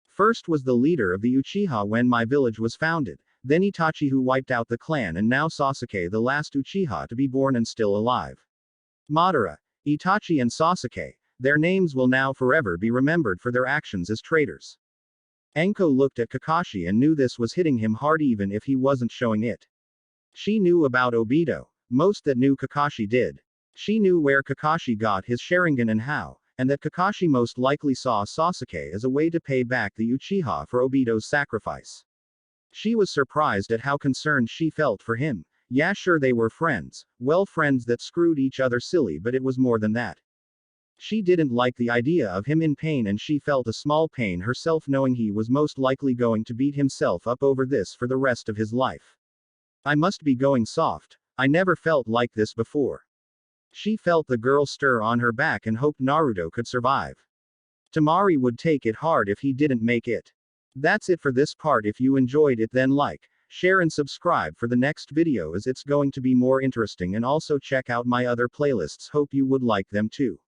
First was the leader of the Uchiha when my village was founded, then Itachi who wiped out the clan, and now Sasuke, the last Uchiha to be born and still alive. Madara, Itachi and Sasuke, their names will now forever be remembered for their actions as traitors. Anko looked at Kakashi and knew this was hitting him hard even if he wasn't showing it. She knew about Obito, most that knew Kakashi did. She knew where Kakashi got his Sharingan and how, and that Kakashi most likely saw Sasuke as a way to pay back the Uchiha for Obito's sacrifice. She was surprised at how concerned she felt for him. Yeah, sure, they were friends. Well, friends that screwed each other silly, but it was more than that. She didn't like the idea of him in pain, and she felt a small pain herself knowing he was most likely going to beat himself up over this for the rest of his life. I must be going soft. I never felt like this before. She felt the girl stir on her back and hoped Naruto could survive. Temari would take it hard if he didn't make it. That's it for this part. If you enjoyed it, then like, share and subscribe for the next video, as it's going to be more interesting, and also check out my other playlists. Hope you would like them too.